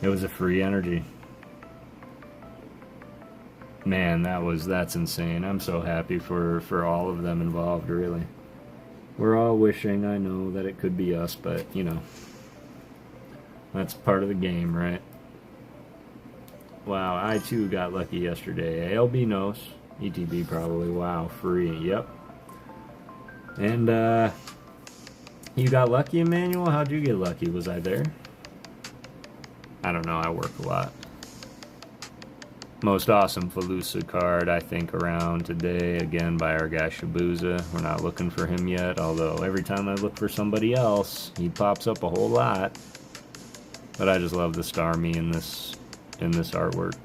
It was a free energy. Man, that's insane. I'm so happy for all of them involved, really. We're all wishing, I know, that it could be us, but, you know, that's part of the game, right? Wow, I too got lucky yesterday. ALB knows. ETB probably. Wow, free. Yep. And, you got lucky, Emmanuel? How'd you get lucky? Was I there? I don't know, I work a lot. Most awesome Falusa card, I think, around today, again, by our guy Shabuza. We're not looking for him yet, although every time I look for somebody else, he pops up a whole lot. But I just love the Starmie in this artwork.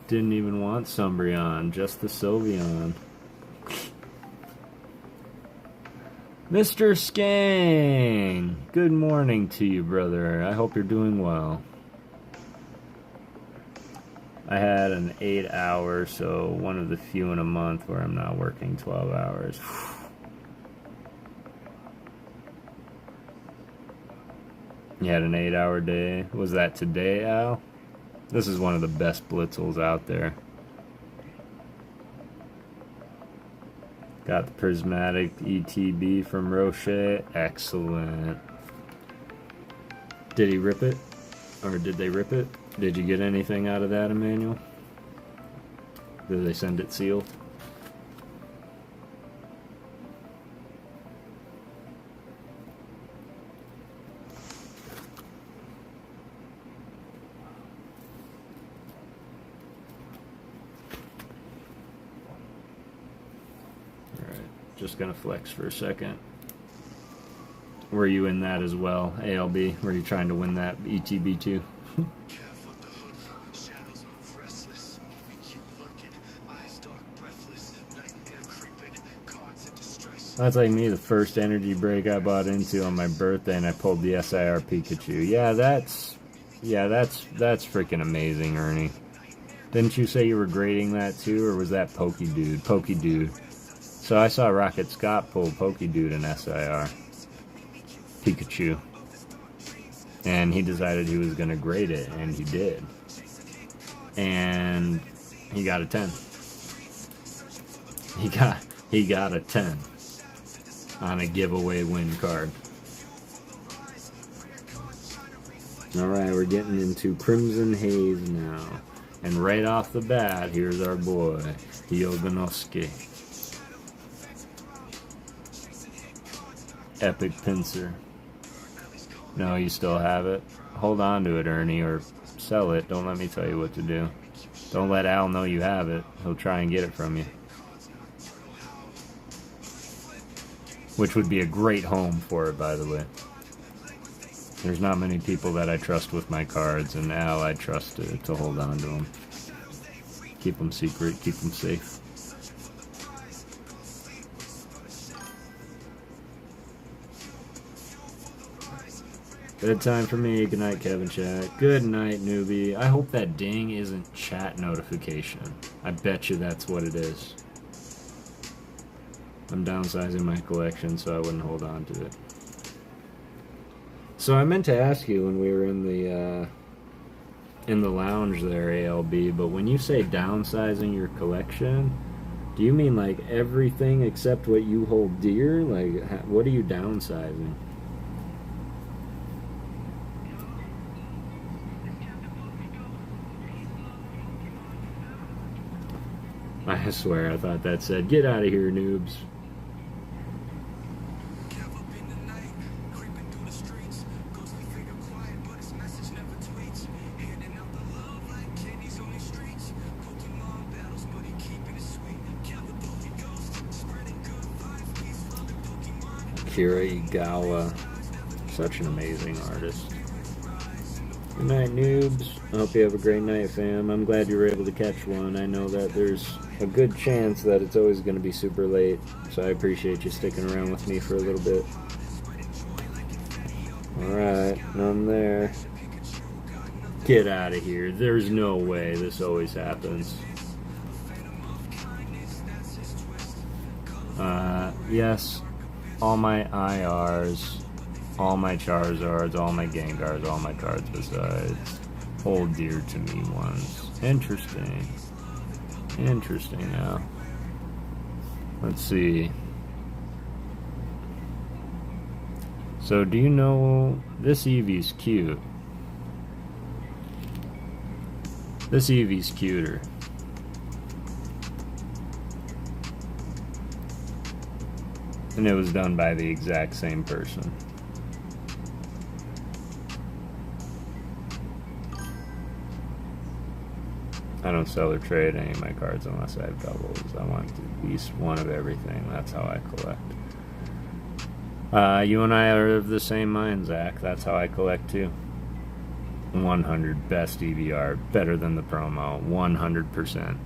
Didn't even want Umbreon, just the Sylveon. Mr. Skang! Good morning to you, brother. I hope you're doing well. I had an 8-hour, so one of the few in a month where I'm not working 12 hours. You had an 8-hour day? Was that today, Al? This is one of the best blitzels out there. Got the prismatic ETB from Roche. Excellent. Did he rip it? Or did they rip it? Did you get anything out of that, Emmanuel? Did they send it sealed? Just gonna flex for a second. Were you in that as well, ALB? Were you trying to win that ETB too? That's like me, the first energy break I bought into on my birthday, and I pulled the SIR Pikachu. Yeah, that's freaking amazing, Ernie. Didn't you say you were grading that too, or was that PokéDude? PokéDude. So I saw Rocket Scott pull PokéDude in SIR Pikachu, and he decided he was going to grade it, and he did, and he got a 10. He got a 10 on a giveaway win card. Alright, we're getting into Crimson Haze now, and right off the bat, here's our boy Yoganosuke. Epic Pincer. No, you still have it? Hold on to it, Ernie, or sell it. Don't let me tell you what to do. Don't let Al know you have it. He'll try and get it from you. Which would be a great home for it, by the way. There's not many people that I trust with my cards, and Al I trust to hold on to them. Keep them secret, keep them safe. Good time for me. Good night, Kevin Chat. Good night, newbie. I hope that ding isn't chat notification. I bet you that's what it is. I'm downsizing my collection, so I wouldn't hold on to it. So I meant to ask you when we were in the lounge there, ALB, but when you say downsizing your collection, do you mean like everything except what you hold dear? Like, what are you downsizing? I swear, I thought that said, get out of here, noobs. Akira Igawa, such an amazing artist. Good night, noobs. I hope you have a great night, fam. I'm glad you were able to catch one. I know that there's a good chance that it's always going to be super late. So I appreciate you sticking around with me for a little bit. Alright, none there. Get out of here. There's no way this always happens. Yes, all my IRs, all my Charizards, all my Gengars, all my cards besides hold dear to me ones. Interesting. Interesting now. Let's see. So do you know this Eevee's cute? This Eevee's cuter. And it was done by the exact same person. I don't sell or trade any of my cards unless I have doubles. I want at least one of everything. That's how I collect. You and I are of the same mind, Zach. That's how I collect too. 100 best EVR. Better than the promo. 100%.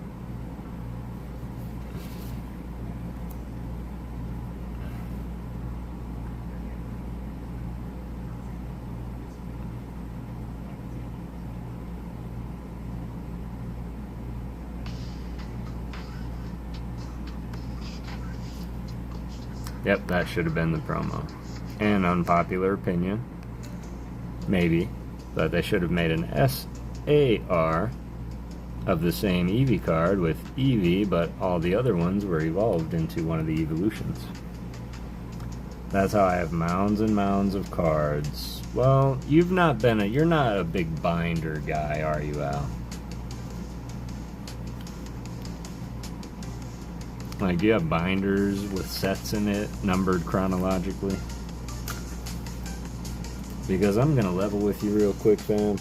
Yep, that should have been the promo. An unpopular opinion. Maybe. But they should have made an SAR of the same Eevee card with Eevee, but all the other ones were evolved into one of the evolutions. That's how I have mounds and mounds of cards. Well, you're not a big binder guy, are you, Al? Like, do you have binders with sets in it, numbered chronologically? Because I'm gonna level with you real quick, fam.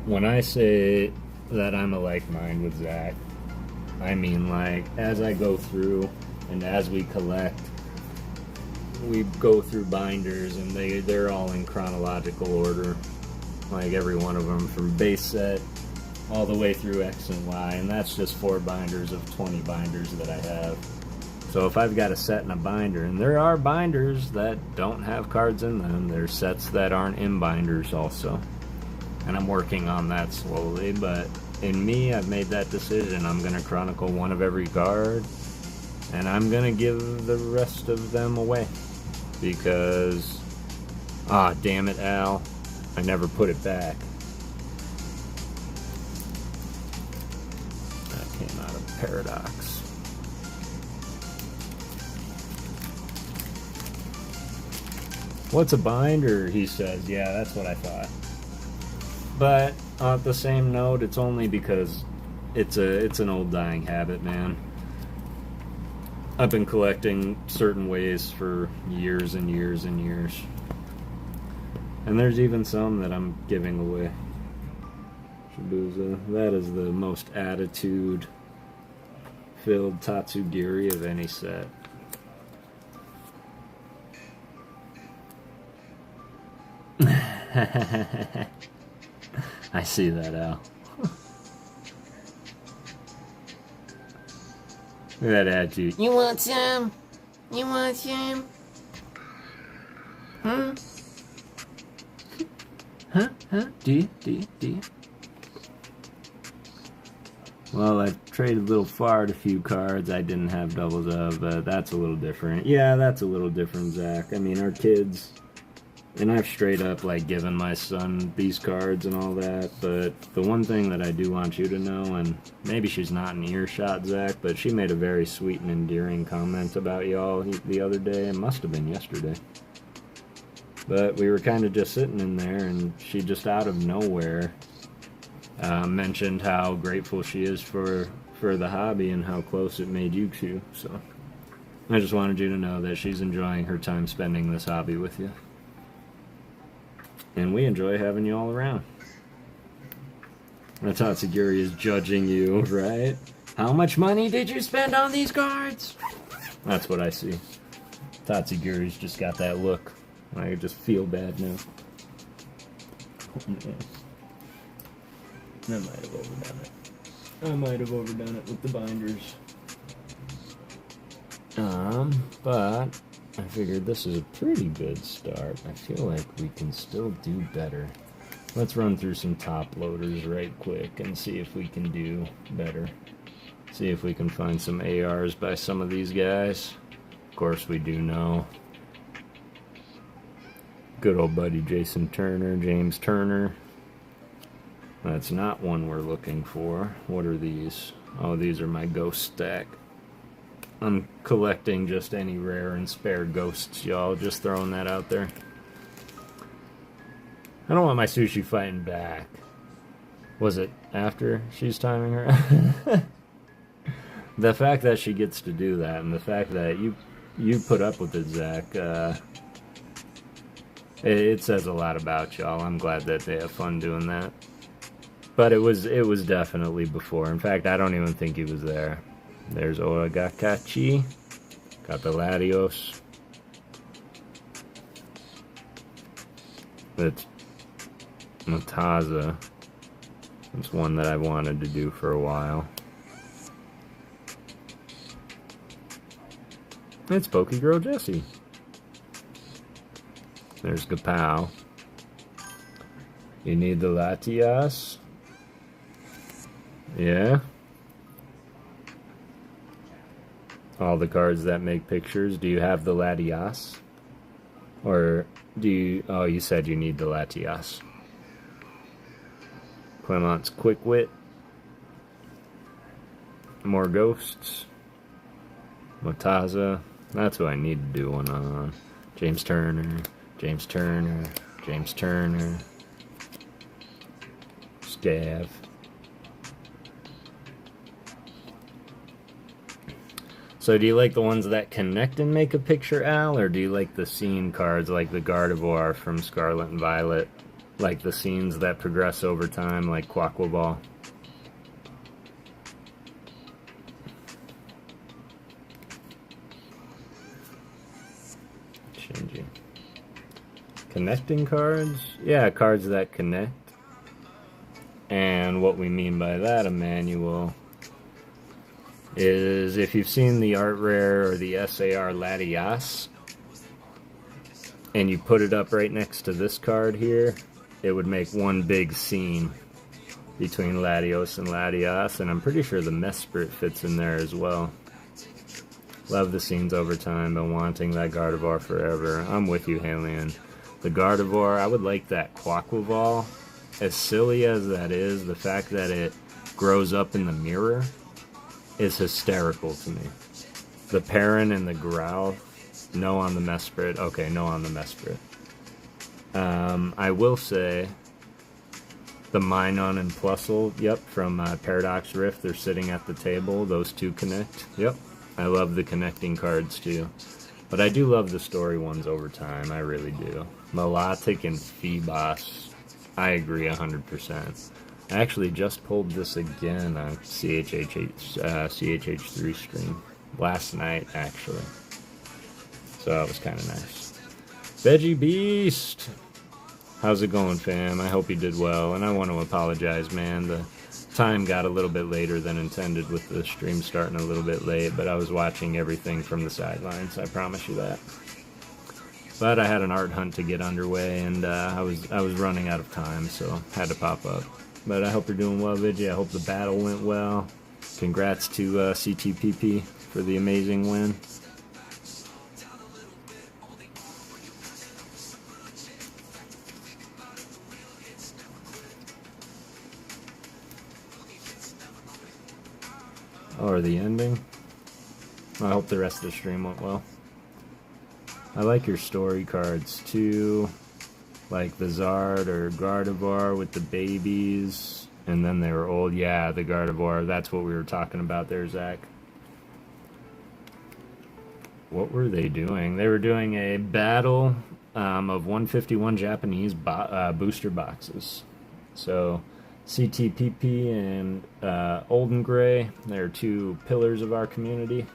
When I say that I'm a like mind with Zach, I mean, like, as I go through and as we collect, we go through binders and they're all in chronological order. Like every one of them from base set all the way through X and Y, and that's just 4 binders of 20 binders that I have. So if I've got a set and a binder, and there are binders that don't have cards in them, there's sets that aren't in binders also. And I'm working on that slowly, but in me, I've made that decision. I'm going to chronicle one of every card, and I'm going to give the rest of them away. Because, damn it, Al. I never put it back. That came out of Paradox. What's a binder? He says. Yeah, that's what I thought. But on the same note, it's only because it's an old dying habit, man. I've been collecting certain ways for years and years and years. And there's even some that I'm giving away. Shibuza. That is the most attitude-filled Tatsugiri of any set. I see that, Al. Look at that attitude. You want some? You want some? Huh? Huh? Do you? Well, I traded a little far a few cards I didn't have doubles of, but that's a little different. Yeah, that's a little different, Zach. I mean, our kids, and I've straight up, like, given my son these cards and all that, but the one thing that I do want you to know, and maybe she's not in earshot, Zach, but she made a very sweet and endearing comment about y'all the other day. It must have been yesterday. But we were kind of just sitting in there, and she just out of nowhere mentioned how grateful she is for the hobby and how close it made you two. So I just wanted you to know that she's enjoying her time spending this hobby with you. And we enjoy having you all around. And Tatsugiri is judging you, right? How much money did you spend on these cards? That's what I see. Tatsugiri's just got that look. I just feel bad now. I might have overdone it. I might have overdone it with the binders. But I figured this is a pretty good start. I feel like we can still do better. Let's run through some top loaders right quick and see if we can do better. See if we can find some ARs by some of these guys. Of course, we do know. Good old buddy James Turner. That's not one we're looking for. What are these? Oh, these are my ghost stack. I'm collecting just any rare and spare ghosts, y'all. Just throwing that out there. I don't want my sushi fighting back. Was it after she's timing her? The fact that she gets to do that, and the fact that you put up with it, Zach, it says a lot about y'all. I'm glad that they have fun doing that. But it was definitely before. In fact, I don't even think he was there. There's Oagakachi. Got the Latios. That's Mataza. It's one that I wanted to do for a while. It's PokéGirl Jessie. There's Gapow. You need the Latias? Yeah. All the cards that make pictures. Do you have the Latias? Or do you... Oh, you said you need the Latias. Clement's Quick Wit. More ghosts. Mataza. That's who I need to do one on. James Turner. James Turner. James Turner. Scav. So do you like the ones that connect and make a picture, Al? Or do you like the scene cards like the Gardevoir from Scarlet and Violet? Like the scenes that progress over time, like Quaquaball? Changing. Connecting cards? Yeah, cards that connect. And what we mean by that, Emmanuel, is if you've seen the Art Rare or the SAR Latias, and you put it up right next to this card here, it would make one big scene between Latios and Latias, and I'm pretty sure the Mesprit fits in there as well. Love the scenes over time, been wanting that Gardevoir forever. I'm with you, Halion. The Gardevoir, I would like that Quaquaval. As silly as that is, the fact that it grows up in the mirror is hysterical to me. The Perrin and the Growl, no on the Mesprit. Okay, no on the Mesprit. I will say the Minun and Plusle, yep, from Paradox Rift, they're sitting at the table. Those two connect. Yep, I love the connecting cards too. But I do love the story ones over time, I really do. Milotic and Phoebos, I agree 100%. I actually just pulled this again on CHH3 stream last night, actually. So that was kind of nice. Veggie Beast! How's it going, fam? I hope you did well, and I want to apologize, man. The time got a little bit later than intended with the stream starting a little bit late, but I was watching everything from the sidelines, I promise you that. But I had an art hunt to get underway, and I was running out of time, so had to pop up. But I hope you're doing well, Vigi. I hope the battle went well. Congrats to CTPP for the amazing win. Or the ending. I hope the rest of the stream went well. I like your story cards too. Like the Zard or Gardevoir with the babies. And then they were old. Yeah, the Gardevoir. That's what we were talking about there, Zach. What were they doing? They were doing a battle of 151 Japanese booster boxes. So CTPP and Olden Gray, they're two pillars of our community.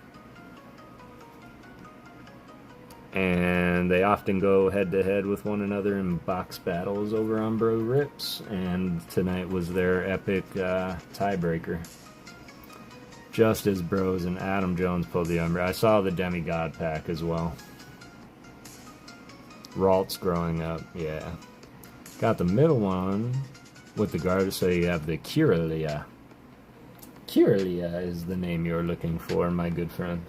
and they often go head-to-head with one another in box battles over on Bro Rips, and tonight was their epic tiebreaker. Just as Bros and Adam Jones pulled the Umbra. I saw the Demigod pack as well. Ralt's growing up, yeah. Got the middle one with the guard, so you have the Kiralia. Kiralia is the name you're looking for, my good friend.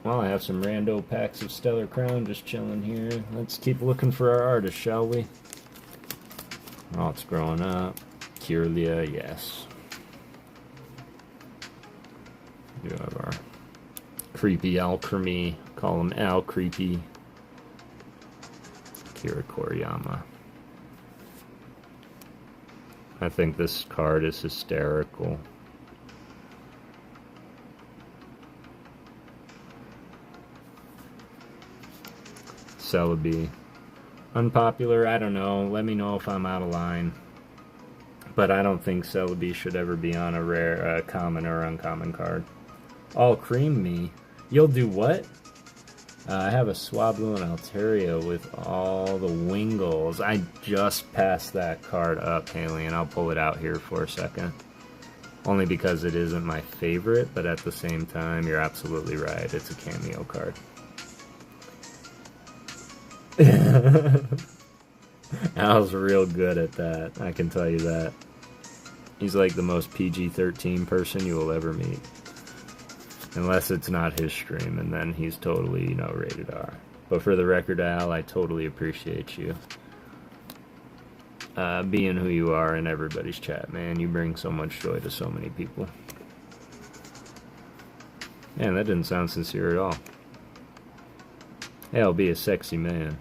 Well, I have some rando packs of Stellar Crown just chilling here. Let's keep looking for our artist, shall we? Ralt's growing up. Kiralia, yes. We have our creepy Alchemy. Call him Al Creepy. Kira Koriyama. I think this card is hysterical. Celebi. Unpopular, I don't know. Let me know if I'm out of line. But I don't think Celebi should ever be on a rare, common or uncommon card. All cream me. You'll do what? I have a Swablu and Altaria with all the Wingles. I just passed that card up, Haley, and I'll pull it out here for a second. Only because it isn't my favorite, but at the same time, you're absolutely right. It's a cameo card. Al's real good at that, I can tell you that. He's like the most PG-13 person you will ever meet. Unless it's not his stream, and then he's totally, you know, rated R. But for the record, Al, I totally appreciate you being who you are in everybody's chat, man. You bring so much joy to so many people. Man, that didn't sound sincere at all. Hey, I'll be a sexy man.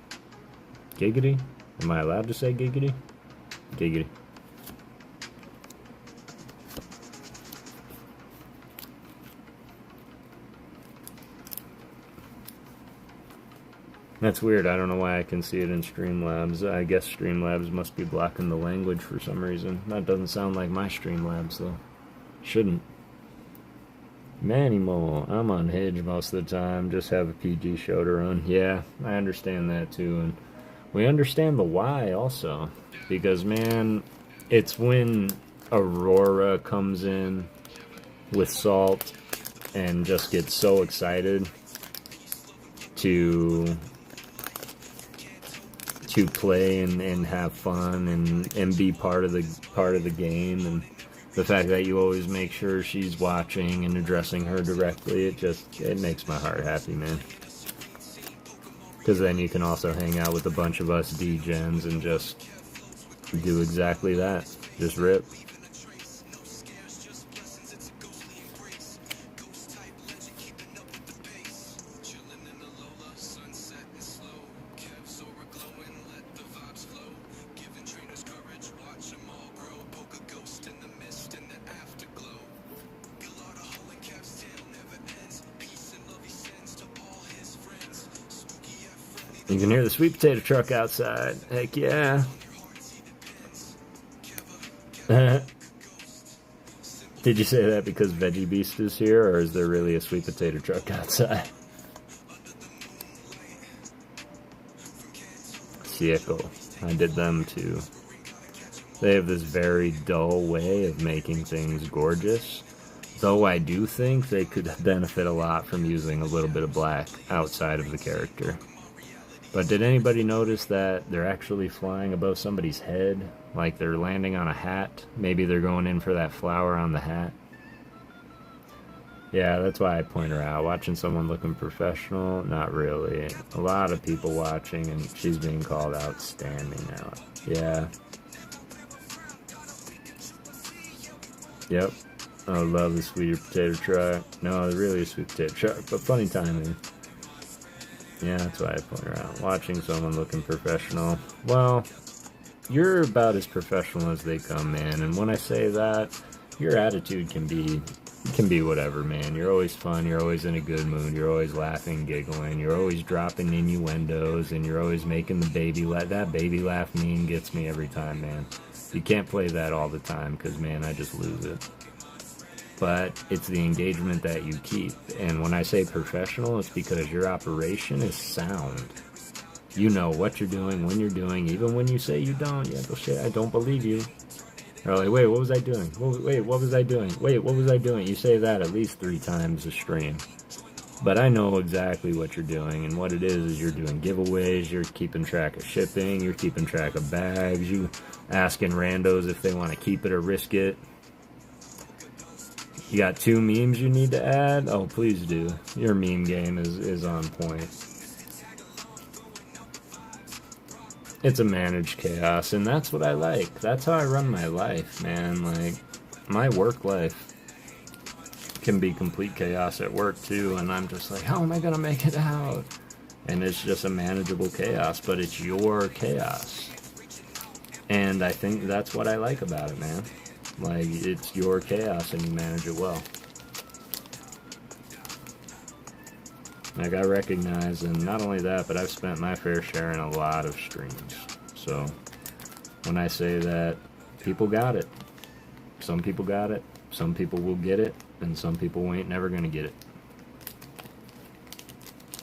Giggity? Am I allowed to say giggity? Giggity. That's weird. I don't know why I can see it in Streamlabs. I guess Streamlabs must be blocking the language for some reason. That doesn't sound like my Streamlabs, though. Shouldn't. Manimo. I'm on Hinge most of the time. Just have a PG show to run. Yeah, I understand that, too. And we understand the why, also. Because, man, it's when Aurora comes in with Salt and just gets so excited to play and have fun and be part of the game, and the fact that you always make sure she's watching and addressing her directly, it makes my heart happy, man. Because then you can also hang out with a bunch of us D-gens and just do exactly that. Just rip. You can hear the sweet potato truck outside. Heck yeah. Did you say that because Veggie Beast is here, or is there really a sweet potato truck outside? Cieco. I did them too. They have this very dull way of making things gorgeous. Though I do think they could benefit a lot from using a little bit of black outside of the character. But did anybody notice that they're actually flying above somebody's head? Like they're landing on a hat? Maybe they're going in for that flower on the hat? Yeah, that's why I point her out. Watching someone looking professional? Not really. A lot of people watching, and she's being called outstanding now. Yeah. Yep. I love the sweet potato truck. No, it's really a sweet potato truck, but funny timing. Yeah, that's why I point her out. Watching someone looking professional. Well, you're about as professional as they come, man. And when I say that, your attitude can be whatever, man. You're always fun. You're always in a good mood. You're always laughing, giggling. You're always dropping innuendos, and you're always making the baby laugh. That baby laugh meme gets me every time, man. You can't play that all the time, because, man, I just lose it. but it's the engagement that you keep. And when I say professional, it's because your operation is sound. You know what you're doing, when you're doing, even when you say you don't. Yeah, go shit, I don't believe you. They're like, wait, what was I doing? Wait, what was I doing? Wait, what was I doing? You say that at least 3 times a stream. But I know exactly what you're doing, and what it is you're doing giveaways, you're keeping track of shipping, you're keeping track of bags, you asking randos if they want to keep it or risk it. You got 2 memes you need to add? Oh, please do. Your meme game is on point. It's a managed chaos, and that's what I like. That's how I run my life, man. Like, my work life can be complete chaos at work, too, and I'm just like, how am I gonna make it out? And it's just a manageable chaos, but it's your chaos. And I think that's what I like about it, man. Like, it's your chaos and you manage it well. Like, I recognize, and not only that, but I've spent my fair share in a lot of streams. So, when I say that, people got it. Some people got it, some people will get it, and some people ain't never gonna get it.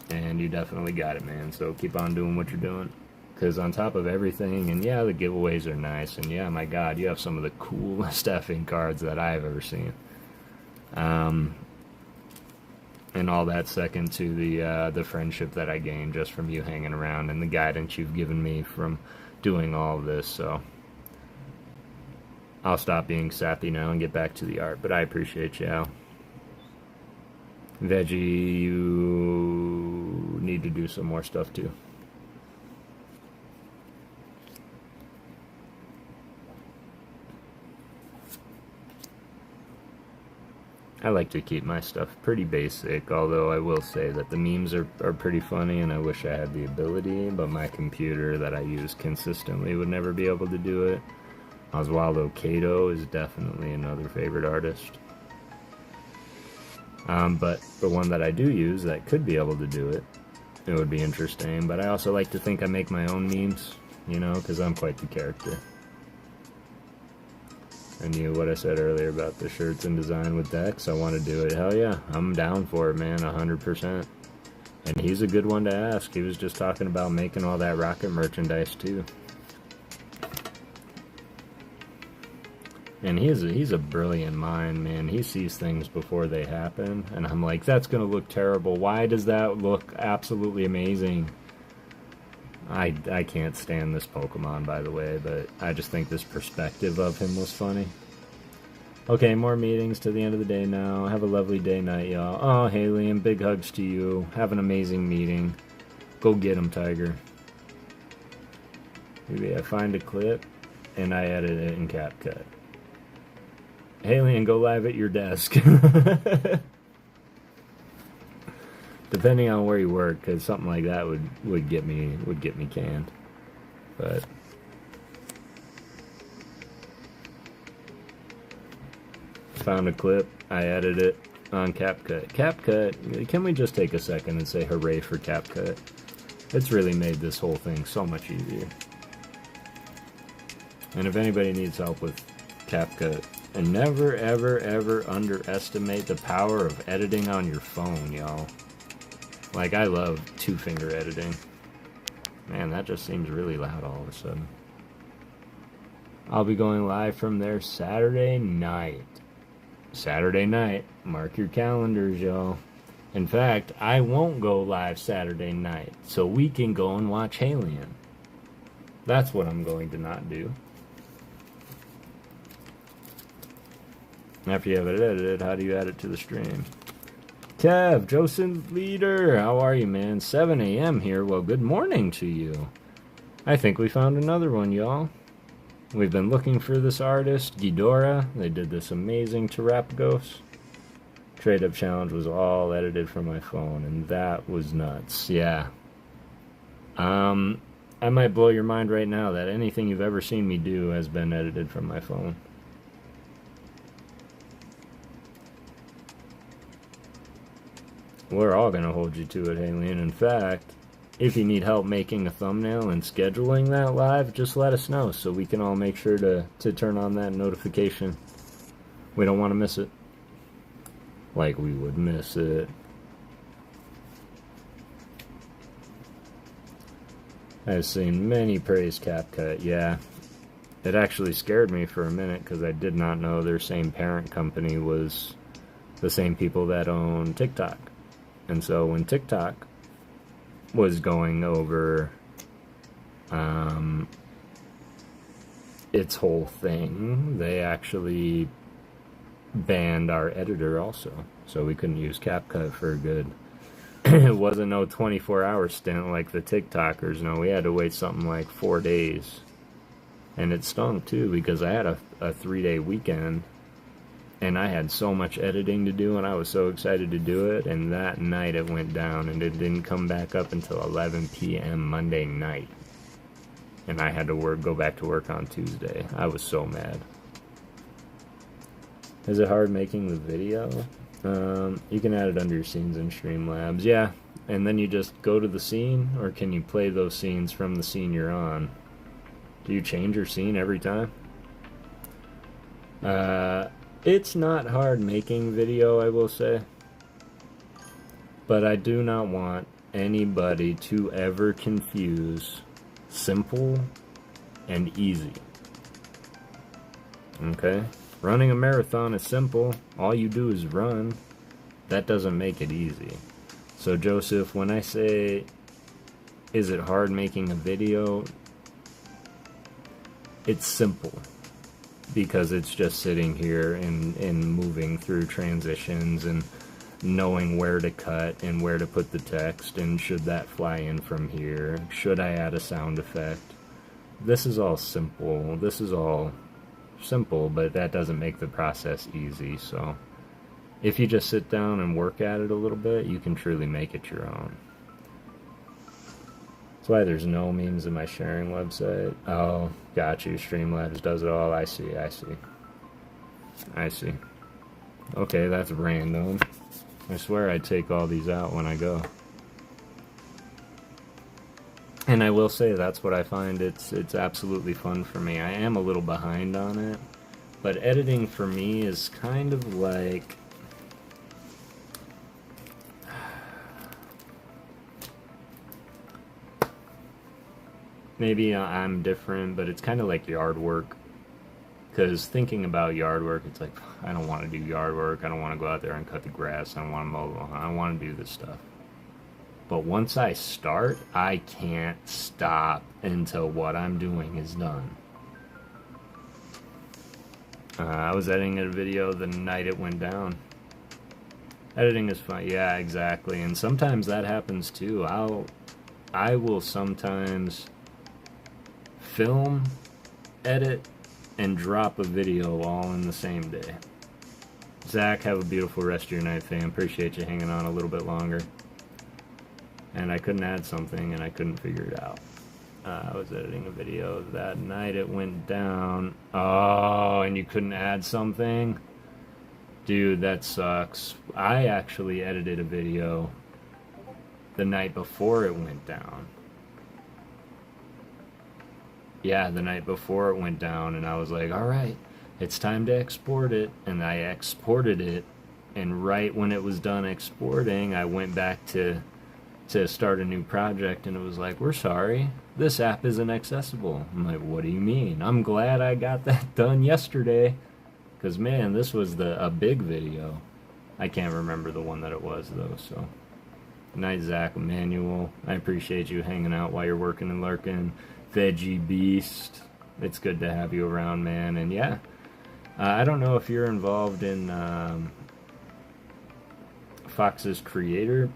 And you definitely got it, man. So keep on doing what you're doing. Because on top of everything, and yeah, the giveaways are nice, and yeah, my God, you have some of the coolest effing cards that I've ever seen. And all that second to the friendship that I gained just from you hanging around and the guidance you've given me from doing all of this. So I'll stop being sappy now and get back to the art, but I appreciate you, Al. Veggie, you need to do some more stuff too. I like to keep my stuff pretty basic, although I will say that the memes are pretty funny and I wish I had the ability, but my computer that I use consistently would never be able to do it. Oswaldo Cato is definitely another favorite artist. But the one that I do use that could be able to do it, it would be interesting. But I also like to think I make my own memes, you know, because I'm quite the character. And what I said earlier about the shirts and design with Dex, I want to do it. Hell yeah, I'm down for it, man, 100%. And he's a good one to ask. He was just talking about making all that Rocket merchandise too. And he's a brilliant mind, man. He sees things before they happen, and I'm like, that's gonna look terrible. Why does that look absolutely amazing? I can't stand this Pokemon, by the way, but I just think this perspective of him was funny. Okay, more meetings to the end of the day now. Have a lovely day, night, y'all. Oh, Haley, and big hugs to you. Have an amazing meeting. Go get him, Tiger. Maybe I find a clip, and I edit it in CapCut. Haley, and go live at your desk. Depending on where you work, because something like that would get me canned. But found a clip, I edited it on CapCut. CapCut, can we just take a second and say hooray for CapCut? It's really made this whole thing so much easier. And if anybody needs help with CapCut, and never ever ever underestimate the power of editing on your phone, y'all. Like, I love 2-finger editing. Man, that just seems really loud all of a sudden. I'll be going live from there Saturday night. Saturday night. Mark your calendars, y'all. In fact, I won't go live Saturday night, so we can go and watch Alien. That's what I'm going to not do. After you have it edited, how do you add it to the stream? Kev, Joseph Leader, how are you, man? 7 a.m. here. Well, good morning to you. I think we found another one, y'all. We've been looking for this artist, Ghidorah. They did this amazing Terapagos. Trade-up challenge was all edited from my phone, and that was nuts. Yeah. I might blow your mind right now that anything you've ever seen me do has been edited from my phone. We're all going to hold you to it, Alien. In fact, if you need help making a thumbnail and scheduling that live, just let us know so we can all make sure to turn on that notification. We don't want to miss it. Like we would miss it. I've seen many praise CapCut, yeah. It actually scared me for a minute because I did not know their same parent company was the same people that own TikTok. And so when TikTok was going over its whole thing, they actually banned our editor also. So we couldn't use CapCut for a good... It wasn't no 24-hour stint like the TikTokers. No, we had to wait something like 4 days. And it stung too because I had a 3-day weekend and I had so much editing to do and I was so excited to do it, and that night it went down and it didn't come back up until 11 p.m. Monday night. And I had to go back to work on Tuesday. I was so mad. Is it hard making the video? You can add it under your scenes in Streamlabs. Yeah, and then you just go to the scene, or can you play those scenes from the scene you're on? Do you change your scene every time? It's not hard making video, I will say. But I do not want anybody to ever confuse simple and easy. Okay? Running a marathon is simple. All you do is run. That doesn't make it easy. So Joseph, when I say, is it hard making a video? It's simple. Because it's just sitting here and moving through transitions and knowing where to cut and where to put the text and should that fly in from here? Should I add a sound effect? This is all simple. This is all simple, but that doesn't make the process easy. So if you just sit down and work at it a little bit, you can truly make it your own. That's why there's no memes in my sharing website. Oh, got you. Streamlabs does it all. I see. Okay, that's random. I swear I'd take all these out when I go. And I will say that's what I find, it's absolutely fun for me. I am a little behind on it, but editing for me is kind of like... Maybe I'm different, but it's kind of like yard work. Because thinking about yard work, it's like, I don't want to do yard work, I don't want to go out there and cut the grass, I don't want to mow the lawn, I don't want to do this stuff. But once I start, I can't stop until what I'm doing is done. I was editing a video the night it went down. Editing is fun, yeah, exactly. And sometimes that happens too. I will sometimes film, edit, and drop a video all in the same day. Zach, have a beautiful rest of your night, fam. Appreciate you hanging on a little bit longer. And I couldn't add something, and I couldn't figure it out. I was editing a video that night, it went down. Oh, and you couldn't add something? Dude, that sucks. I actually edited a video the night before it went down. Yeah, the night before it went down, and I was like, alright, it's time to export it. And I exported it, and right when it was done exporting, I went back to start a new project, and it was like, we're sorry, this app isn't accessible. I'm like, what do you mean? I'm glad I got that done yesterday, because man, this was a big video. I can't remember the one that it was though. So night, Zach, Emmanuel, I appreciate you hanging out while you're working and lurking. Veggie Beast, it's good to have you around, man. And yeah, I don't know if you're involved in Fox's creator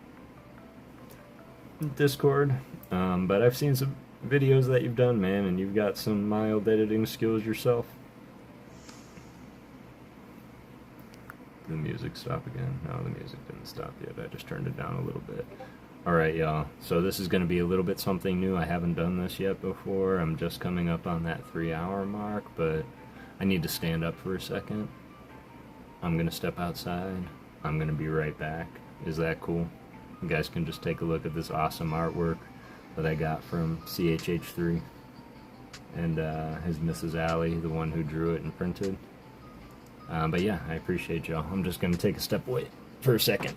Discord, but I've seen some videos that you've done, man, and you've got some mild editing skills yourself. Did the music stop again? No, the music didn't stop yet. I just turned it down a little bit. Alright, y'all, so this is going to be a little bit something new. I haven't done this yet before. I'm just coming up on that 3-hour mark, but I need to stand up for a second. I'm going to step outside. I'm going to be right back. Is that cool? You guys can just take a look at this awesome artwork that I got from CHH3 and his Mrs. Allie, the one who drew it and printed. But yeah, I appreciate y'all. I'm just going to take a step away. for a second.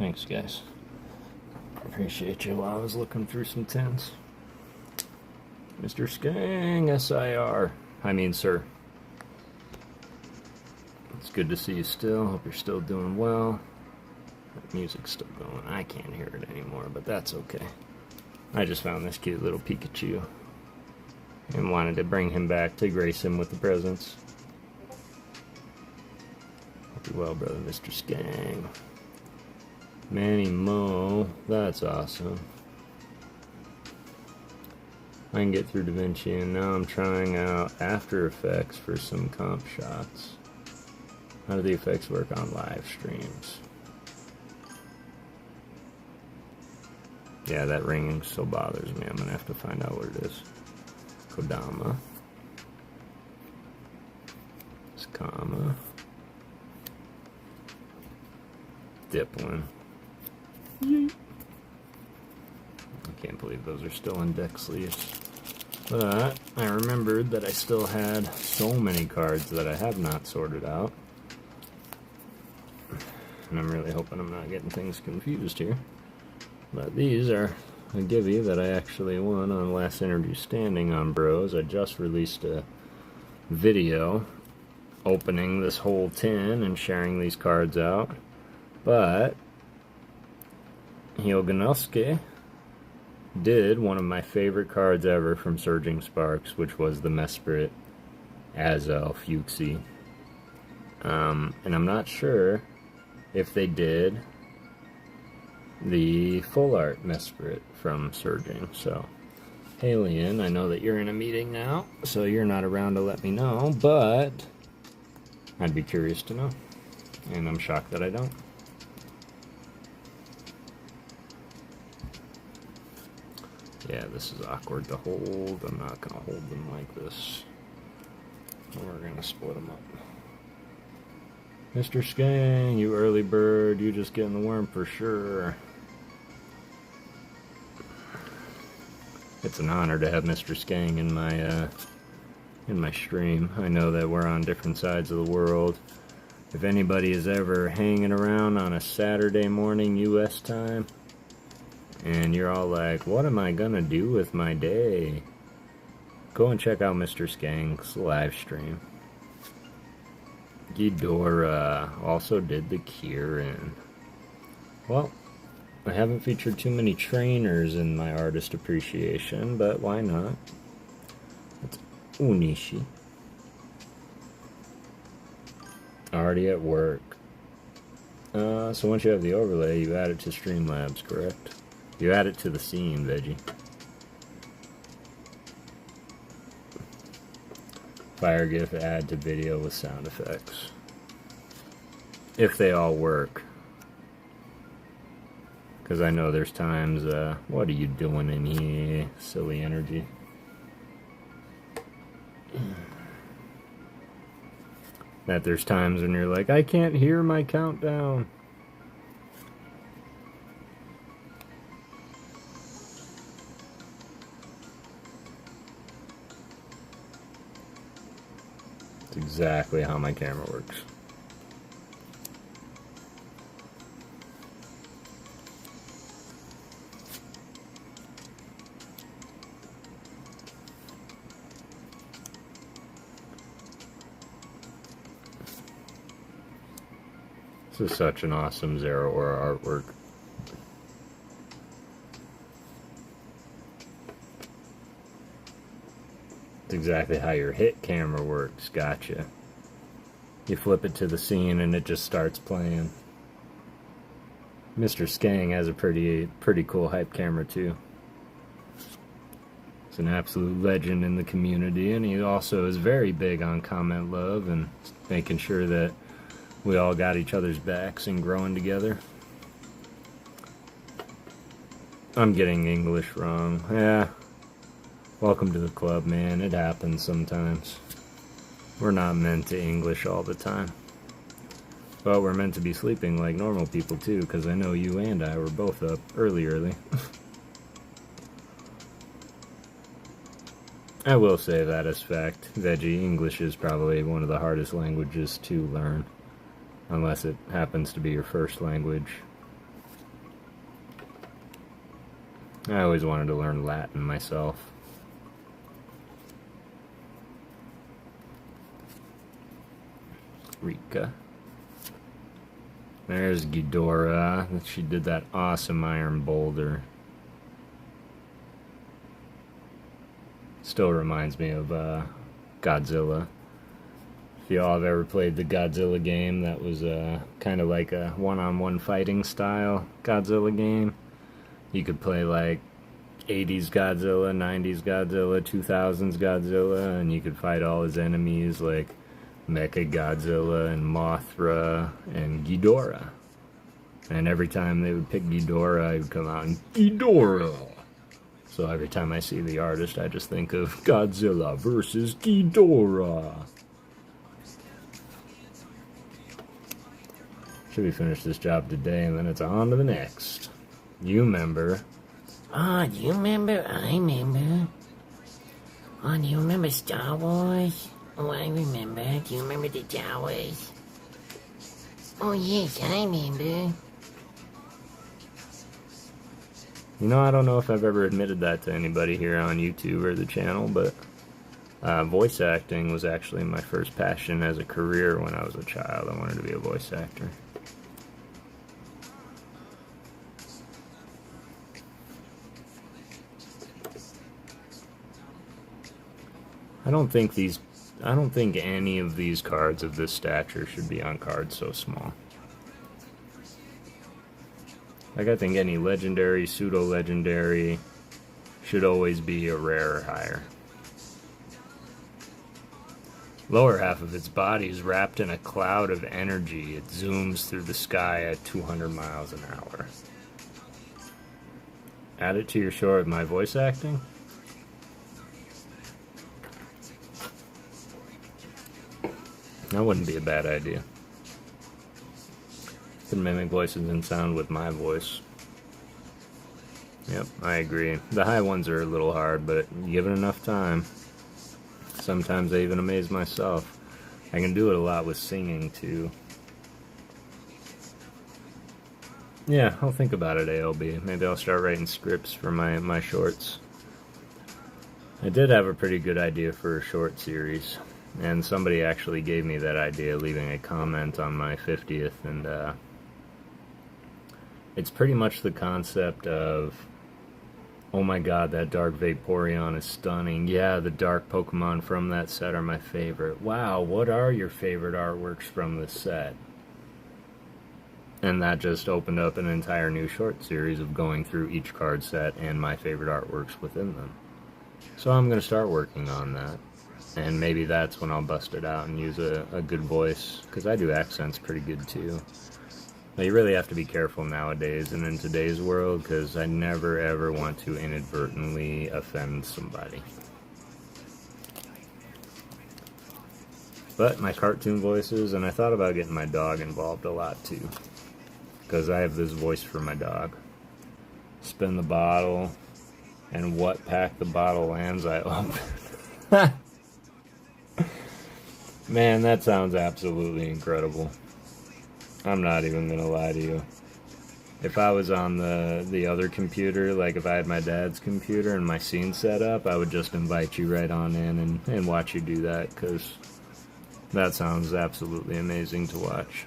Thanks, guys. Appreciate you while I was looking through some tins. Mr. Skang, SIR. I mean, sir. It's good to see you still. Hope you're still doing well. That music's still going. I can't hear it anymore, but that's okay. I just found this cute little Pikachu and wanted to bring him back to grace him with the presents. Hope you're well, brother, Mr. Skang. Manny Mo, that's awesome. I can get through DaVinci, and now I'm trying out After Effects for some comp shots. How do the effects work on live streams? Yeah, that ringing still bothers me. I'm gonna have to find out what it is. Kodama. Skama. Diplin. I can't believe those are still in deck sleeves. But I remembered that I still had so many cards that I have not sorted out. And I'm really hoping I'm not getting things confused here. But these are a givey that I actually won on Last Energy Standing on Bros. I just released a video opening this whole tin and sharing these cards out. But Hioganowski did one of my favorite cards ever from Surging Sparks, which was the Mesprit Azel Fuchsie. And I'm not sure if they did the full art Mesprit from Surging. So, Alien, I know that you're in a meeting now, so you're not around to let me know, but I'd be curious to know. And I'm shocked that I don't. Yeah, this is awkward to hold. I'm not going to hold them like this. We're going to split them up. Mr. Skang, you early bird, you just getting the worm for sure. It's an honor to have Mr. Skang in my stream. I know that we're on different sides of the world. If anybody is ever hanging around on a Saturday morning U.S. time, and you're all like, what am I gonna do with my day? Go and check out Mr. Skang's live stream. Ghidorah also did the Kieran. Well, I haven't featured too many trainers in my artist appreciation, but why not? It's Unishi. Already at work. So once you have the overlay, you add it to Streamlabs, correct? You add it to the scene, Veggie. Fire GIF add to video with sound effects. If they all work. Because I know there's times, what are you doing in here? Silly energy. That there's times when you're like, I can't hear my countdown. It's exactly how my camera works. This is such an awesome Zero Aura artwork. It's exactly how your hit camera works. Gotcha. You flip it to the scene and it just starts playing. Mr. Skang has a pretty cool hype camera too. He's an absolute legend in the community, and he also is very big on comment love and making sure that we all got each other's backs and growing together. I'm getting English wrong. Yeah. Welcome to the club, man. It happens sometimes. We're not meant to English all the time. But we're meant to be sleeping like normal people too, because I know you and I were both up early. I will say that as fact. Veggie, English is probably one of the hardest languages to learn. Unless it happens to be your first language. I always wanted to learn Latin myself. Rika. There's Ghidorah. She did that awesome iron boulder. Still reminds me of Godzilla. If y'all have ever played the Godzilla game, that was kind of like a one-on-one fighting style Godzilla game. You could play like 80s Godzilla, 90s Godzilla, 2000s Godzilla, and you could fight all his enemies like Mecha Godzilla and Mothra and Ghidorah. And every time they would pick Ghidorah, I would come out and Ghidorah. So every time I see the artist, I just think of Godzilla versus Ghidorah. Should we finish this job today, and then it's on to the next. You remember. Oh, do you remember? I remember. Oh, do you remember Star Wars? Oh, I remember. Do you remember the Star Wars? Oh, yes, I remember. You know, I don't know if I've ever admitted that to anybody here on YouTube or the channel, but voice acting was actually my first passion as a career when I was a child. I wanted to be a voice actor. I don't think any of these cards of this stature should be on cards so small. Like, I think any legendary, pseudo-legendary should always be a rare or higher. Lower half of its body is wrapped in a cloud of energy. It zooms through the sky at 200 miles an hour. Add it to your short with my voice acting? That wouldn't be a bad idea. Can mimic voices and sound with my voice. Yep, I agree. The high ones are a little hard, but given enough time, sometimes I even amaze myself. I can do it a lot with singing, too. Yeah, I'll think about it, ALB. Maybe I'll start writing scripts for my shorts. I did have a pretty good idea for a short series, and somebody actually gave me that idea, leaving a comment on my 50th, and it's pretty much the concept of, oh my god, that dark Vaporeon is stunning. Yeah, the dark Pokemon from that set are my favorite. Wow, what are your favorite artworks from this set? And that just opened up an entire new short series of going through each card set and my favorite artworks within them. So I'm going to start working on that. And maybe that's when I'll bust it out and use a good voice, because I do accents pretty good too. But you really have to be careful nowadays and in today's world, because I never ever want to inadvertently offend somebody. But my cartoon voices, and I thought about getting my dog involved a lot too, because I have this voice for my dog. Spin the bottle, and what pack the bottle lands, I open. Man, that sounds absolutely incredible. I'm not even gonna lie to you. If I was on the other computer, like if I had my dad's computer and my scene set up, I would just invite you right on in and watch you do that, because that sounds absolutely amazing to watch.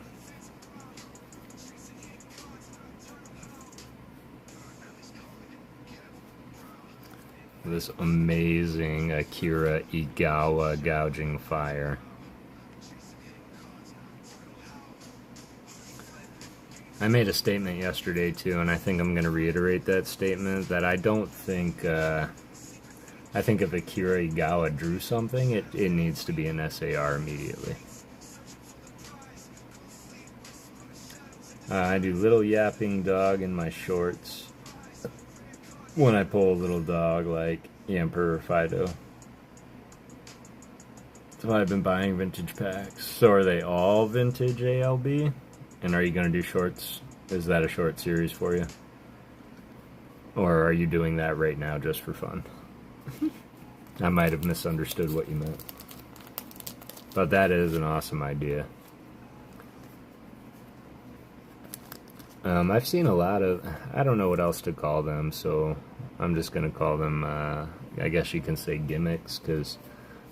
This amazing Akira Igawa gouging fire. I made a statement yesterday too, and I think I'm going to reiterate that statement, that I don't think, I think if Akira Igawa drew something, it needs to be an SAR immediately. I do little yapping dog in my shorts when I pull a little dog like Emperor Fido. So I've been buying vintage packs. So are they all vintage, ALB? And are you going to do shorts? Is that a short series for you? Or are you doing that right now just for fun? I might have misunderstood what you meant. But that is an awesome idea. I've seen a lot of, I don't know what else to call them, so I'm just going to call them, I guess you can say gimmicks, because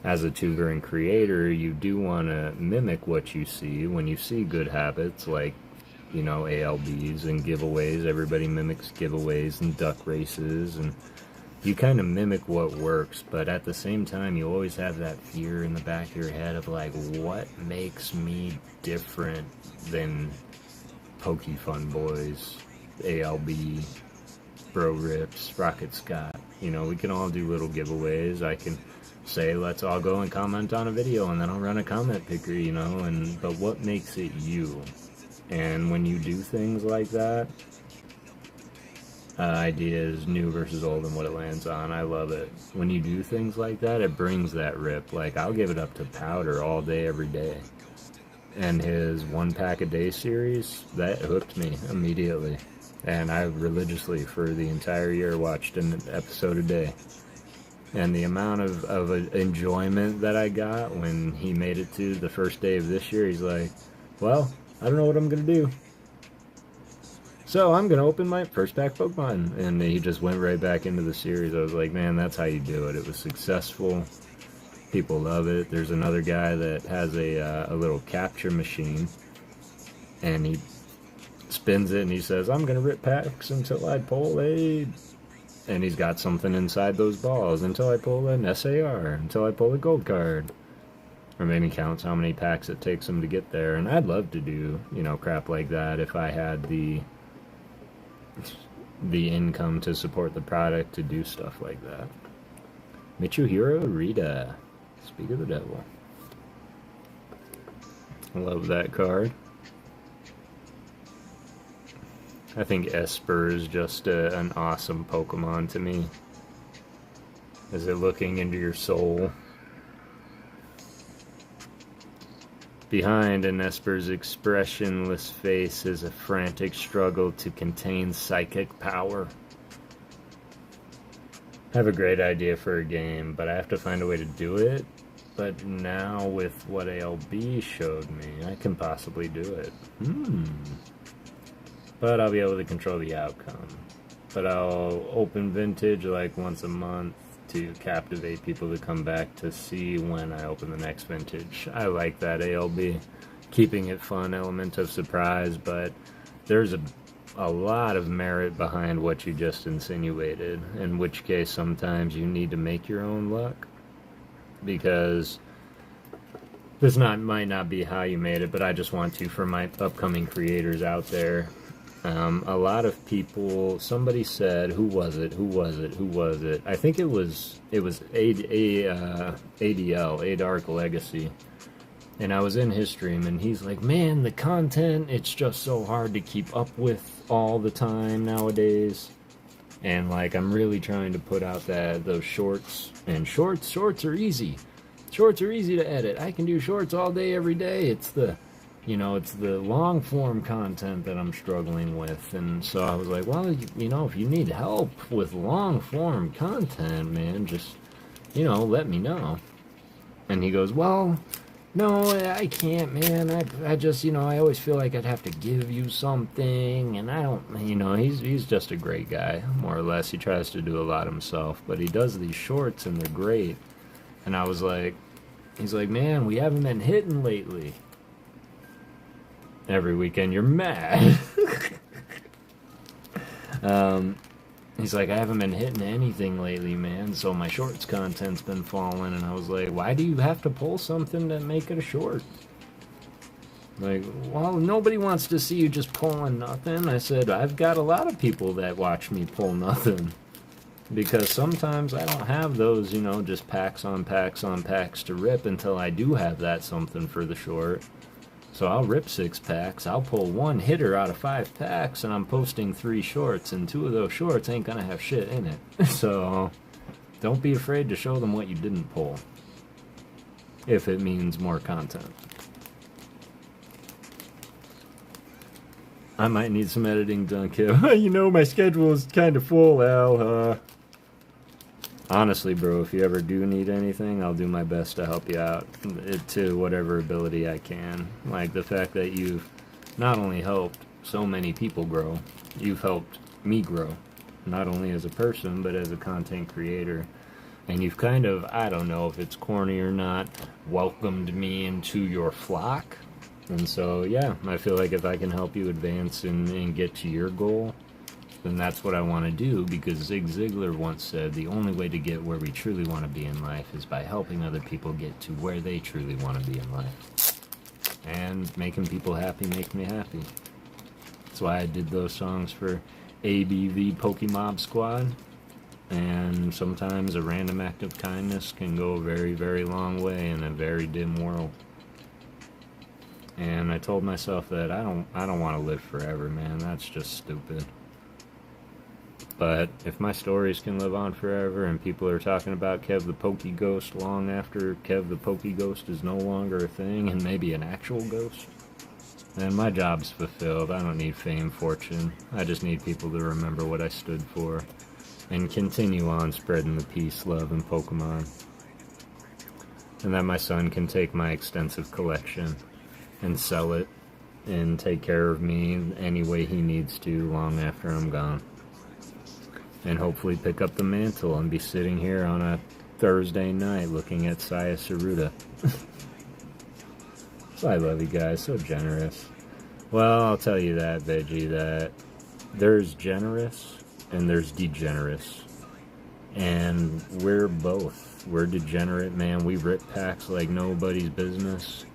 as a tuber and creator, you do want to mimic what you see. When you see good habits like, you know, ALBs and giveaways, everybody mimics giveaways and duck races, and you kind of mimic what works, but at the same time, you always have that fear in the back of your head of like, what makes me different than PokeFun Boys, ALB, Bro Rips, Rocket Scott? You know, we can all do little giveaways. I can say, let's all go and comment on a video, and then I'll run a comment picker, you know, but what makes it you? And when you do things like that, ideas new versus old and what it lands on, I love it. When you do things like that, it brings that rip. Like, I'll give it up to Powder all day, every day. And his 1 pack a day series, that hooked me immediately. And I religiously, for the entire year, watched an episode a day. And the amount of enjoyment that I got when he made it to the first day of this year, he's like, well, I don't know what I'm going to do, so I'm going to open my first pack Pokemon. And he just went right back into the series. I was like, man, that's how you do it. It was successful. People love it. There's another guy that has a little capture machine, and he spins it and he says, I'm going to rip packs until I pull a And he's got something inside those balls until I pull an SAR, until I pull a gold card. Or maybe counts how many packs it takes him to get there. And I'd love to do, you know, crap like that if I had the income to support the product to do stuff like that. Mitsuhiro Rita. Speak of the devil. I love that card. I think Esper is just an awesome Pokemon to me. Is it looking into your soul? Behind an Esper's expressionless face is a frantic struggle to contain psychic power. I have a great idea for a game, but I have to find a way to do it. But now with what ALB showed me, I can possibly do it. But I'll be able to control the outcome. But I'll open Vintage like once a month to captivate people to come back to see when I open the next Vintage. I like that ALB, keeping it fun, element of surprise, but there's a lot of merit behind what you just insinuated, in which case sometimes you need to make your own luck, because this might not be how you made it, but I just want to, for my upcoming creators out there. A lot of people, somebody said, who was it? I think it was ADL, A Dark Legacy. And I was in his stream, and he's like, man, the content, it's just so hard to keep up with all the time nowadays. And, like, I'm really trying to put out those shorts. And shorts are easy. Shorts are easy to edit. I can do shorts all day, every day. It's the long-form content that I'm struggling with. And so I was like, well, you know, if you need help with long-form content, man, just, you know, let me know. And he goes, well, no, I can't, man. I just, you know, I always feel like I'd have to give you something, and I don't, you know, he's just a great guy, more or less. He tries to do a lot himself, but he does these shorts, and they're great. And I was like, he's like, man, we haven't been hitting lately. Every weekend you're mad. He's like, I haven't been hitting anything lately, man, so my shorts content's been falling. And I was like, why do you have to pull something to make it a short? Like, well, nobody wants to see you just pulling nothing. I said, I've got a lot of people that watch me pull nothing. Because sometimes I don't have those, you know, just packs on packs on packs to rip until I do have that something for the short. So I'll rip 6 packs, I'll pull 1 hitter out of 5 packs, and I'm posting 3 shorts, and 2 of those shorts ain't gonna have shit in it. So don't be afraid to show them what you didn't pull, if it means more content. I might need some editing done, Kev. You know, my schedule is kind of full, Al. Honestly, bro, if you ever do need anything, I'll do my best to help you out to whatever ability I can. Like the fact that you've not only helped so many people grow, you've helped me grow. Not only as a person, but as a content creator. And you've kind of, I don't know if it's corny or not, welcomed me into your flock. And so, yeah, I feel like if I can help you advance and get to your goal, then that's what I want to do, because Zig Ziglar once said the only way to get where we truly want to be in life is by helping other people get to where they truly want to be in life. And making people happy makes me happy. That's why I did those songs for ABV Pokemob Squad. And sometimes a random act of kindness can go a very, very long way in a very dim world. And I told myself that I don't want to live forever, man. That's just stupid. But if my stories can live on forever and people are talking about Kev the PokéGhost long after Kev the PokéGhost is no longer a thing and maybe an actual ghost, then my job's fulfilled. I don't need fame, fortune. I just need people to remember what I stood for and continue on spreading the peace, love, and Pokemon. And that my son can take my extensive collection and sell it and take care of me any way he needs to long after I'm gone. And hopefully pick up the mantle and be sitting here on a Thursday night looking at Saya Saruta. So I love you guys, so generous. Well, I'll tell you that, Veggie, that there's generous and there's degenerous. And we're both. We're degenerate, man. We rip packs like nobody's business.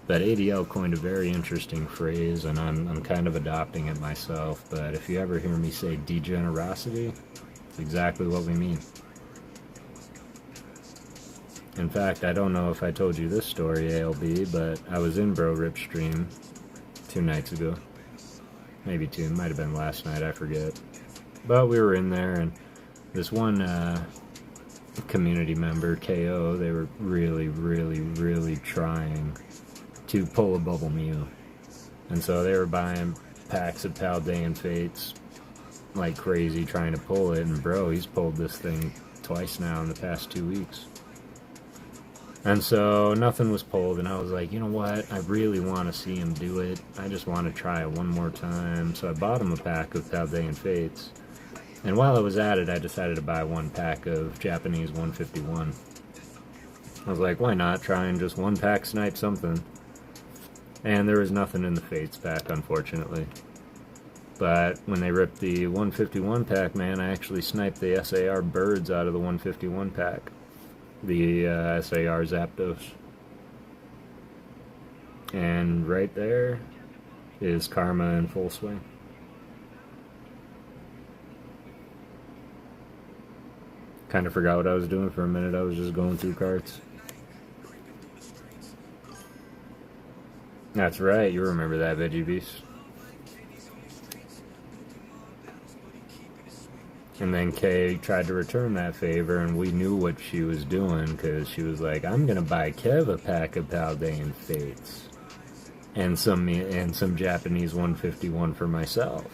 But ADL coined a very interesting phrase, and I'm kind of adopting it myself. But if you ever hear me say degenerosity, it's exactly what we mean. In fact, I don't know if I told you this story, ALB, but I was in Bro Rip Stream 2 nights ago. Maybe 2, might have been last night, I forget. But we were in there, and this one community member, KO, they were really trying to pull a Bubble Mew. And so they were buying packs of Paldean Fates like crazy, trying to pull it. And bro, he's pulled this thing twice now in the past 2 weeks. And so nothing was pulled, and I was like, you know what, I really want to see him do it. I just want to try it one more time. So I bought him a pack of Paldean Fates. And while I was at it, I decided to buy 1 pack of Japanese 151. I was like, why not try and just 1 pack snipe something? And there was nothing in the Fates pack, unfortunately. But when they ripped the 151 pack, man, I actually sniped the SAR birds out of the 151 pack. The SAR Zapdos. And right there is karma in full swing. Kind of forgot what I was doing for a minute. I was just going through cards. That's right, you remember that, Veggie Beast. And then Kay tried to return that favor, and we knew what she was doing, because she was like, I'm going to buy Kev a pack of Paldean Fates. And some Japanese 151 for myself.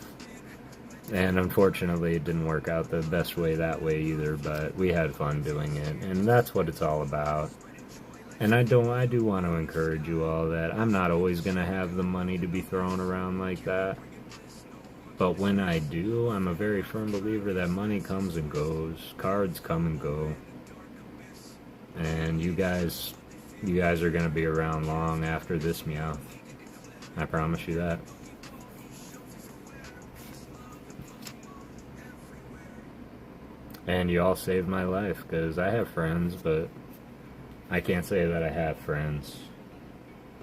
And unfortunately, it didn't work out the best way that way either, but we had fun doing it, and that's what it's all about. And I do want to encourage you all that I'm not always going to have the money to be thrown around like that. But when I do, I'm a very firm believer that money comes and goes. Cards come and go. And you guys are going to be around long after this Meowth. I promise you that. And you all saved my life, because I have friends, but I can't say that I have friends.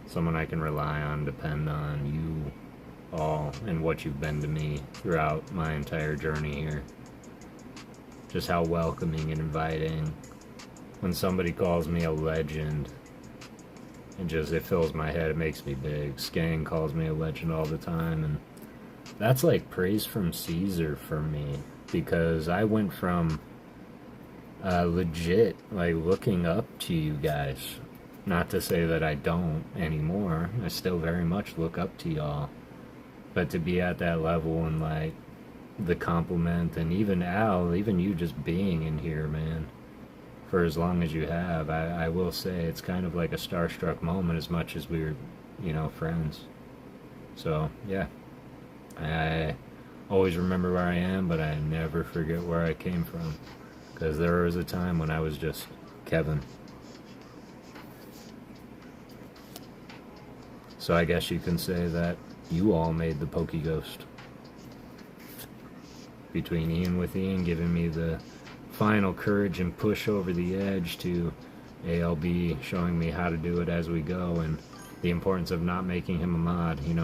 Someone I can rely on, depend on, you all, and what you've been to me throughout my entire journey here. Just how welcoming and inviting. When somebody calls me a legend, it fills my head, it makes me big. Skang calls me a legend all the time, and that's like praise from Caesar for me, because I went from legit like looking up to you guys. Not to say that I don't anymore, I still very much look up to y'all, but to be at that level and like the compliment, and even Al, even you just being in here, man, for as long as you have, I will say it's kind of like a starstruck moment, as much as we were, friends. So yeah, I always remember where I am, but I never forget where I came from, because there was a time when I was just Kevin. So I guess you can say that you all made the PokéGhost. Between Ian giving me the final courage and push over the edge, to ALB showing me how to do it as we go, and the importance of not making him a mod, You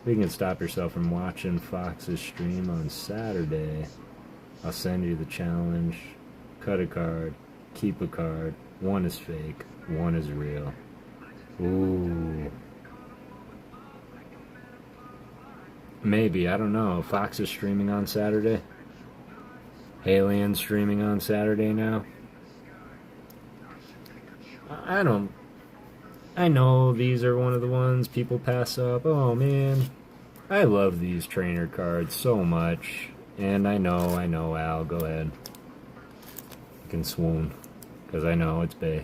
can stop yourself from watching Fox's stream on Saturday. I'll send you the challenge. Cut a card, keep a card. 1 is fake, 1 is real. Ooh. Maybe, I don't know. Fox is streaming on Saturday. Alien streaming on Saturday now. I know these are one of the ones people pass up. Oh man, I love these trainer cards so much. And I know, Al, go ahead. You can swoon, because I know it's Bay.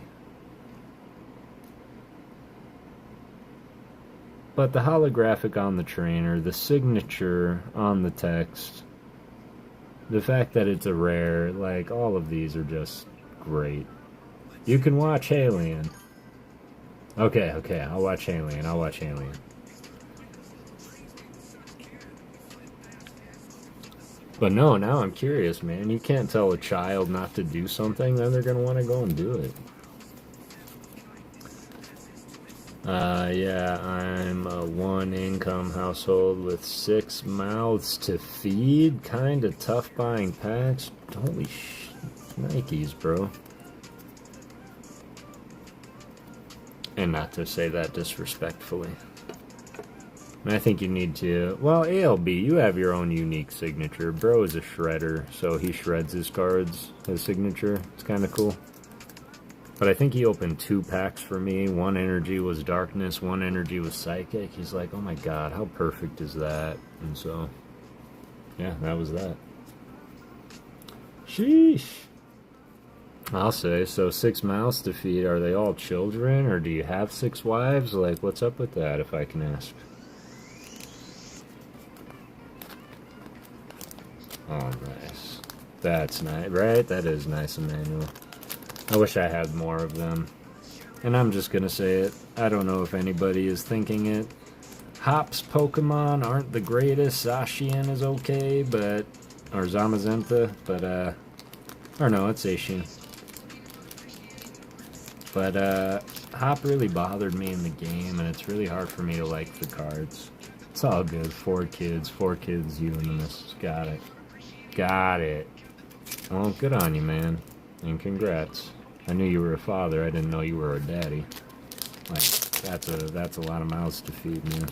But the holographic on the trainer, the signature on the text, the fact that it's a rare, like, all of these are just great. You can watch Alien. Okay, I'll watch Alien. But no, now I'm curious, man. You can't tell a child not to do something, then they're going to want to go and do it. Yeah, I'm a one-income household with 6 mouths to feed. Kinda tough buying packs. Holy Nikes, bro. And not to say that disrespectfully. And I think you need to... Well, ALB, you have your own unique signature. Bro is a shredder, so he shreds his cards, his signature. It's kind of cool. But I think he opened 2 packs for me. One energy was darkness, one energy was psychic. He's like, oh my god, how perfect is that? And so, yeah, that was that. Sheesh. I'll say, so 6 mouths to feed. Are they all children, or do you have 6 wives? Like, what's up with that, if I can ask? Oh, nice. That's nice, right? That is nice, Emmanuel. I wish I had more of them. And I'm just gonna say it. I don't know if anybody is thinking it. Hop's Pokemon aren't the greatest. Zacian is okay, but... Or Zamazenta, but, or no, it's Zacian. But, Hop really bothered me in the game, and it's really hard for me to like the cards. It's all good. 4 kids, unanimous. Got it. Got it. Well, good on you, man. And congrats. I knew you were a father, I didn't know you were a daddy. Like, that's a lot of mouths to feed, man.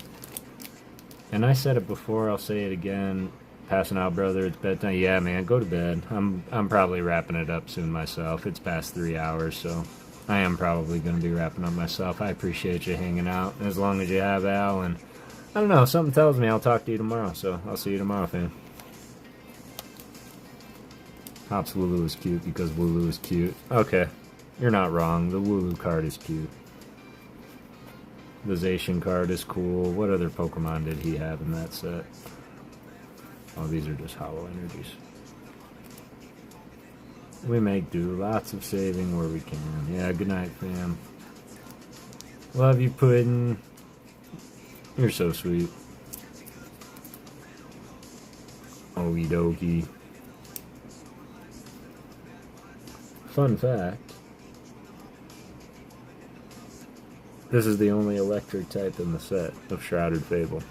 And I said it before, I'll say it again. Passing out, brother, it's bedtime. Yeah, man, go to bed. I'm probably wrapping it up soon myself. It's past 3 hours, so I am probably going to be wrapping up myself. I appreciate you hanging out, as long as you have, Al, and I don't know, something tells me I'll talk to you tomorrow, so I'll see you tomorrow, fam. Hops Wooloo is cute because Wooloo is cute. Okay, you're not wrong. The Wooloo card is cute. The Zacian card is cool. What other Pokemon did he have in that set? Oh, these are just hollow energies. We make do. Lots of saving where we can. Yeah, good night, fam. Love you, Puddin'. You're so sweet. Okie dokie. Fun fact, this is the only electric type in the set of Shrouded Fable.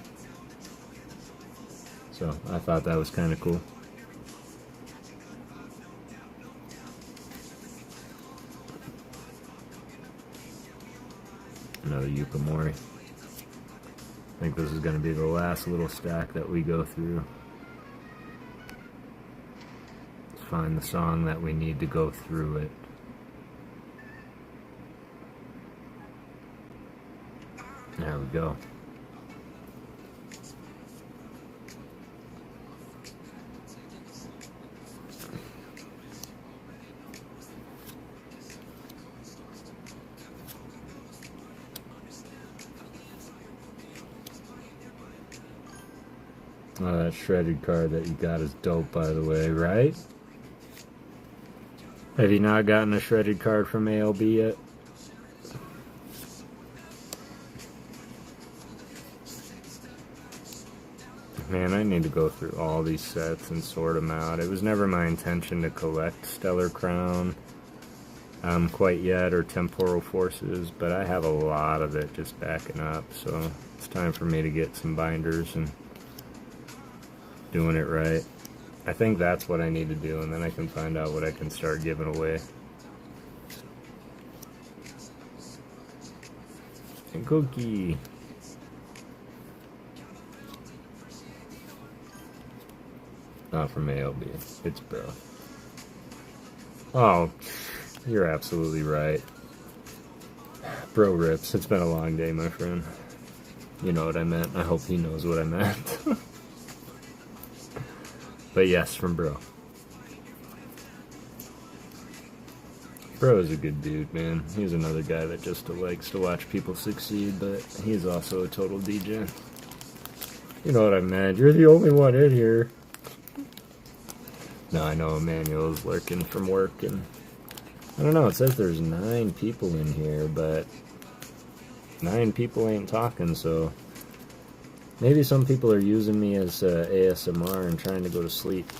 So, I thought that was kind of cool. Another Yukamori. I think this is going to be the last little stack that we go through. Find the song that we need to go through it. There we go. Oh, that shredded card that you got is dope, by the way, right? Have you not gotten a shredded card from ALB yet? Man, I need to go through all these sets and sort them out. It was never my intention to collect Stellar Crown quite yet, or Temporal Forces, but I have a lot of it just backing up, so it's time for me to get some binders and doing it right. I think that's what I need to do, and then I can find out what I can start giving away. And cookie. Not from ALB. It's bro. Oh, you're absolutely right. Bro rips. It's been a long day, my friend. You know what I meant. I hope he knows what I meant. But yes, from bro. Bro is a good dude, man. He's another guy that just likes to watch people succeed, but he's also a total DJ. You know what I meant. You're the only one in here. No, I know Emmanuel's lurking from work, and I don't know, it says there's 9 people in here, but 9 people ain't talking, so Maybe some people are using me as ASMR and trying to go to sleep.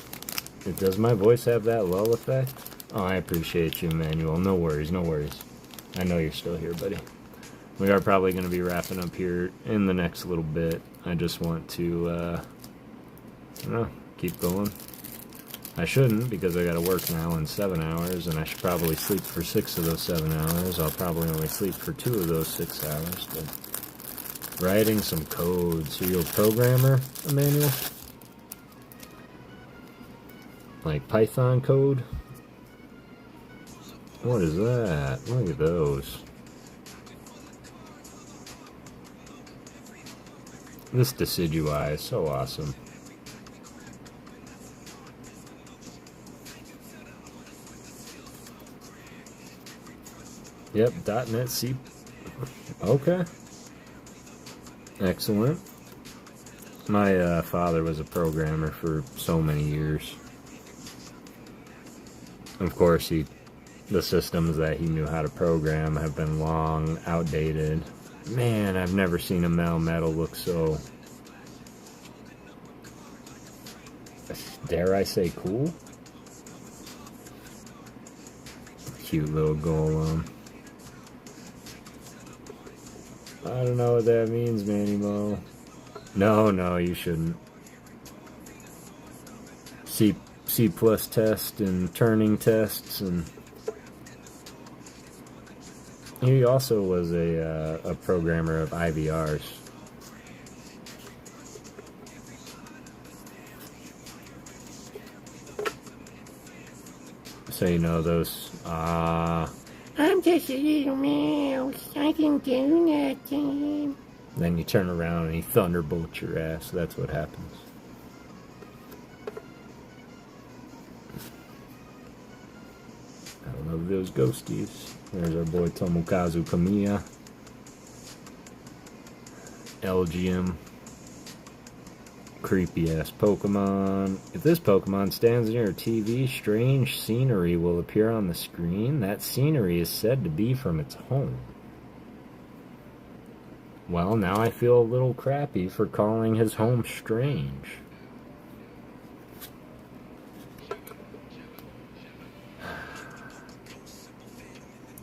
Does my voice have that lull effect? Oh, I appreciate you, Emmanuel. No worries, no worries. I know you're still here, buddy. We are probably going to be wrapping up here in the next little bit. I just want to, I don't know, keep going. I shouldn't, because I got to work now in 7 hours, and I should probably sleep for 6 of those 7 hours. I'll probably only sleep for 2 of those 6 hours, but writing some code. So you're a programmer, Emmanuel? Like Python code? What is that? Look at those. This Decidui is so awesome. Yep, .NET C. Okay. Excellent. My father was a programmer for so many years. Of course, the systems that he knew how to program have been long outdated. Man, I've never seen a Melmetal look so, dare I say, cool? Cute little golem. I don't know what that means, Manny Mo. No, you shouldn't. C plus test and turning tests, and he also was a programmer of IVRs. So you know those. I'm just a little mouse. I can do nothing. Then you turn around and he thunderbolts your ass. That's what happens. I love those ghosties. There's our boy Tomokazu Kamiya. LGM. Creepy ass Pokemon. If this Pokemon stands near a TV, strange scenery will appear on the screen. That scenery is said to be from its home. Well, now I feel a little crappy for calling his home strange.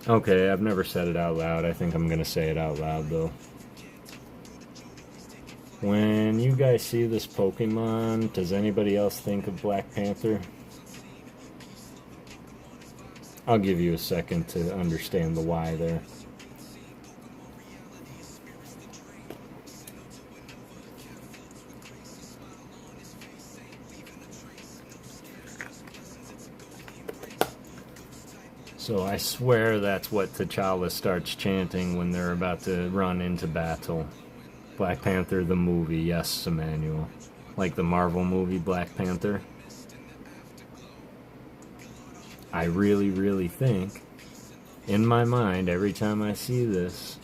Okay, I've never said it out loud. I think I'm gonna say it out loud, though. When you guys see this Pokemon, does anybody else think of Black Panther? I'll give you a second to understand the why there. So I swear that's what T'Challa starts chanting when they're about to run into battle. Black Panther the movie, yes, Emmanuel. Like the Marvel movie Black Panther. I really, really think, in my mind, every time I see this,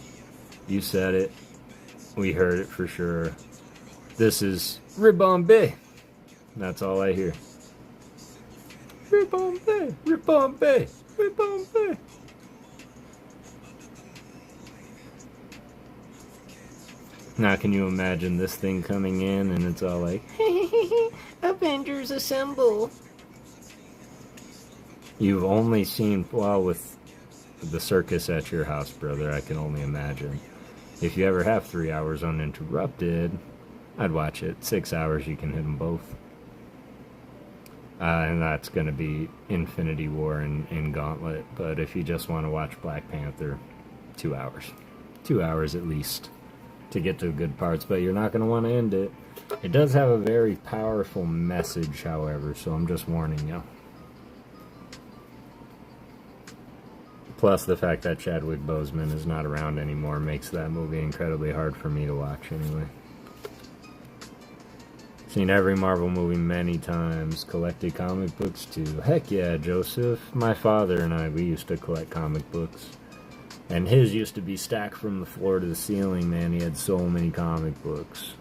you said it, we heard it for sure. This is Ribombe. That's all I hear. Ribombe, Ribombe, Ribombe. Now can you imagine this thing coming in and it's all like, Avengers assemble. You've only seen, well, with the circus at your house, brother, I can only imagine. If you ever have 3 hours uninterrupted, I'd watch it. 6 hours, you can hit them both. And that's going to be Infinity War and Gauntlet. But if you just want to watch Black Panther, 2 hours. 2 hours at least to get to good parts, but you're not going to want to end it. It does have a very powerful message, however, so I'm just warning you. Plus, the fact that Chadwick Boseman is not around anymore makes that movie incredibly hard for me to watch anyway. Seen every Marvel movie many times, collected comic books too. Heck yeah, Joseph. My father and I, we used to collect comic books. And his used to be stacked from the floor to the ceiling, man. He had so many comic books.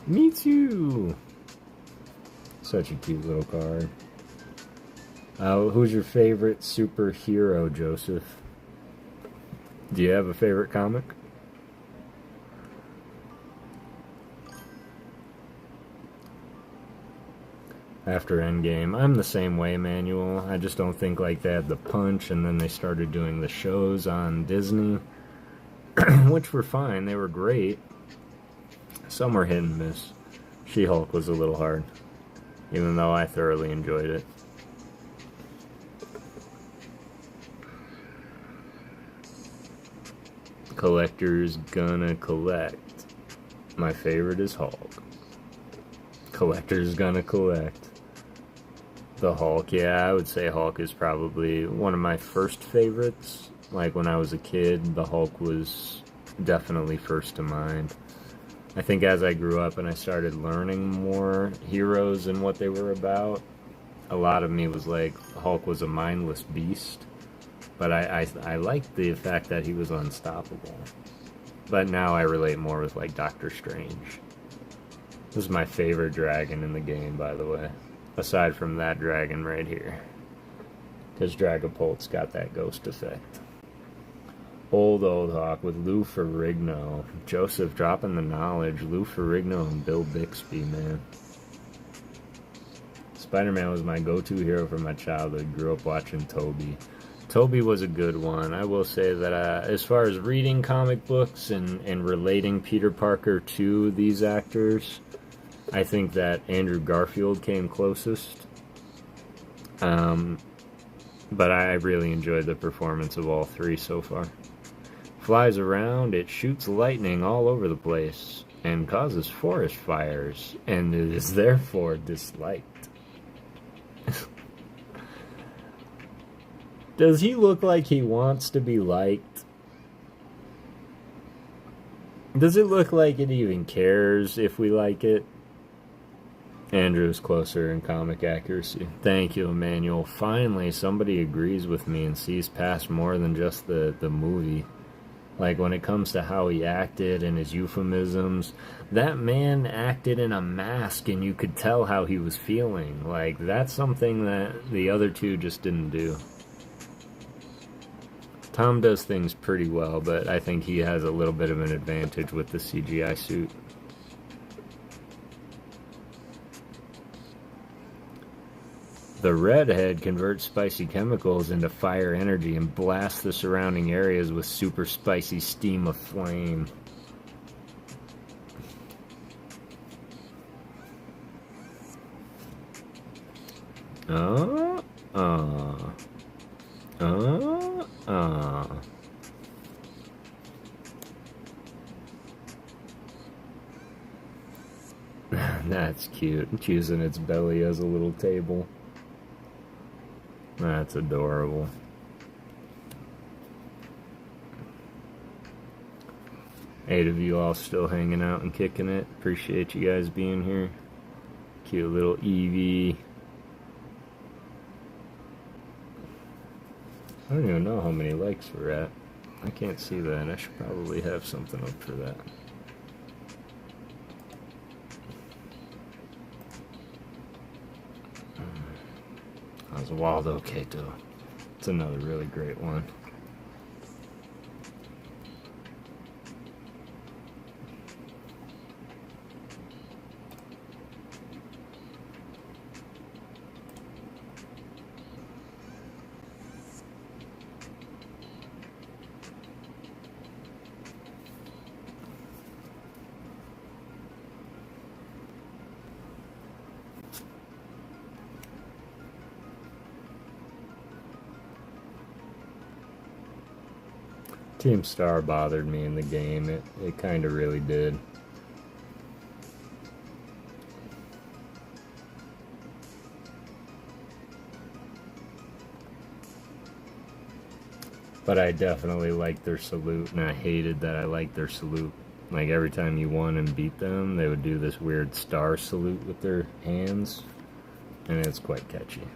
Me too. Such a cute little card. Who's your favorite superhero, Joseph? Do you have a favorite comic? After Endgame, I'm the same way, Manuel. I just don't think like they had the punch, and then they started doing the shows on Disney, which were fine. They were great. Some were hit and miss. She-Hulk was a little hard, even though I thoroughly enjoyed it. Collector's gonna collect. My favorite is Hulk. Collector's gonna collect. The Hulk, yeah, I would say Hulk is probably one of my first favorites. Like when I was a kid, the Hulk was definitely first to mind. I think as I grew up and I started learning more heroes and what they were about, a lot of me was like, Hulk was a mindless beast. But I liked the fact that he was unstoppable. But now I relate more with like Doctor Strange. This is my favorite dragon in the game, by the way. Aside from that dragon right here. Because Dragapult's got that ghost effect. Old Hawk with Lou Ferrigno. Joseph dropping the knowledge. Lou Ferrigno and Bill Bixby, man. Spider-Man was my go-to hero from my childhood. Grew up watching Toby. Toby was a good one. I will say that as far as reading comic books and relating Peter Parker to these actors, I think that Andrew Garfield came closest. But I really enjoyed the performance of all three so far. Flies around, it shoots lightning all over the place, and causes forest fires, and it is therefore disliked. Does he look like he wants to be liked? Does it look like it even cares if we like it? Andrew's closer in comic accuracy. Thank you, Emmanuel. Finally, somebody agrees with me and sees past more than just the movie. Like, when it comes to how he acted and his euphemisms, that man acted in a mask and you could tell how he was feeling. Like, that's something that the other two just didn't do. Tom does things pretty well, but I think he has a little bit of an advantage with the CGI suit. The redhead converts spicy chemicals into fire energy and blasts the surrounding areas with super spicy steam of flame. That's cute. It's using its belly as a little table. That's adorable. Eight of you all still hanging out and kicking it. Appreciate you guys being here. Cute little Eevee. I don't even know how many likes we're at. I can't see that. I should probably have something up for that. Oswaldo Cato. It's another really great one. Team Star bothered me in the game. It kind of really did. But I definitely liked their salute, and I hated that I liked their salute. Like, every time you won and beat them, they would do this weird star salute with their hands, and it's quite catchy.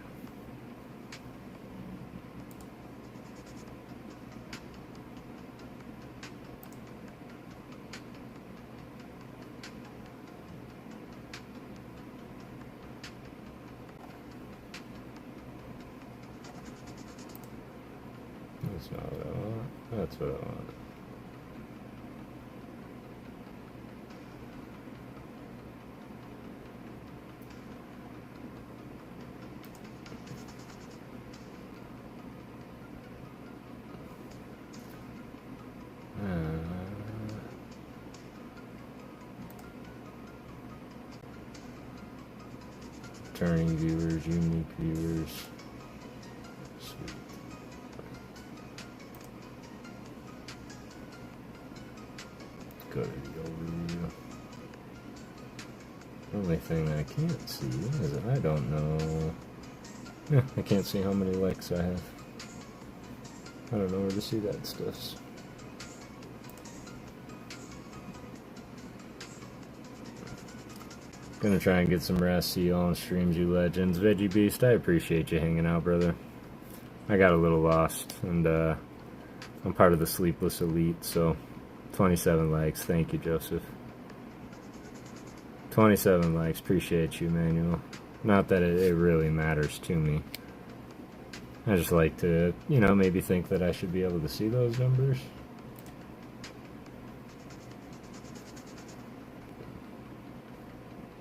That's not what I want. That's what I want. Returning viewers, unique viewers. Sweet. Go to the overview. The only thing I can't see is that I don't know. Yeah, I can't see how many likes I have. I don't know where to see that stuff. Gonna try and get some rest. See you all on streams, you legends. Veggie Beast, I appreciate you hanging out, brother. I got a little lost, and I'm part of the Sleepless Elite, so 27 likes. Thank you, Joseph. 27 likes. Appreciate you, Manuel. Not that it really matters to me. I just like to, you know, maybe think that I should be able to see those numbers.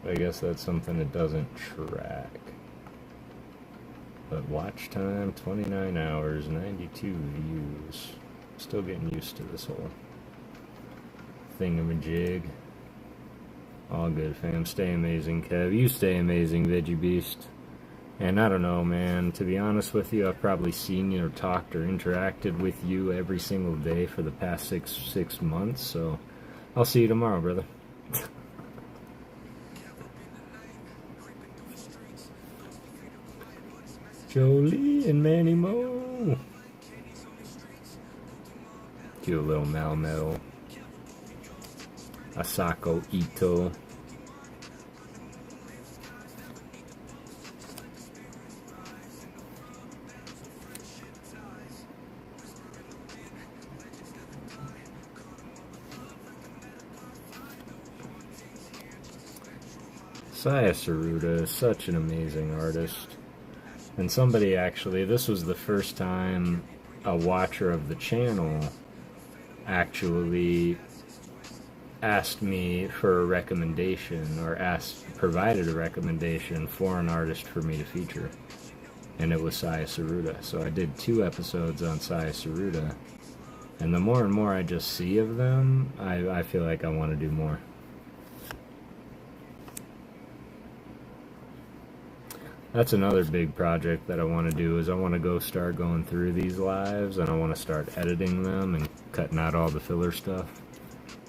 I guess that's something it doesn't track. But watch time, 29 hours, 92 views. Still getting used to this whole thingamajig. All good, fam. Stay amazing, Kev. You stay amazing, Veggie Beast. And I don't know, man. To be honest with you, I've probably seen you or talked or interacted with you every single day for the past six months. So I'll see you tomorrow, brother. Jolie and Manny Mo. Cute little Melmetal. Asako Ito. Saya Saruda is such an amazing artist. And somebody actually, this was the first time a watcher of the channel actually asked me for a recommendation, or provided a recommendation for an artist for me to feature. And it was Saya Saruda. So I did 2 episodes on Saya Saruda. And the more and more I just see of them, I feel like I want to do more. That's another big project that I want to do, is I want to start going through these lives, and I want to start editing them and cutting out all the filler stuff.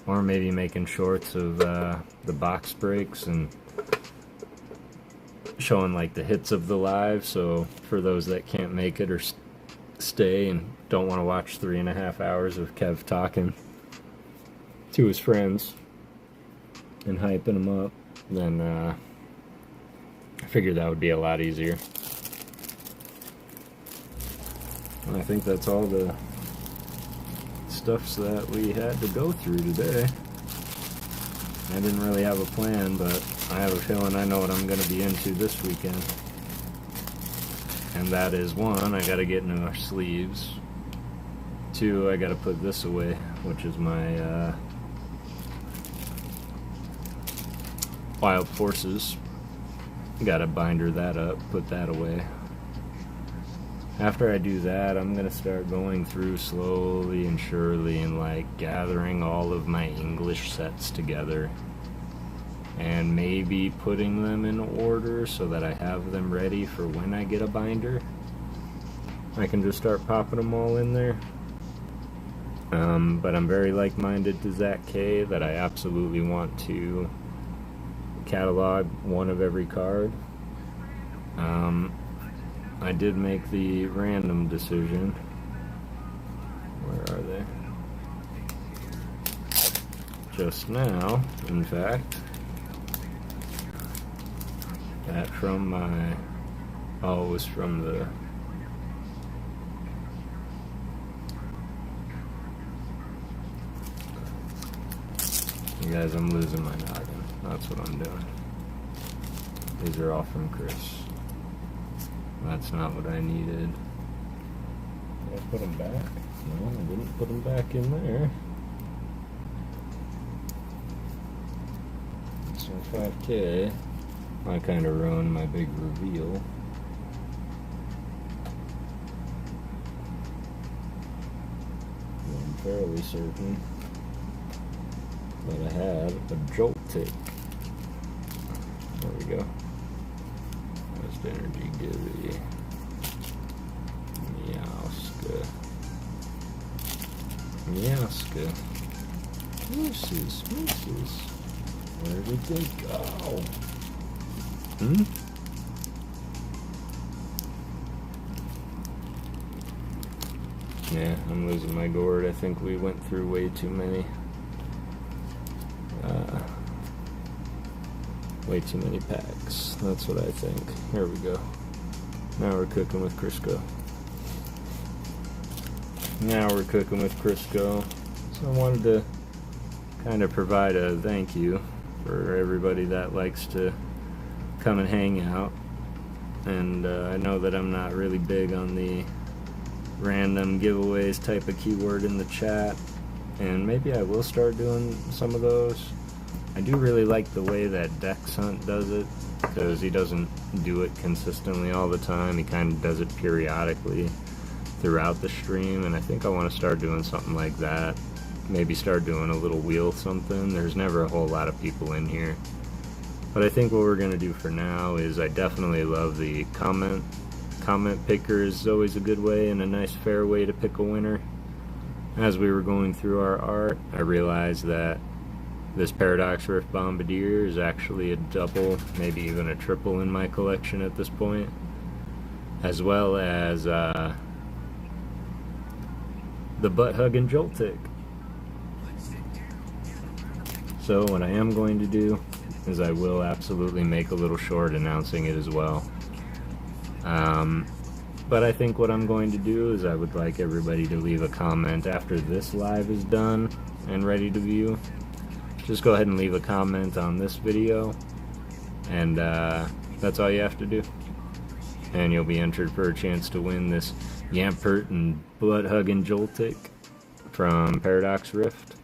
Or maybe making shorts of the box breaks and showing like the hits of the live, so for those that can't make it or stay and don't want to watch 3.5 hours of Kev talking to his friends and hyping them up, then I figured that would be a lot easier. I think that's all the stuffs that we had to go through today. I didn't really have a plan, but I have a feeling I know what I'm going to be into this weekend. And that is, 1, I got to get into our sleeves. 2, I got to put this away, which is my Wild Forces. Gotta binder that up, put that away. After I do that, I'm gonna start going through slowly and surely and like gathering all of my English sets together and maybe putting them in order so that I have them ready for when I get a binder. I can just start popping them all in there. But I'm very like-minded to Zach K, that I absolutely want to catalog 1 of every card. I did make the random decision. Where are they? Just now, in fact. That from my... Oh, it was from the... You guys, I'm losing my noggin. That's what I'm doing. These are all from Chris. That's not what I needed. Did I put them back? No, I didn't put them back in there. So 5K, I kind of ruined my big reveal. I'm fairly certain that I have a jolt tick. There we go. Most energy givey. Meowska. Meowska. Mooses. Where did they go? Yeah, I'm losing my gourd. I think we went through way too many. Way too many packs. That's what I think. Here we go. Now we're cooking with Crisco. So I wanted to kind of provide a thank you for everybody that likes to come and hang out. And I know that I'm not really big on the random giveaways type of keyword in the chat, and maybe I will start doing some of those. I do really like the way that Dex Hunt does it, because he doesn't do it consistently all the time. He kind of does it periodically throughout the stream, and I think I want to start doing something like that. Maybe start doing a little wheel something. There's never a whole lot of people in here. But I think what we're going to do for now is, I definitely love the comment picker. Is always a good way and a nice fair way to pick a winner. As we were going through our art, I realized that this Paradox Rift Bombardier is actually a double, maybe even a triple in my collection at this point, as well as the Butt Hugging Joltik. So what I am going to do is I will absolutely make a little short announcing it as well. But I think what I'm going to do is I would like everybody to leave a comment after this live is done and ready to view. Just go ahead and leave a comment on this video, and that's all you have to do. And you'll be entered for a chance to win this Yampert and Blood Hugging Joltik from Paradox Rift,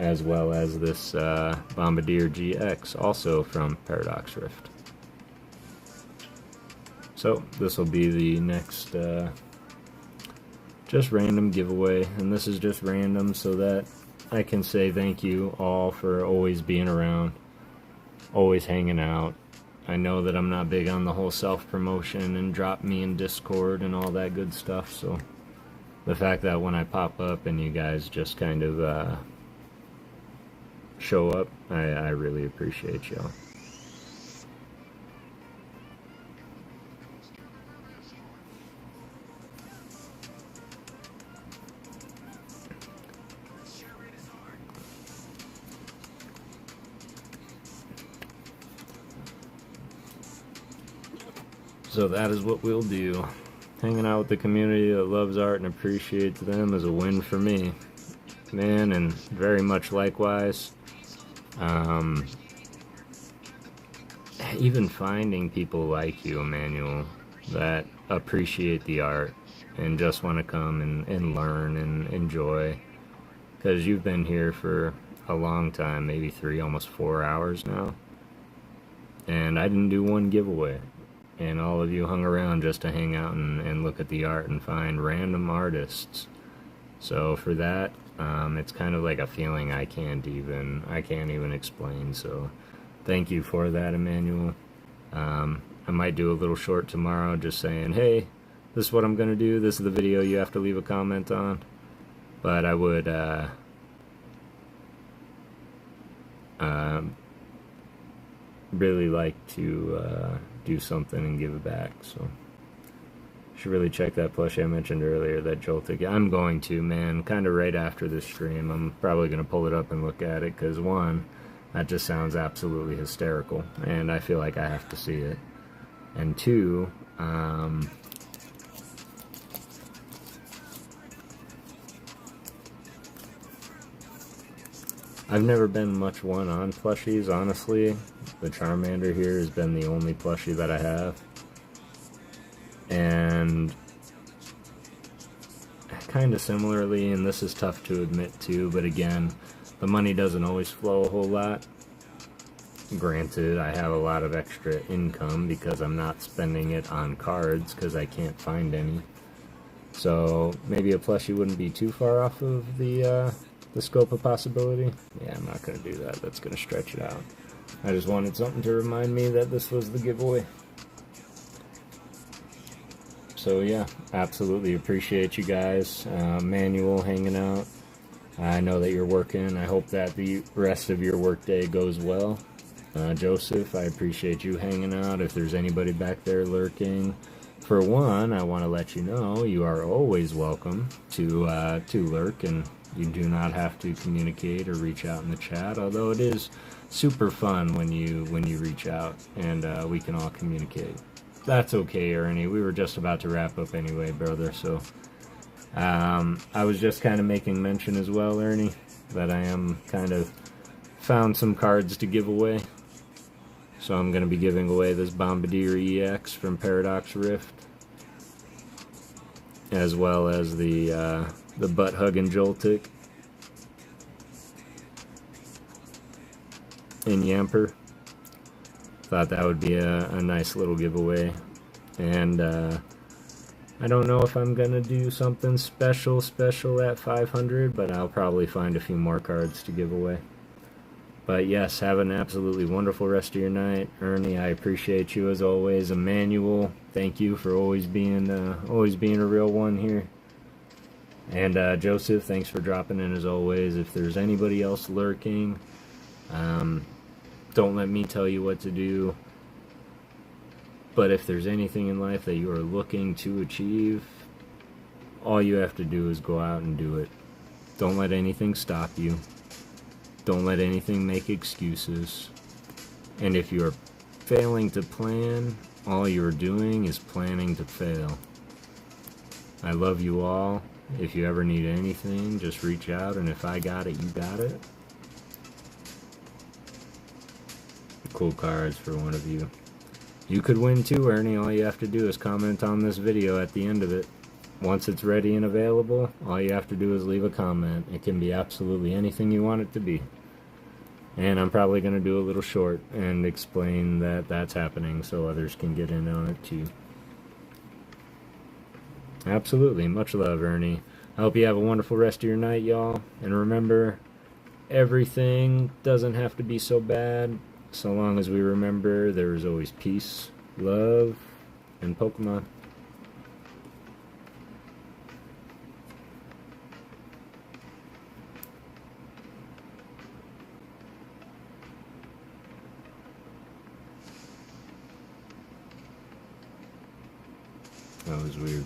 as well as this Bombardier GX, also from Paradox Rift. So this will be the next just random giveaway, and this is just random so that I can say thank you all for always being around, always hanging out. I know that I'm not big on the whole self-promotion and drop me in Discord and all that good stuff, so the fact that when I pop up and you guys just kind of show up, I really appreciate y'all. So that is what we'll do. Hanging out with the community that loves art and appreciates them is a win for me, man, and very much likewise. Even finding people like you, Emmanuel, that appreciate the art and just want to come and learn and enjoy, because you've been here for a long time, maybe 3, almost 4 hours now, and I didn't do one giveaway. And all of you hung around just to hang out and look at the art and find random artists. So for that, it's kind of like a feeling I can't even explain. So thank you for that, Emmanuel. I might do a little short tomorrow just saying, hey, this is what I'm going to do. This is the video you have to leave a comment on. But I would really like to do something and give it back, so you should really check that plushie I mentioned earlier, that Joltik. I'm going to, man, kind of right after this stream. I'm probably going to pull it up and look at it, because one, that just sounds absolutely hysterical, and I feel like I have to see it, and two, I've never been much one on plushies, honestly. The Charmander here has been the only plushie that I have. And kind of similarly, and this is tough to admit too, but again, the money doesn't always flow a whole lot. Granted, I have a lot of extra income because I'm not spending it on cards because I can't find any. So maybe a plushie wouldn't be too far off of the scope of possibility. Yeah, I'm not going to do that. That's going to stretch it out. I just wanted something to remind me that this was the giveaway. So yeah, absolutely appreciate you guys. Manuel hanging out. I know that you're working. I hope that the rest of your workday goes well. Joseph, I appreciate you hanging out. If there's anybody back there lurking, for one, I want to let you know you are always welcome to lurk, and you do not have to communicate or reach out in the chat. Although it is super fun when you reach out and we can all communicate. That's okay, Ernie. We were just about to wrap up anyway, brother. So I was just kind of making mention as well, Ernie, that I am kind of found some cards to give away. So I'm going to be giving away this Bombardier EX from Paradox Rift, as well as the Butt Huggin' Joltik in Yamper. Thought that would be a nice little giveaway. And I don't know if I'm going to do something special at 500, but I'll probably find a few more cards to give away. But yes, have an absolutely wonderful rest of your night. Ernie, I appreciate you as always. Emmanuel, thank you for always being a real one here. And Joseph, thanks for dropping in as always. If there's anybody else lurking, don't let me tell you what to do. But if there's anything in life that you are looking to achieve, all you have to do is go out and do it. Don't let anything stop you. Don't let anything make excuses. And if you're failing to plan, all you're doing is planning to fail. I love you all. If you ever need anything, just reach out, and if I got it, you got it. Cool cards for one of you. You could win too, Ernie. All you have to do is comment on this video at the end of it. Once it's ready and available, all you have to do is leave a comment. It can be absolutely anything you want it to be. And I'm probably going to do a little short and explain that that's happening so others can get in on it too. Absolutely. Much love, Ernie. I hope you have a wonderful rest of your night, y'all. And remember, everything doesn't have to be so bad. So long as we remember there is always peace, love, and Pokemon. That was weird.